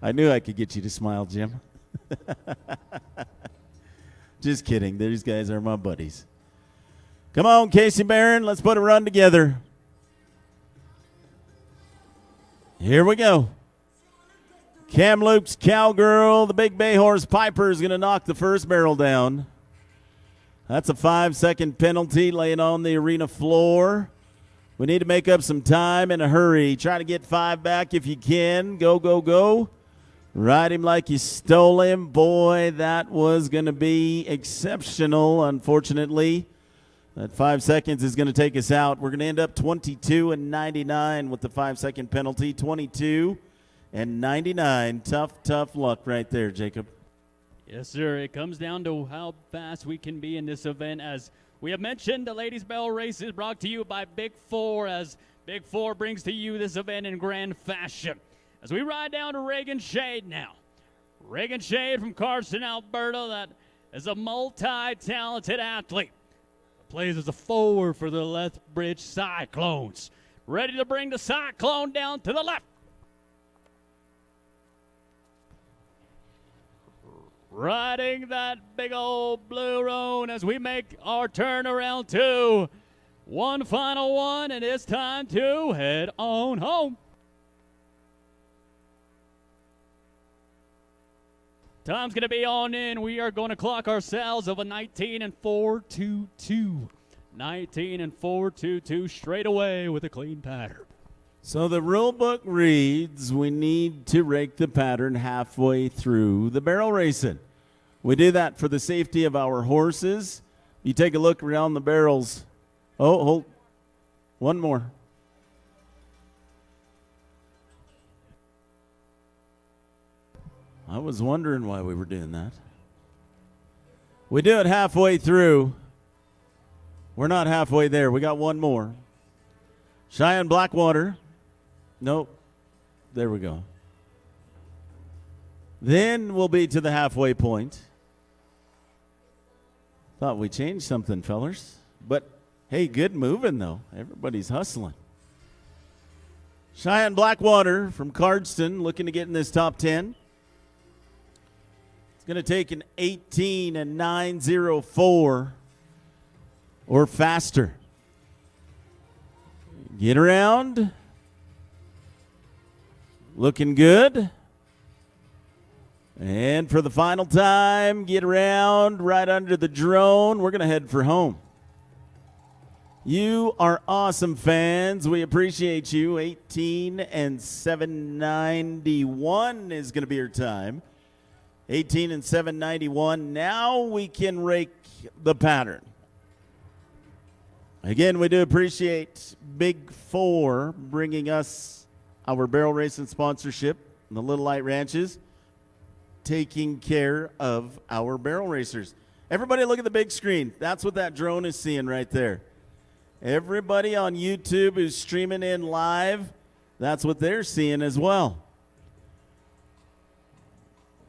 Speaker 2: I knew I could get you to smile, Jim. Just kidding. These guys are my buddies. Come on, Casey Barron. Let's put a run together. Here we go. Kamloops Cowgirl, the big bay horse Piper, is going to knock the first barrel down. That's a 5-second penalty laying on the arena floor. We need to make up some time in a hurry. Try to get 5 back if you can. Go, go, go. Ride him like you stole him. Boy, that was going to be exceptional, unfortunately. That 5 seconds is going to take us out. We're going to end up 22 and 99 with the 5-second penalty. 22 and 99. Tough, tough luck right there, Jacob.
Speaker 1: Yes, sir. It comes down to how fast we can be in this event. As we have mentioned, the Ladies Barrel Race is brought to you by Big 4, as Big 4 brings to you this event in grand fashion. As we ride down to Reagan Shade now. Reagan Shade from Carson, Alberta, that is a multi-talented athlete. Plays as a forward for the Lethbridge Cyclones. Ready to bring the Cyclone down to the left. Riding that big old blue roan as we make our turn around 2. One final one, and it's time to head on home. Time's going to be on in. We are going to clock ourselves of a 19 and 4:22. 19 and 4:22 straight away with a clean pattern.
Speaker 2: So the rule book reads we need to rake the pattern halfway through the barrel racing. We do that for the safety of our horses. You take a look around the barrels. Oh, hold. One more. I was wondering why we were doing that. We do it halfway through. We're not halfway there. We got one more. Cheyenne Blackwater. Nope. There we go. Then we'll be to the halfway point. Thought we changed something, fellers. But, hey, good moving, though. Everybody's hustling. Cheyenne Blackwater from Cardston looking to get in this top 10. It's going to take an 18 and 9:04 or faster. Get around. Looking good. And for the final time, get around right under the drone. We're going to head for home. You are awesome fans. We appreciate you. 18 and 791 is going to be your time. 18 and 791. Now we can rake the pattern. Again, we do appreciate Big 4 bringing us our barrel racing sponsorship, the Little Light Ranches, taking care of our barrel racers. Everybody look at the big screen. That's what that drone is seeing right there. Everybody on YouTube who's streaming in live, that's what they're seeing as well.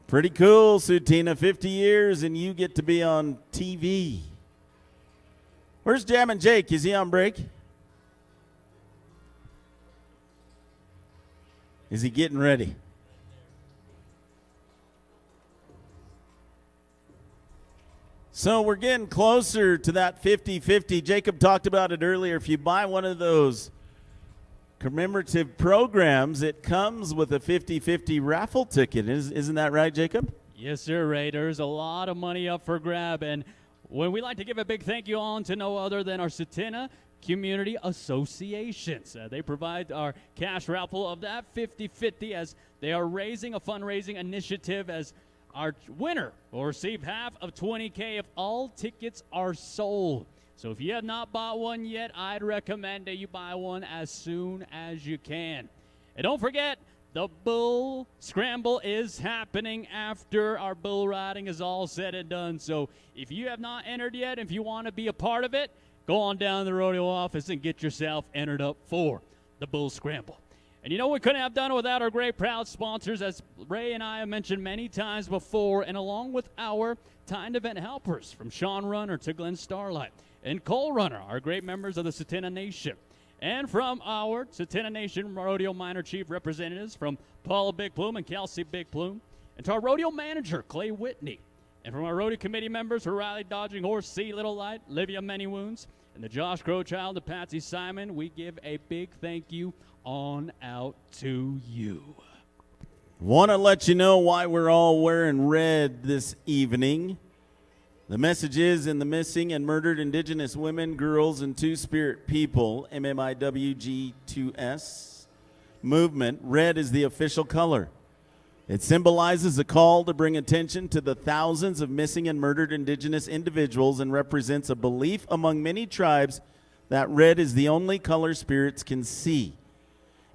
Speaker 2: Pretty cool, Tsuut'ina. 50 years and you get to be on TV. Where's Jammin' Jake? Is he on break? Is he getting ready? So we're getting closer to that 50-50. Jacob talked about it earlier. If you buy one of those commemorative programs, it comes with a 50-50 raffle ticket. Isn't that right, Jacob?
Speaker 1: Yes, sir, Ray. There's a lot of money up for grab. And when we like to give a big thank you on to no other than our Tsuut'ina Community Associations. They provide our cash raffle of that 50-50 as they are raising a fundraising initiative as our winner will receive half of $20K if all tickets are sold. So if you have not bought one yet, I'd recommend that you buy one as soon as you can. And don't forget, the Bull Scramble is happening after our bull riding is all said and done. So if you have not entered yet, if you want to be a part of it, go on down to the rodeo office and get yourself entered up for the Bull Scramble. And you know, we couldn't have done it without our great proud sponsors, as Ray and I have mentioned many times before, and along with our timed event helpers, from Sean Runner to Glenn Starlight and Cole Runner, our great members of the Tsuut'ina Nation. And from our Tsuut'ina Nation Rodeo Minor Chief Representatives, from Paula Big Plume and Kelsey Big Plume, and to our rodeo manager, Clay Whitney. And from our rodeo committee members, for Riley Dodging Horse, C. Little Light, Livia Many Wounds, and the Josh Crowchild and Patsy Simon, we give a big thank you on out to you.
Speaker 2: Want to let you know why we're all wearing red this evening. The message is in the missing and murdered Indigenous women, girls, and Two-Spirit people, MMIWG2S movement, red is the official color. It symbolizes a call to bring attention to the thousands of missing and murdered Indigenous individuals and represents a belief among many tribes that red is the only color spirits can see.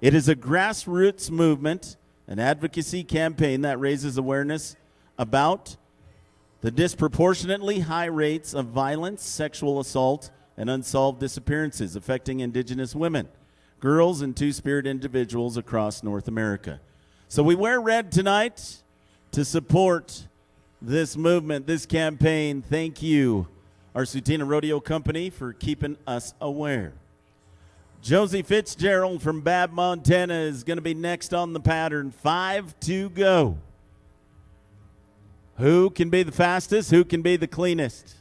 Speaker 2: It is a grassroots movement, an advocacy campaign that raises awareness about the disproportionately high rates of violence, sexual assault, and unsolved disappearances affecting Indigenous women, girls, and Two-Spirit individuals across North America. So we wear red tonight to support this movement, this campaign. Thank you, our Tsuut'ina Rodeo Company, for keeping us aware. Josie Fitzgerald from Bab, Montana is going to be next on the pattern. 5 to go. Who can be the fastest? Who can be the cleanest?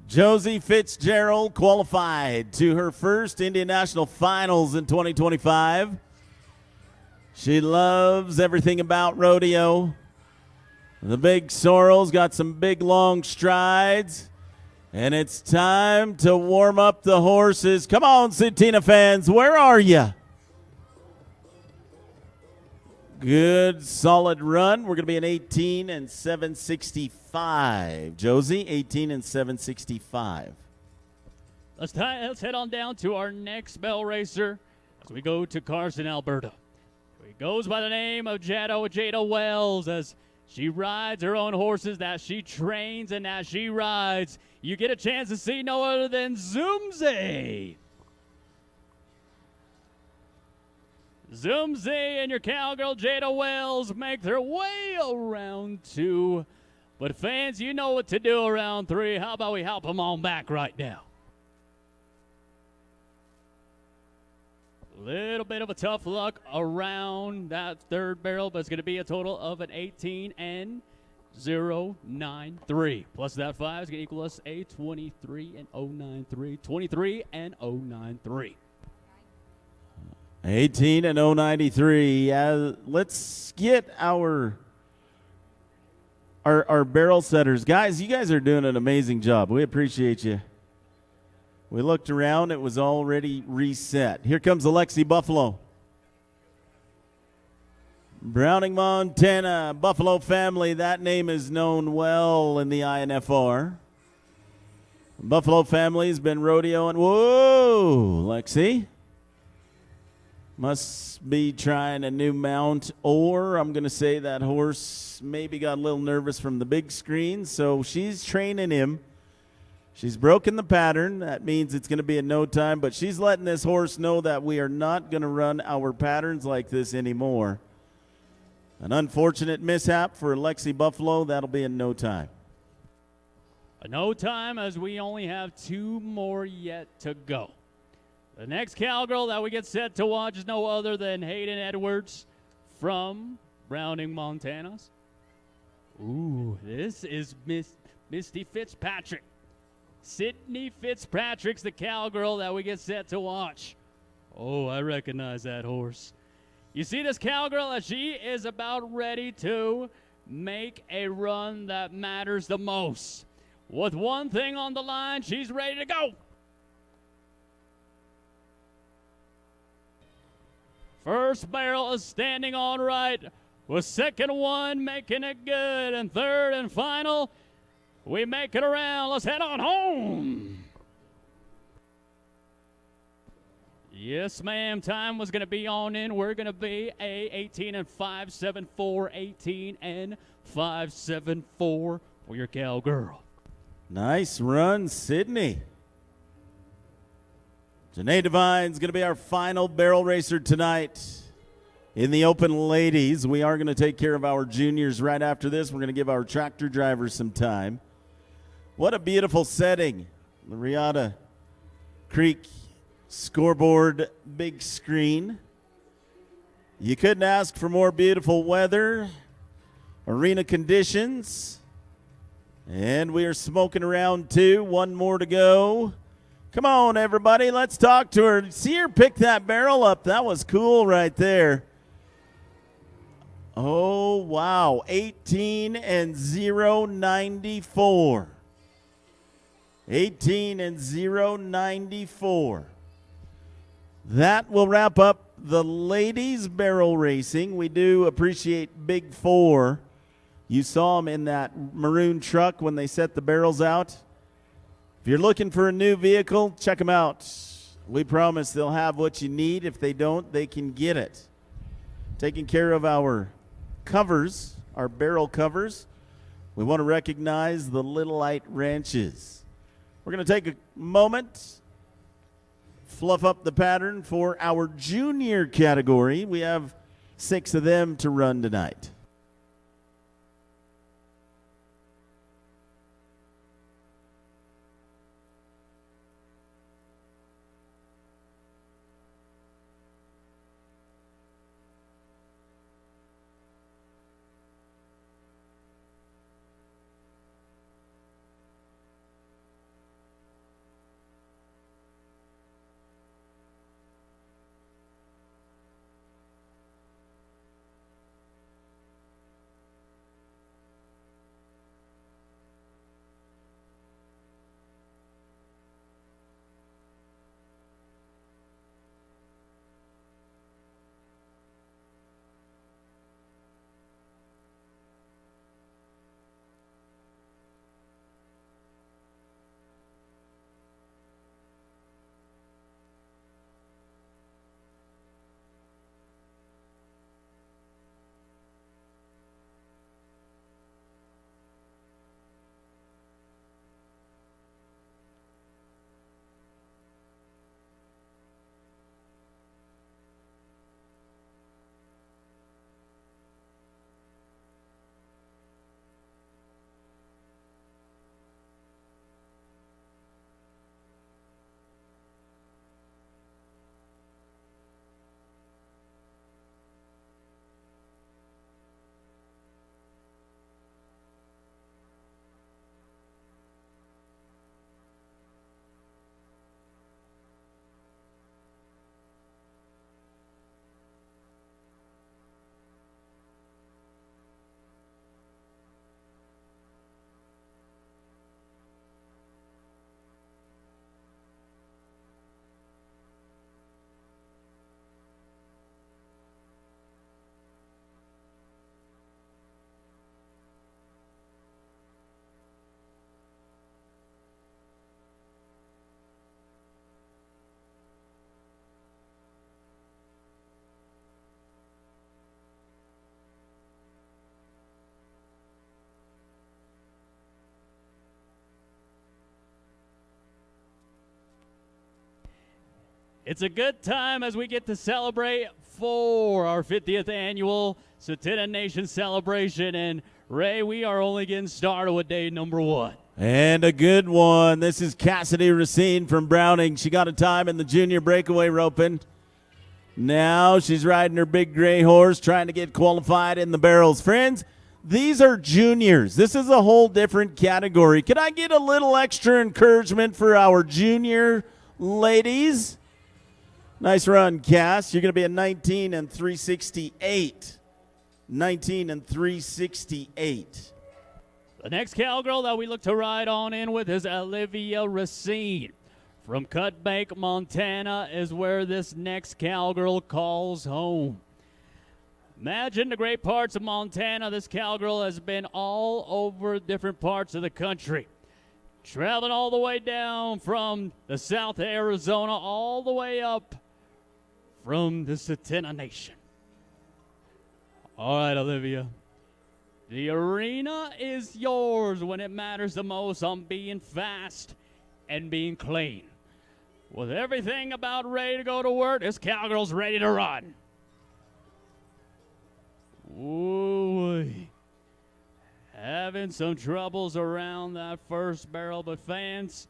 Speaker 2: Josie Fitzgerald qualified to her first Indian National Finals in 2025. She loves everything about rodeo. The big sorrel's got some big long strides. And it's time to warm up the horses. Come on, Tsuut'ina fans, where are you? Good, solid run. We're going to be an 18 and 765. Josie, 18 and 765.
Speaker 1: Let's head on down to our next bell racer as we go to Carson, Alberta. He goes by the name of Jada Wells as she rides her own horses that she trains and that she rides. You get a chance to see no other than Zoomzy. Zoomzy and your cowgirl Jada Wells make their way around 2. But fans, you know what to do around 3. How about we help them on back right now? Little bit of a tough luck around that third barrel, but it's going to be a total of an 18 and 093. Plus that 5 is going to equal us a 23 and 093. 23 and 093.
Speaker 2: 18 and 093. Let's get our barrel setters. Guys, you guys are doing an amazing job. We appreciate you. We looked around. It was already reset. Here comes Alexi Buffalo. Browning, Montana, Buffalo family. That name is known well in the INFR. Buffalo family's been rodeoing. Whoa, Lexi. Must be trying a new mount, or I'm going to say that horse maybe got a little nervous from the big screen, so she's training him. She's broken the pattern. That means it's going to be in no time, but she's letting this horse know that we are not going to run our patterns like this anymore. An unfortunate mishap for Alexi Buffalo. That'll be in no time.
Speaker 1: No time, as we only have 2 more yet to go. The next cowgirl that we get set to watch is no other than Hayden Edwards from Browning, Montana. Ooh, this is Misty Fitzpatrick. Sydney Fitzpatrick's the cowgirl that we get set to watch. Oh, I recognize that horse. You see this cowgirl as she is about ready to make a run that matters the most. With one thing on the line, she's ready to go. First barrel is standing on right, with second one making it good, and third and final, we make it around. Let's head on home. Yes, ma'am. Time was going to be on in. We're going to be a 18 and 574, 18 and 574 for your cowgirl.
Speaker 2: Nice run, Sydney. Janae Devine's going to be our final barrel racer tonight. In the open ladies, we are going to take care of our juniors right after this. We're going to give our tractor drivers some time. What a beautiful setting. The Riata Creek scoreboard big screen. You couldn't ask for more beautiful weather, arena conditions. And we are smoking around 2. One more to go. Come on, everybody. Let's talk to her. See her pick that barrel up. That was cool right there. Oh, wow. 18 and 094. 18 and 094. That will wrap up the ladies' barrel racing. We do appreciate Big Four. You saw them in that maroon truck when they set the barrels out. If you're looking for a new vehicle, check them out. We promise they'll have what you need. If they don't, they can get it. Taking care of our covers, our barrel covers, we want to recognize the Little Light Ranches. We're going to take a moment, fluff up the pattern for our junior category. We have 6 of them to run tonight.
Speaker 1: It's a good time as we get to celebrate for our 50th annual Tsuut'ina Nation celebration. And Ray, we are only getting started with day number 1.
Speaker 2: And a good one. This is Cassidy Racine from Browning. She got a time in the junior breakaway roping. Now she's riding her big gray horse, trying to get qualified in the barrels. Friends, These are juniors. This is a whole different category. Could I get a little extra encouragement for our junior ladies? Nice run, Cass. You're going to be a 19 and 368. 19 and 368.
Speaker 1: The next cowgirl that we look to ride on in with is Olivia Racine. From Cut Bank, Montana is where this next cowgirl calls home. Imagine the great parts of Montana. This cowgirl has been all over different parts of the country. Traveling all the way down from the south of Arizona all the way up from the Tsuut'ina Nation. All right, Olivia. The arena is yours when it matters the most on being fast and being clean. With everything about ready to go to work, this cowgirl's ready to run. Ooh, having some troubles around that first barrel, but fans,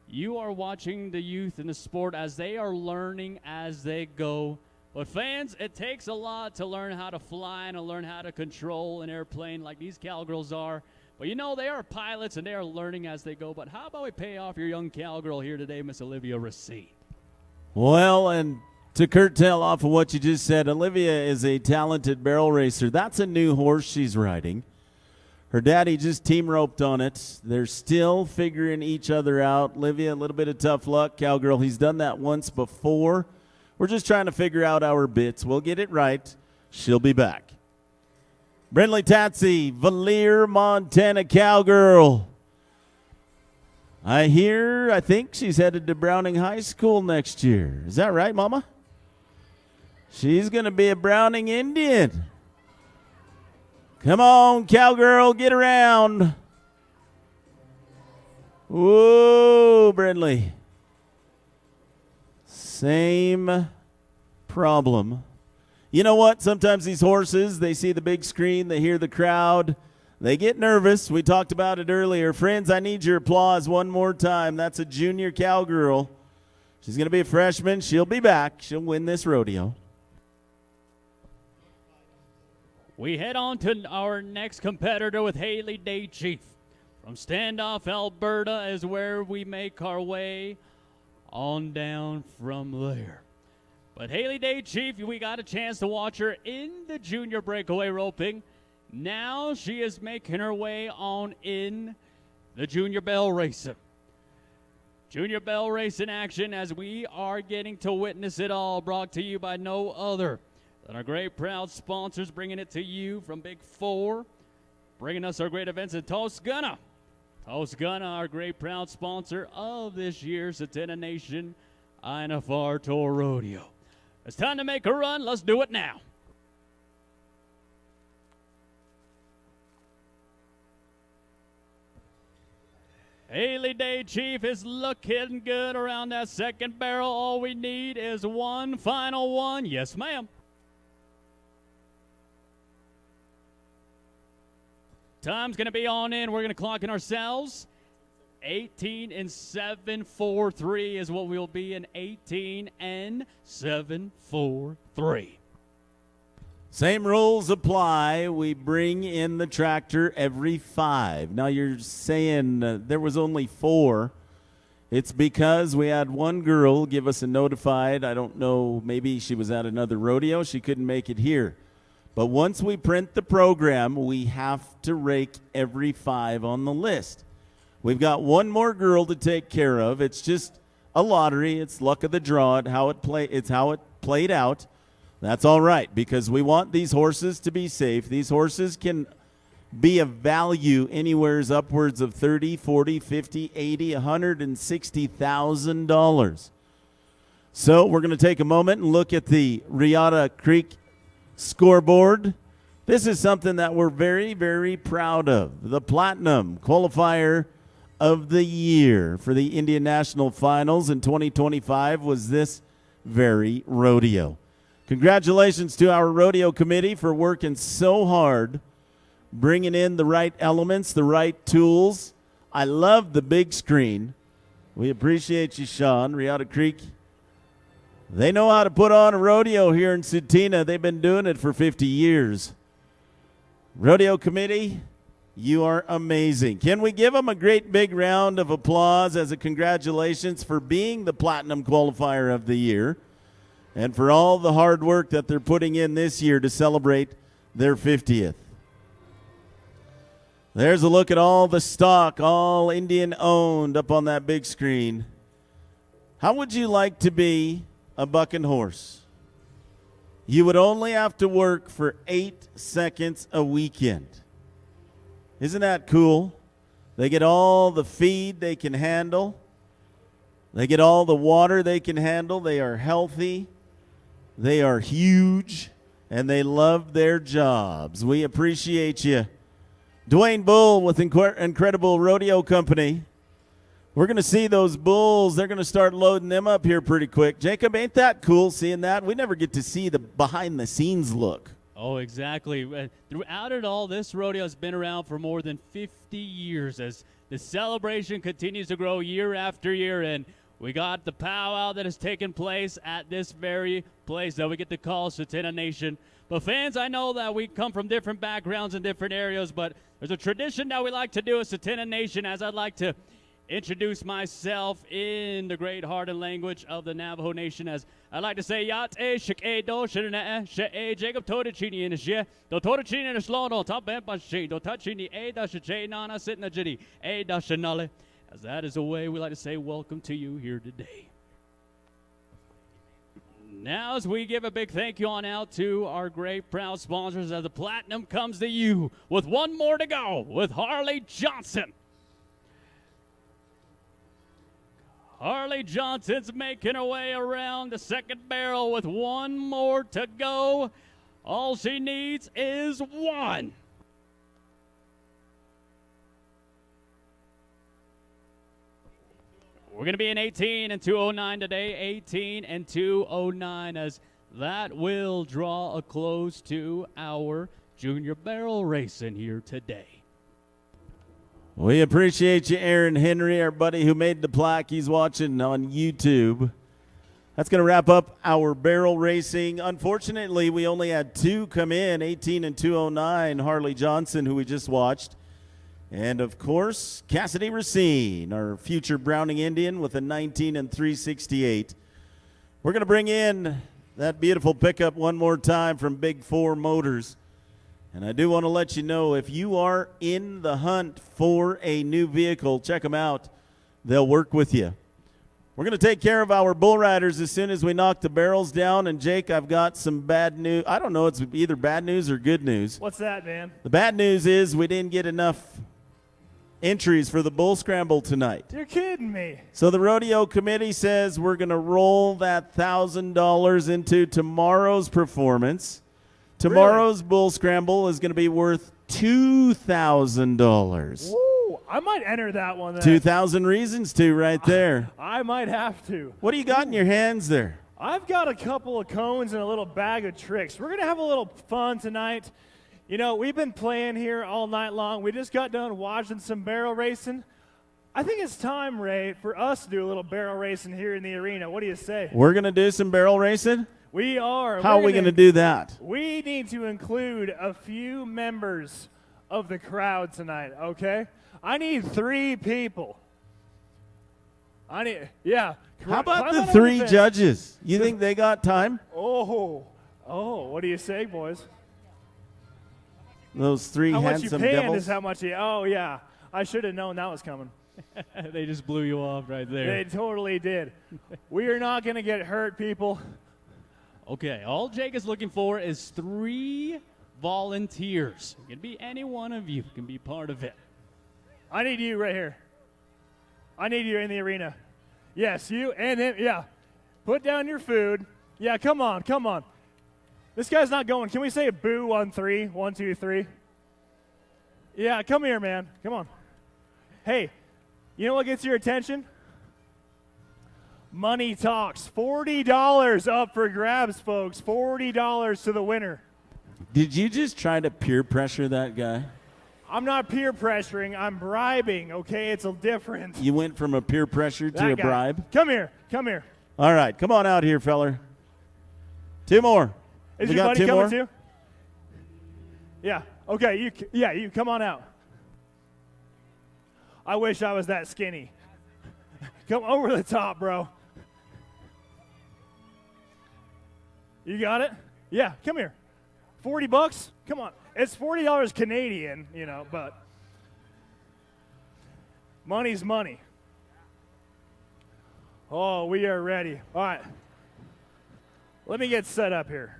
Speaker 1: you are watching the youth in the sport as they are learning as they go. But fans, it takes a lot to learn how to fly and to learn how to control an airplane like these cowgirls are. But you know, they are pilots and they are learning as they go. But how about we pay off your young cowgirl here today, Miss Olivia Racine?
Speaker 2: Well, and to curtail off of what you just said, Olivia is a talented barrel racer. That's a new horse she's riding. Her daddy just team roped on it. They're still figuring each other out. Olivia, a little bit of tough luck. Cowgirl, he's done that once before. We're just trying to figure out our bits. We'll get it right. She'll be back. Brindley Tatsy, Valier, Montana cowgirl. I think she's headed to Browning High School next year. Is that right, Mama? She's going to be a Browning Indian. Come on, cowgirl, get around. Whoa, Brindley. Same problem. You know what? Sometimes these horses, they see the big screen, they hear the crowd, they get nervous. We talked about it earlier. Friends, I need your applause one more time. That's a junior cowgirl. She's going to be a freshman. She'll be back. She'll win this rodeo.
Speaker 1: We head on to our next competitor with Haley Day Chief. From Standoff, Alberta is where we make our way on down from there. But Haley Day Chief, we got a chance to watch her in the junior breakaway roping. Now she is making her way on in the junior bell racing. Junior bell racing action as we are getting to witness it all, brought to you by no other than our great proud sponsors, bringing it to you from Big Four, bringing us our great events in Tsuut'ina. Tsuut'ina, our great proud sponsor of this year's Tsuut'ina Nation INFR Tour Rodeo. It's time to make a run. Let's do it now. Haley Day Chief is looking good around that second barrel. All we need is one final one. Yes, ma'am. Time's going to be on in. We're going to clock in ourselves. 18 and 743 is what we'll be in. 18 and 743.
Speaker 2: Same rules apply. We bring in the tractor every 5. Now you're saying there was only 4. It's because we had one girl give us a notified. I don't know, maybe she was at another rodeo. She couldn't make it here. But once we print the program, we have to rake every 5 on the list. We've got one more girl to take care of. It's just a lottery. It's luck of the draw. It's how it played out. That's all right, because we want these horses to be safe. These horses can be of value anywheres upwards of $30, $40, $50, $80, $160,000. So we're going to take a moment and look at the Riata Creek scoreboard. This is something that we're very, very proud of. The Platinum Qualifier of the Year for the Indian National Finals in 2025 was this very rodeo. Congratulations to our rodeo committee for working so hard, bringing in the right elements, the right tools. I love the big screen. We appreciate you, Sean. Riata Creek, they know how to put on a rodeo here in Tsuut'ina. They've been doing it for 50 years. Rodeo committee, you are amazing. Can we give them a great big round of applause as a congratulations for being the Platinum Qualifier of the Year and for all the hard work that they're putting in this year to celebrate their 50th. There's a look at all the stock, all Indian owned up on that big screen. How would you like to be a bucking horse? You would only have to work for 8 seconds a weekend. Isn't that cool? They get all the feed they can handle. They get all the water they can handle. They are healthy. They are huge. And they love their jobs. We appreciate you. Dwayne Bull with Incredible Rodeo Company. We're going to see those bulls. They're going to start loading them up here pretty quick. Jacob, ain't that cool seeing that? We never get to see the behind-the-scenes look.
Speaker 1: Oh, exactly. Throughout it all, this rodeo has been around for more than 50 years as the celebration continues to grow year after year. And we got the powwow that has taken place at this very place that we get to call Tsuut'ina Nation. But fans, I know that we come from different backgrounds and different areas, but there's a tradition that we like to do at Tsuut'ina Nation, as I'd like to introduce myself in the great heart and language of the Navajo Nation, as I like to say, Yat e shik e do shirina she Jacob Todachini in she do Todachini in slono top empashi do Tachini e da she nana sitna jiri e da shanale, as that is the way we like to say welcome to you here today. Now, as we give a big thank you on out to our great proud sponsors, as the Platinum comes to you with one more to go with Harley Johnson. Harley Johnson's making her way around the second barrel with one more to go. All she needs is one. We're going to be in 18 and 209 today, 18 and 209, as that will draw a close to our junior barrel racing here today.
Speaker 2: We appreciate you, Aaron Henry, our buddy who made the plaque. He's watching on YouTube. That's going to wrap up our barrel racing. Unfortunately, we only had 2 come in, 18 and 209, Harley Johnson, who we just watched. And, of course, Cassidy Racine, our future Browning Indian with a 19 and 368. We're going to bring in that beautiful pickup one more time from Big 4 Motors. And I do want to let you know, if you are in the hunt for a new vehicle, check them out. They'll work with you. We're going to take care of our bull riders as soon as we knock the barrels down. And, Jake, I've got some bad news. I don't know, it's either bad news or good news.
Speaker 7: What's that, man?
Speaker 2: The bad news is we didn't get enough entries for the bull scramble tonight.
Speaker 7: You're kidding me.
Speaker 2: So the rodeo committee says we're going to roll that $1,000 into tomorrow's performance. Tomorrow's bull scramble is going to be worth $2,000.
Speaker 7: Woo, I might enter that one then.
Speaker 2: 2,000 reasons to right there.
Speaker 7: I might have to.
Speaker 2: What do you got in your hands there?
Speaker 7: I've got a couple of cones and a little bag of tricks. We're going to have a little fun tonight. You know, we've been playing here all night long. We just got done watching some barrel racing. I think it's time, Ray, for us to do a little barrel racing here in the arena. What do you say?
Speaker 2: We're going to do some barrel racing?
Speaker 7: We are.
Speaker 2: How are we going to do that?
Speaker 7: We need to include a few members of the crowd tonight, okay? I need 3 people. Yeah.
Speaker 2: How about the 3 judges? You think they got time?
Speaker 7: Oh, what do you say, boys?
Speaker 2: Those 3
Speaker 7: how
Speaker 2: handsome
Speaker 7: much you paying
Speaker 2: devils?
Speaker 7: is how much you, oh, yeah. I should have known that was coming.
Speaker 1: They just blew you off right there.
Speaker 7: They totally did. We are not going to get hurt, people.
Speaker 1: Okay, all Jake is looking for is 3 volunteers. It can be any one of you can be part of it.
Speaker 7: I need you right here. I need you in the arena. Yes, you and him. Yeah. Put down your food. Yeah, come on. This guy's not going. Can we say a boo on 3? 1, 2, 3. Yeah, come here, man. Come on. Hey, you know what gets your attention? Money talks. $40 up for grabs, folks. $40 to the winner.
Speaker 2: Did you just try to peer pressure that guy?
Speaker 7: I'm not peer pressuring. I'm bribing, okay? It's a difference.
Speaker 2: You went from a peer pressure to a bribe?
Speaker 7: Come here.
Speaker 2: All right, come on out here, feller. 2 more.
Speaker 7: Is
Speaker 2: we
Speaker 7: your
Speaker 2: got
Speaker 7: buddy
Speaker 2: 2
Speaker 7: coming
Speaker 2: more?
Speaker 7: too? Yeah. Okay, you come on out. I wish I was that skinny. Come over the top, bro. You got it? Yeah, come here. $40? Come on. It's $40 Canadian, you know, but money's money. Oh, we are ready. All right. Let me get set up here.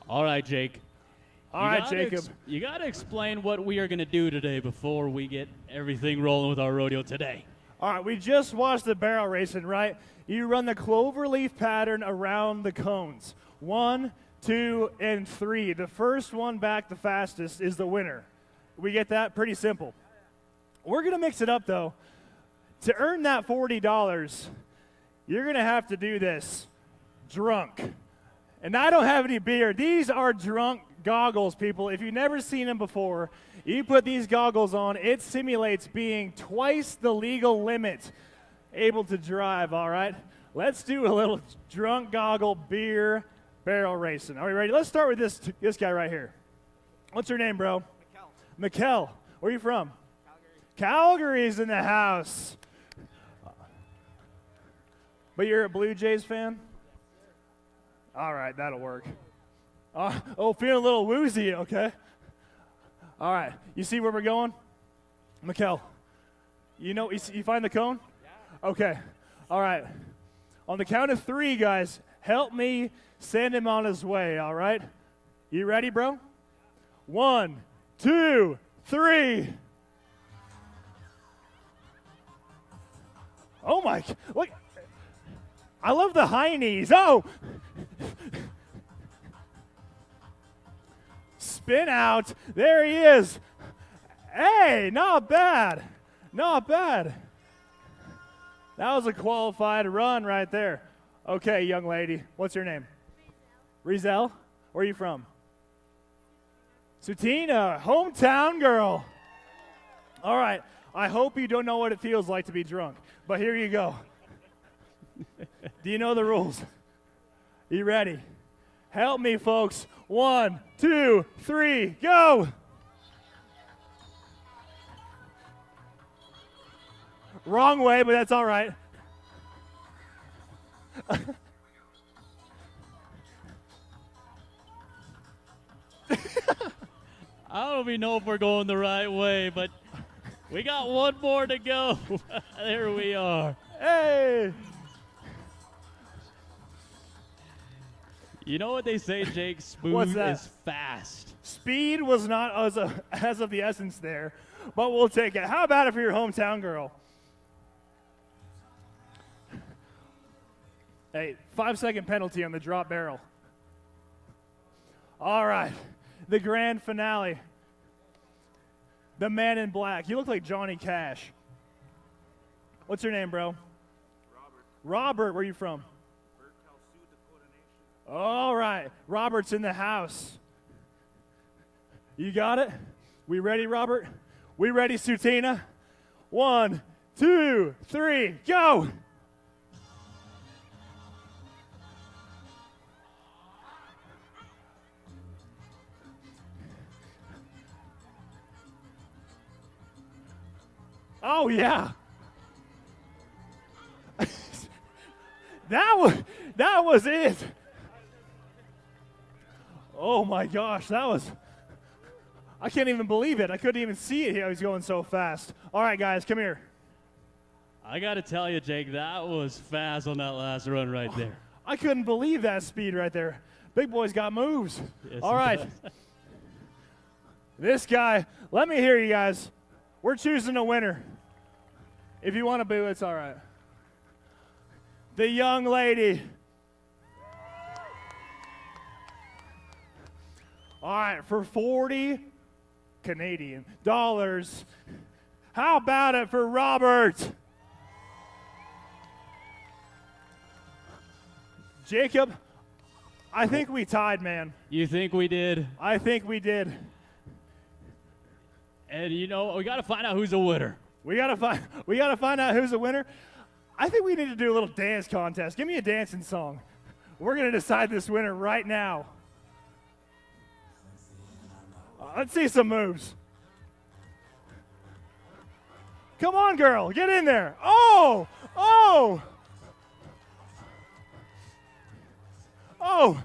Speaker 1: All right, Jake.
Speaker 7: All right, Jacob.
Speaker 1: You got to explain what we are going to do today before we get everything rolling with our rodeo today.
Speaker 7: All right, we just watched the barrel racing, right? You run the clover leaf pattern around the cones. 1, 2, and 3. The first one back the fastest is the winner. We get that? Pretty simple. We're going to mix it up, though. To earn that $40, you're going to have to do this drunk. And I don't have any beer. These are drunk goggles, people. If you've never seen them before, you put these goggles on, it simulates being twice the legal limit able to drive, all right? Let's do a little drunk goggle beer barrel racing. Are we ready? Let's start with this guy right here. What's your name, bro? Mikkel. Where are you from? Calgary's in the house. But you're a Blue Jays fan? All right, that'll work. Feeling a little woozy, okay? All right, you see where we're going? Mikkel, you find the cone? Yeah. Okay, all right. On the count of 3, guys, help me send him on his way, all right? You ready, bro? 1, 2, 3. Oh, my, look. I love the high knees. Oh! Spin out. There he is. Hey, not bad. Not bad. That was a qualified run right there. Okay, young lady. What's your name? Rizel. Where are you from? Tsuut'ina, hometown girl. All right. I hope you don't know what it feels like to be drunk, but here you go. Do you know the rules? You ready? Help me, folks. 1, 2, 3, go! Wrong way, but that's all right.
Speaker 1: I don't even know if we're going the right way, but we got one more to go. There we are.
Speaker 7: Hey!
Speaker 1: You know what they say, Jake?
Speaker 7: What's
Speaker 1: Smooth
Speaker 7: that?
Speaker 1: is fast.
Speaker 7: Speed was not as of the essence there, but we'll take it. How about it for your hometown girl? Hey, 5-second penalty on the drop barrel. All right, the grand finale. The man in black. You look like Johnny Cash. What's your name, bro? Robert, where are you from? All right, Robert's in the house. You got it? We ready, Robert? We ready, Tsuut'ina? 1, 2, 3, go! Oh, yeah. That was it. Oh my gosh, I can't even believe it. I couldn't even see it. He was going so fast. All right, guys, come here.
Speaker 1: I got to tell you, Jake, that was fast on that last run right there.
Speaker 7: I couldn't believe that speed right there. Big boy's got moves.
Speaker 1: Yes,
Speaker 7: all right. This guy, let me hear you guys. We're choosing a winner. If you want to boo, it's all right. The young lady. All right, for 40 Canadian dollars. How about it for Robert? Jacob, I think we tied, man.
Speaker 1: You think we did?
Speaker 7: I think we did.
Speaker 1: And you know, we got to find out who's the winner.
Speaker 7: We gotta find out who's the winner. I think we need to do a little dance contest. Give me a dancing song. We're gonna decide this winner right now. Let's see some moves. Come on, girl, get in there. Oh, oh, oh.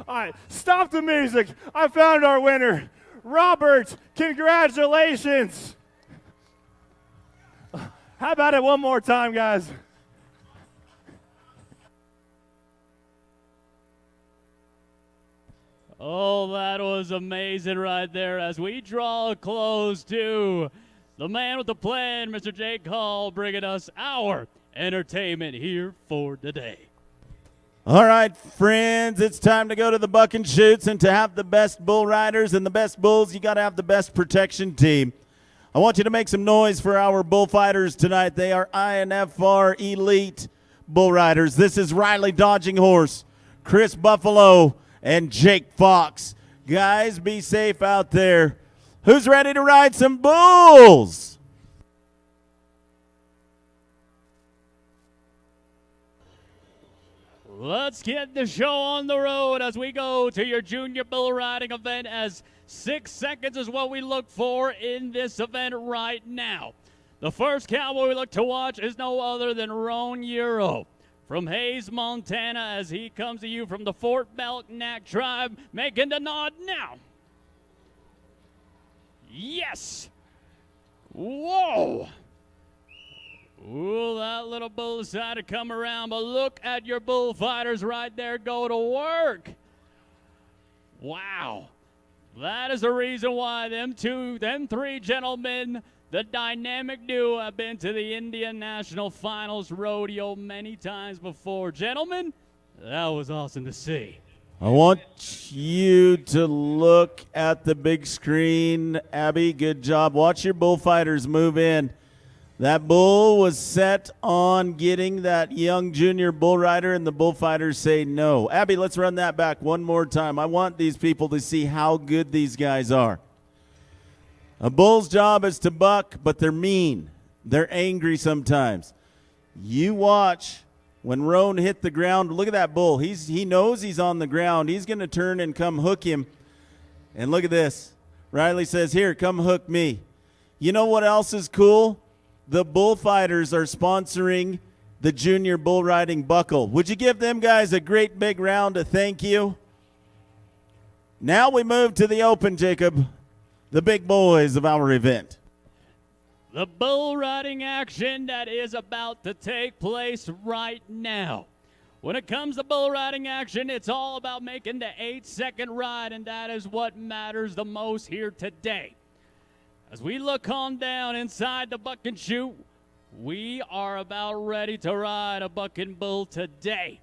Speaker 7: All right, stop the music. I found our winner. Robert, congratulations. How about it one more time, guys?
Speaker 1: Oh, that was amazing right there as we draw a close to the man with the plan, Mr. Jake Hall, bringing us our entertainment here for today.
Speaker 2: All right, friends, it's time to go to the buck and shoots, and to have the best bull riders and the best bulls, you got to have the best protection team. I want you to make some noise for our bullfighters tonight. They are INFR Elite Bull Riders. This is Riley Dodging Horse, Chris Buffalo, and Jake Fox. Guys, be safe out there. Who's ready to ride some bulls?
Speaker 1: Let's get the show on the road as we go to your junior bull riding event, as 6 seconds is what we look for in this event right now. The first cowboy we look to watch is no other than Roan Euro from Hayes, Montana, as he comes to you from the Fort Belknap tribe, making the nod now. Yes! Whoa! Ooh, that little bull decided to come around, but look at your bullfighters right there go to work. Wow. That is the reason why them three gentlemen, the dynamic duo, have been to the Indian National Finals Rodeo many times before. Gentlemen, that was awesome to see.
Speaker 2: I want you to look at the big screen. Abby, good job. Watch your bullfighters move in. That bull was set on getting that young junior bull rider, and the bullfighters say no. Abby, let's run that back one more time. I want these people to see how good these guys are. A bull's job is to buck, but they're mean. They're angry sometimes. You watch when Roan hit the ground. Look at that bull. He knows he's on the ground. He's going to turn and come hook him. And look at this. Riley says, here, come hook me. You know what else is cool? The bullfighters are sponsoring the junior bull riding buckle. Would you give them guys a great big round of thank you? Now we move to the open, Jacob, the big boys of our event.
Speaker 1: The bull riding action that is about to take place right now. When it comes to bull riding action, it's all about making the 8-second ride, and that is what matters the most here today. As we look on down inside the buck and shoot, we are about ready to ride a buck and bull today.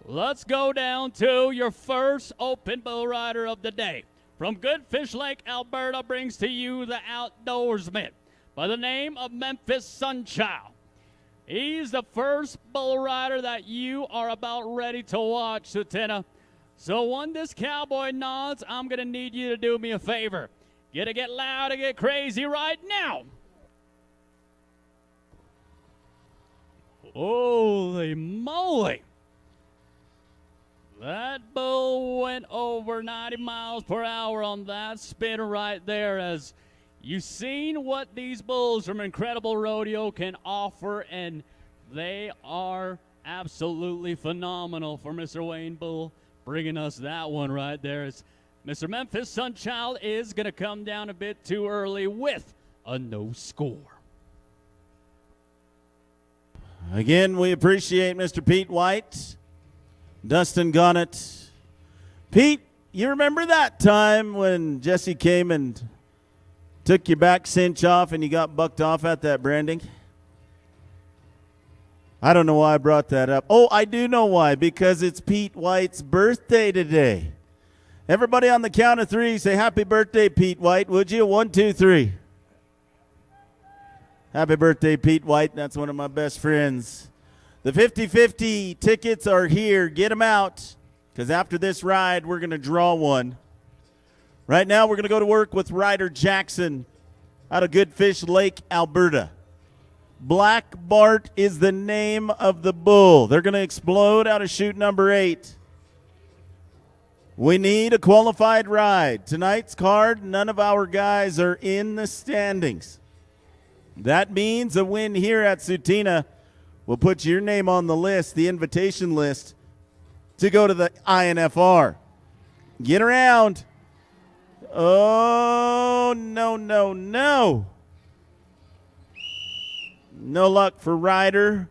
Speaker 1: Let's go down to your first open bull rider of the day. From Good Fish Lake, Alberta, brings to you the outdoorsman by the name of Memphis Sunchild. He's the first bull rider that you are about ready to watch, Tsuut'ina. So when this cowboy nods, I'm going to need you to do me a favor. Get loud and get crazy right now. Holy moly. That bull went over 90 miles per hour on that spin right there, as you've seen what these bulls from Incredible Rodeo can offer, and they are absolutely phenomenal for Mr. Wayne Bull. Bringing us that one right there. As Mr. Memphis Sunchild is going to come down a bit too early with a no score.
Speaker 2: Again, we appreciate Mr. Pete White, Dustin Gonnett. Pete, you remember that time when Jesse came and took your back cinch off and you got bucked off at that branding? I don't know why I brought that up. Oh, I do know why, because it's Pete White's birthday today. Everybody on the count of three, say happy birthday, Pete White, would you? 1, 2, 3. Happy birthday, Pete White. That's one of my best friends. The 50-50 tickets are here. Get them out, because after this ride, we're going to draw one. Right now, we're going to go to work with Ryder Jackson, out of Goodfish Lake, Alberta. Black Bart is the name of the bull. They're going to explode out of chute number 8. We need a qualified ride. Tonight's card, none of our guys are in the standings. That means a win here at Tsuut'ina will put your name on the list, the invitation list, to go to the INFR. Get around. Oh, no, no, no. No luck for Ryder.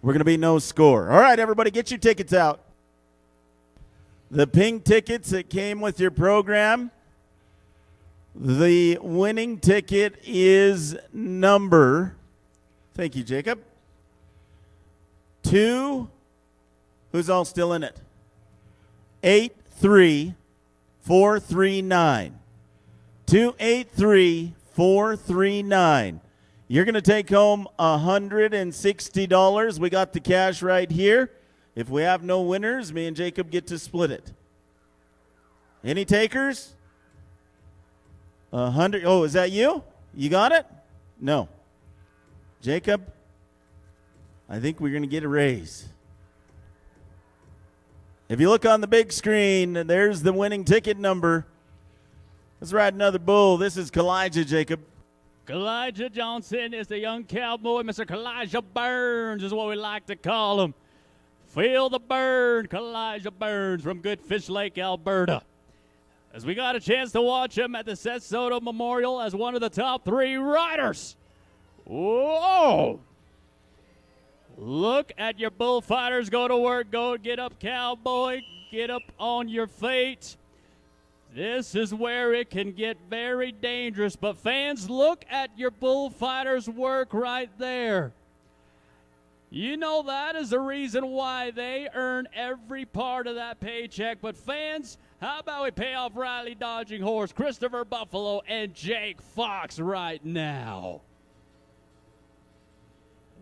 Speaker 2: We're going to be no score. All right, everybody, get your tickets out. The pink tickets that came with your program. The winning ticket is number, thank you, Jacob, 2, who's all still in it? 83439. 283439. You're going to take home $160. We got the cash right here. If we have no winners, me and Jacob get to split it. Any takers? 100. Oh, is that you? You got it? No. Jacob, I think we're going to get a raise. If you look on the big screen, there's the winning ticket number. Let's ride another bull. This is Kalijah, Jacob.
Speaker 1: Kalijah Johnson is the young cowboy. Mr. Kalijah Burns is what we like to call him. Feel the burn, Kalijah Burns from Goodfish Lake, Alberta. As we got a chance to watch him at the Seth Soto Memorial as one of the top 3 riders. Whoa! Look at your bullfighters. Go to work. Go get up, cowboy. Get up on your feet. This is where it can get very dangerous. But fans, look at your bullfighters work right there. You know that is the reason why they earn every part of that paycheck. But fans, how about we pay off Riley Dodging Horse, Christopher Buffalo, and Jake Fox right now?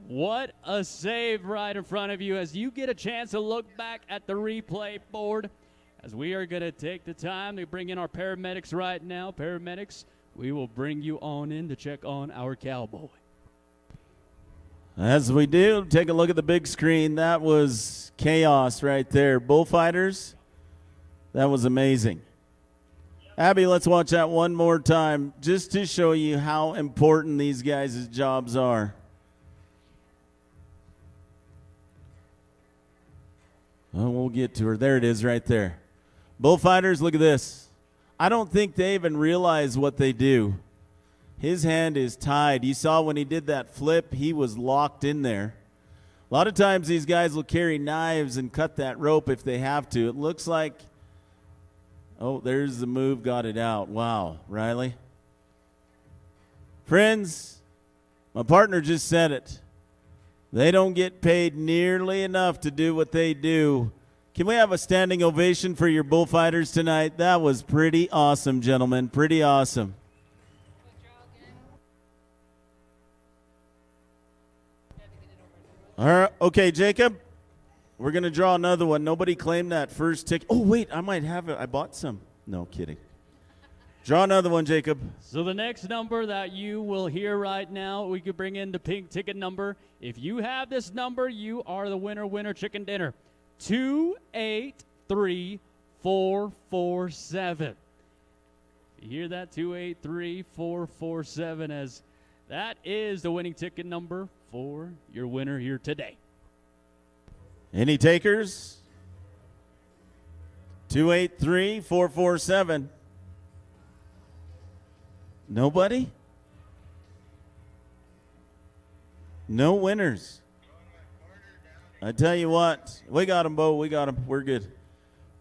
Speaker 1: What a save right in front of you as you get a chance to look back at the replay board. As we are going to take the time to bring in our paramedics right now. Paramedics, we will bring you on in to check on our cowboy.
Speaker 2: As we do, take a look at the big screen. That was chaos right there. Bullfighters, that was amazing. Abby, let's watch that one more time just to show you how important these guys' jobs are. Oh, we'll get to her. There it is right there. Bullfighters, look at this. I don't think they even realize what they do. His hand is tied. You saw when he did that flip, he was locked in there. A lot of times these guys will carry knives and cut that rope if they have to. It looks like, oh, there's the move, got it out. Wow, Riley. Friends, my partner just said it. They don't get paid nearly enough to do what they do. Can we have a standing ovation for your bullfighters tonight? That was pretty awesome, gentlemen. Pretty awesome. All right, okay, Jacob, we're going to draw another one. Nobody claimed that first ticket. Oh, wait, I might have it. I bought some. No, kidding. Draw another one, Jacob.
Speaker 1: So the next number that you will hear right now, we could bring in the pink ticket number. If you have this number, you are the winner chicken dinner. 283447. You hear that? 283447, as that is the winning ticket number for your winner here today.
Speaker 2: Any takers? 283447. Nobody? No winners. I tell you what, we got them, Bo. We got them. We're good.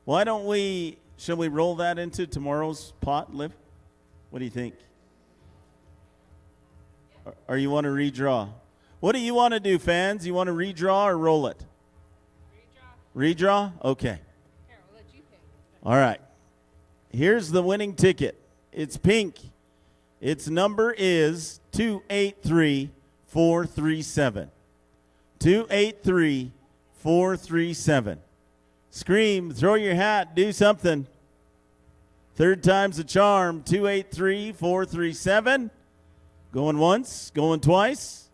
Speaker 2: Why don't we, shall we roll that into tomorrow's pot, Liv? What do you think? Or you want to redraw? What do you want to do, fans? You want to redraw or roll it? Redraw. Redraw? Okay.
Speaker 6: Here, I'll let you pick.
Speaker 2: All right. Here's the winning ticket. It's pink. Its number is 283437. 283437. Scream, throw your hat, do something. Third time's a charm. 283437. Going once, going twice.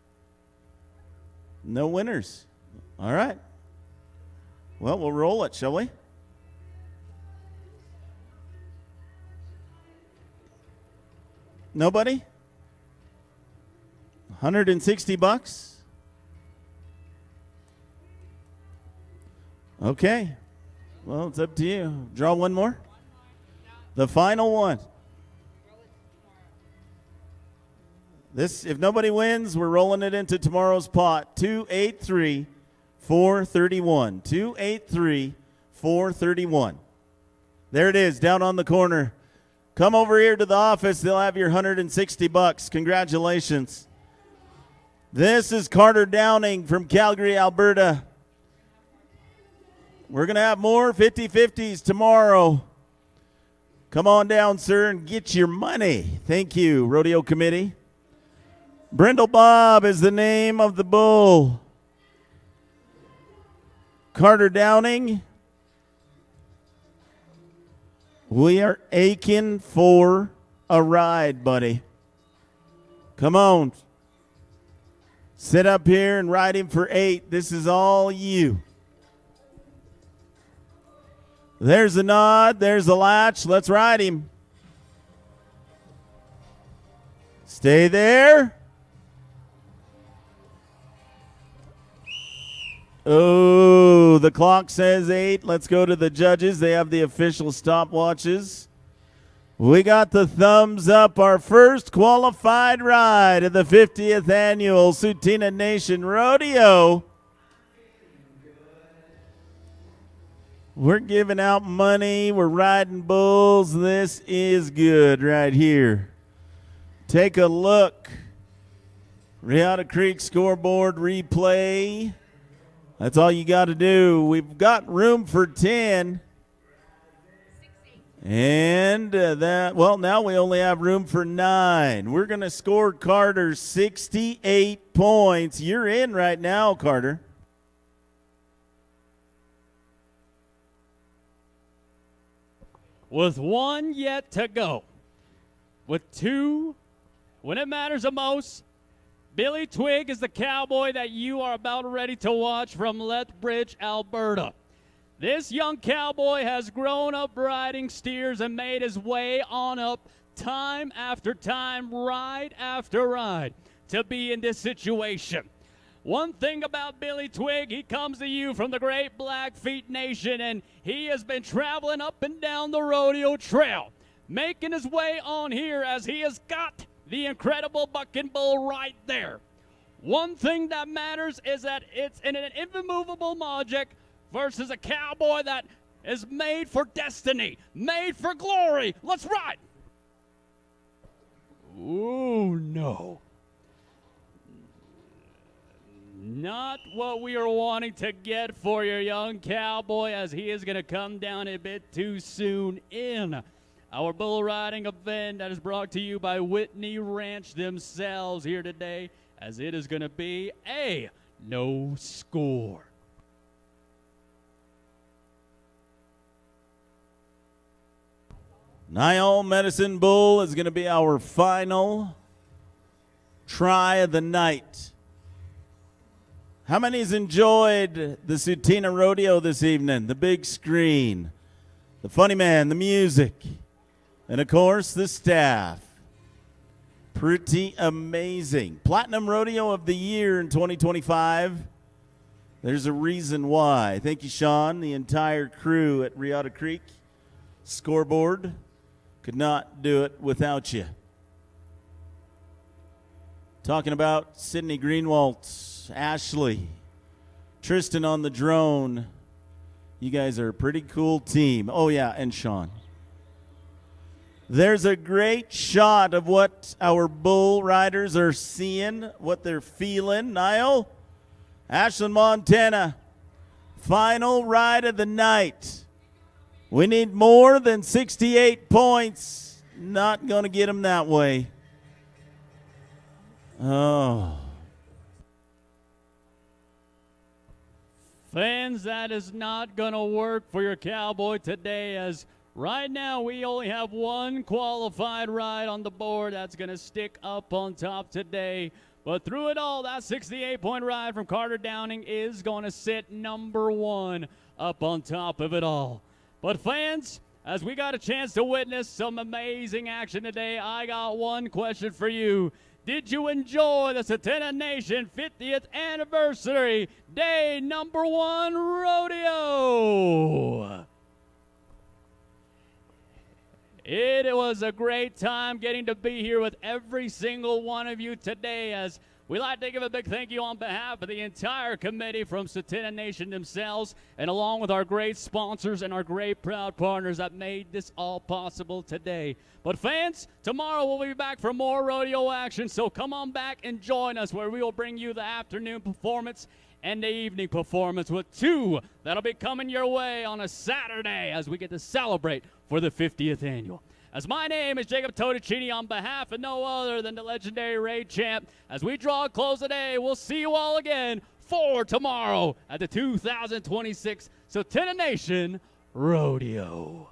Speaker 2: No winners. All right. Well, we'll roll it, shall we? Nobody? $160? Okay. Well, it's up to you. Draw one more. The final one. This, if nobody wins, we're rolling it into tomorrow's pot. 283-431. 283-431. There it is, down on the corner. Come over here to the office. They'll have your $160. Congratulations. This is Carter Downing from Calgary, Alberta. We're going to have more 50-50s tomorrow. Come on down, sir, and get your money. Thank you, Rodeo Committee. Brindle Bob is the name of the bull. Carter Downing. We are aching for a ride, buddy. Come on. Sit up here and ride him for 8. This is all you. There's the nod. There's the latch. Let's ride him. Stay there. Oh, the clock says 8. Let's go to the judges. They have the official stopwatches. We got the thumbs up. Our first qualified ride of the 50th annual Tsuut'ina Nation Rodeo. We're giving out money. We're riding bulls. This is good right here. Take a look. Riata Creek scoreboard replay. That's all you got to do. We've got room for 10. And now we only have room for 9. We're going to score Carter 68 points. You're in right now, Carter.
Speaker 1: With 1 yet to go. With 2, when it matters the most, Billy Twig is the cowboy that you are about ready to watch from Lethbridge, Alberta. This young cowboy has grown up riding steers and made his way on up time after time, ride after ride, to be in this situation. One thing about Billy Twig, he comes to you from the Great Blackfeet Nation, and he has been traveling up and down the rodeo trail, making his way on here as he has got the incredible bucking bull right there. One thing that matters is that it's in an immovable object versus a cowboy that is made for destiny, made for glory. Let's ride. Ooh, no. Not what we are wanting to get for your young cowboy, as he is going to come down a bit too soon in our bull riding event that is brought to you by Whitney Ranch themselves here today, as it is going to be a no score.
Speaker 2: Niall Medicine Bull is going to be our final try of the night. How many's enjoyed the Tsuut'ina Rodeo this evening? The big screen, the funny man, the music, and of course the staff. Pretty amazing. Platinum Rodeo of the Year in 2025. There's a reason why. Thank you, Sean, the entire crew at Riata Creek. Scoreboard. Could not do it without you. Talking about Sydney Greenwalt, Ashley, Tristan on the drone. You guys are a pretty cool team. Oh, yeah, and Sean. There's a great shot of what our bull riders are seeing, what they're feeling. Niall, Ashland, Montana, final ride of the night. We need more than 68 points. Not going to get them that way. Oh.
Speaker 1: Fans, that is not going to work for your cowboy today, as Right now, we only have one qualified ride on the board that's going to stick up on top today. But through it all, that 68-point ride from Carter Downing is going to sit number one up on top of it all. But fans, as we got a chance to witness some amazing action today, I got one question for you. Did you enjoy the Tsuut'ina Nation 50th Anniversary Day number 1 Rodeo? It was a great time getting to be here with every single one of you today, as we'd like to give a big thank you on behalf of the entire committee from Tsuut'ina Nation themselves, and along with our great sponsors and our great proud partners that made this all possible today. But fans, tomorrow we'll be back for more rodeo action, so come on back and join us where we will bring you the afternoon performance and the evening performance, with two that'll be coming your way on a Saturday as we get to celebrate for the 50th annual. As my name is Jacob Todicini, on behalf of no other than the legendary raid champ, as we draw a close today, we'll see you all again for tomorrow at the 2026 Tsuut'ina Nation Rodeo.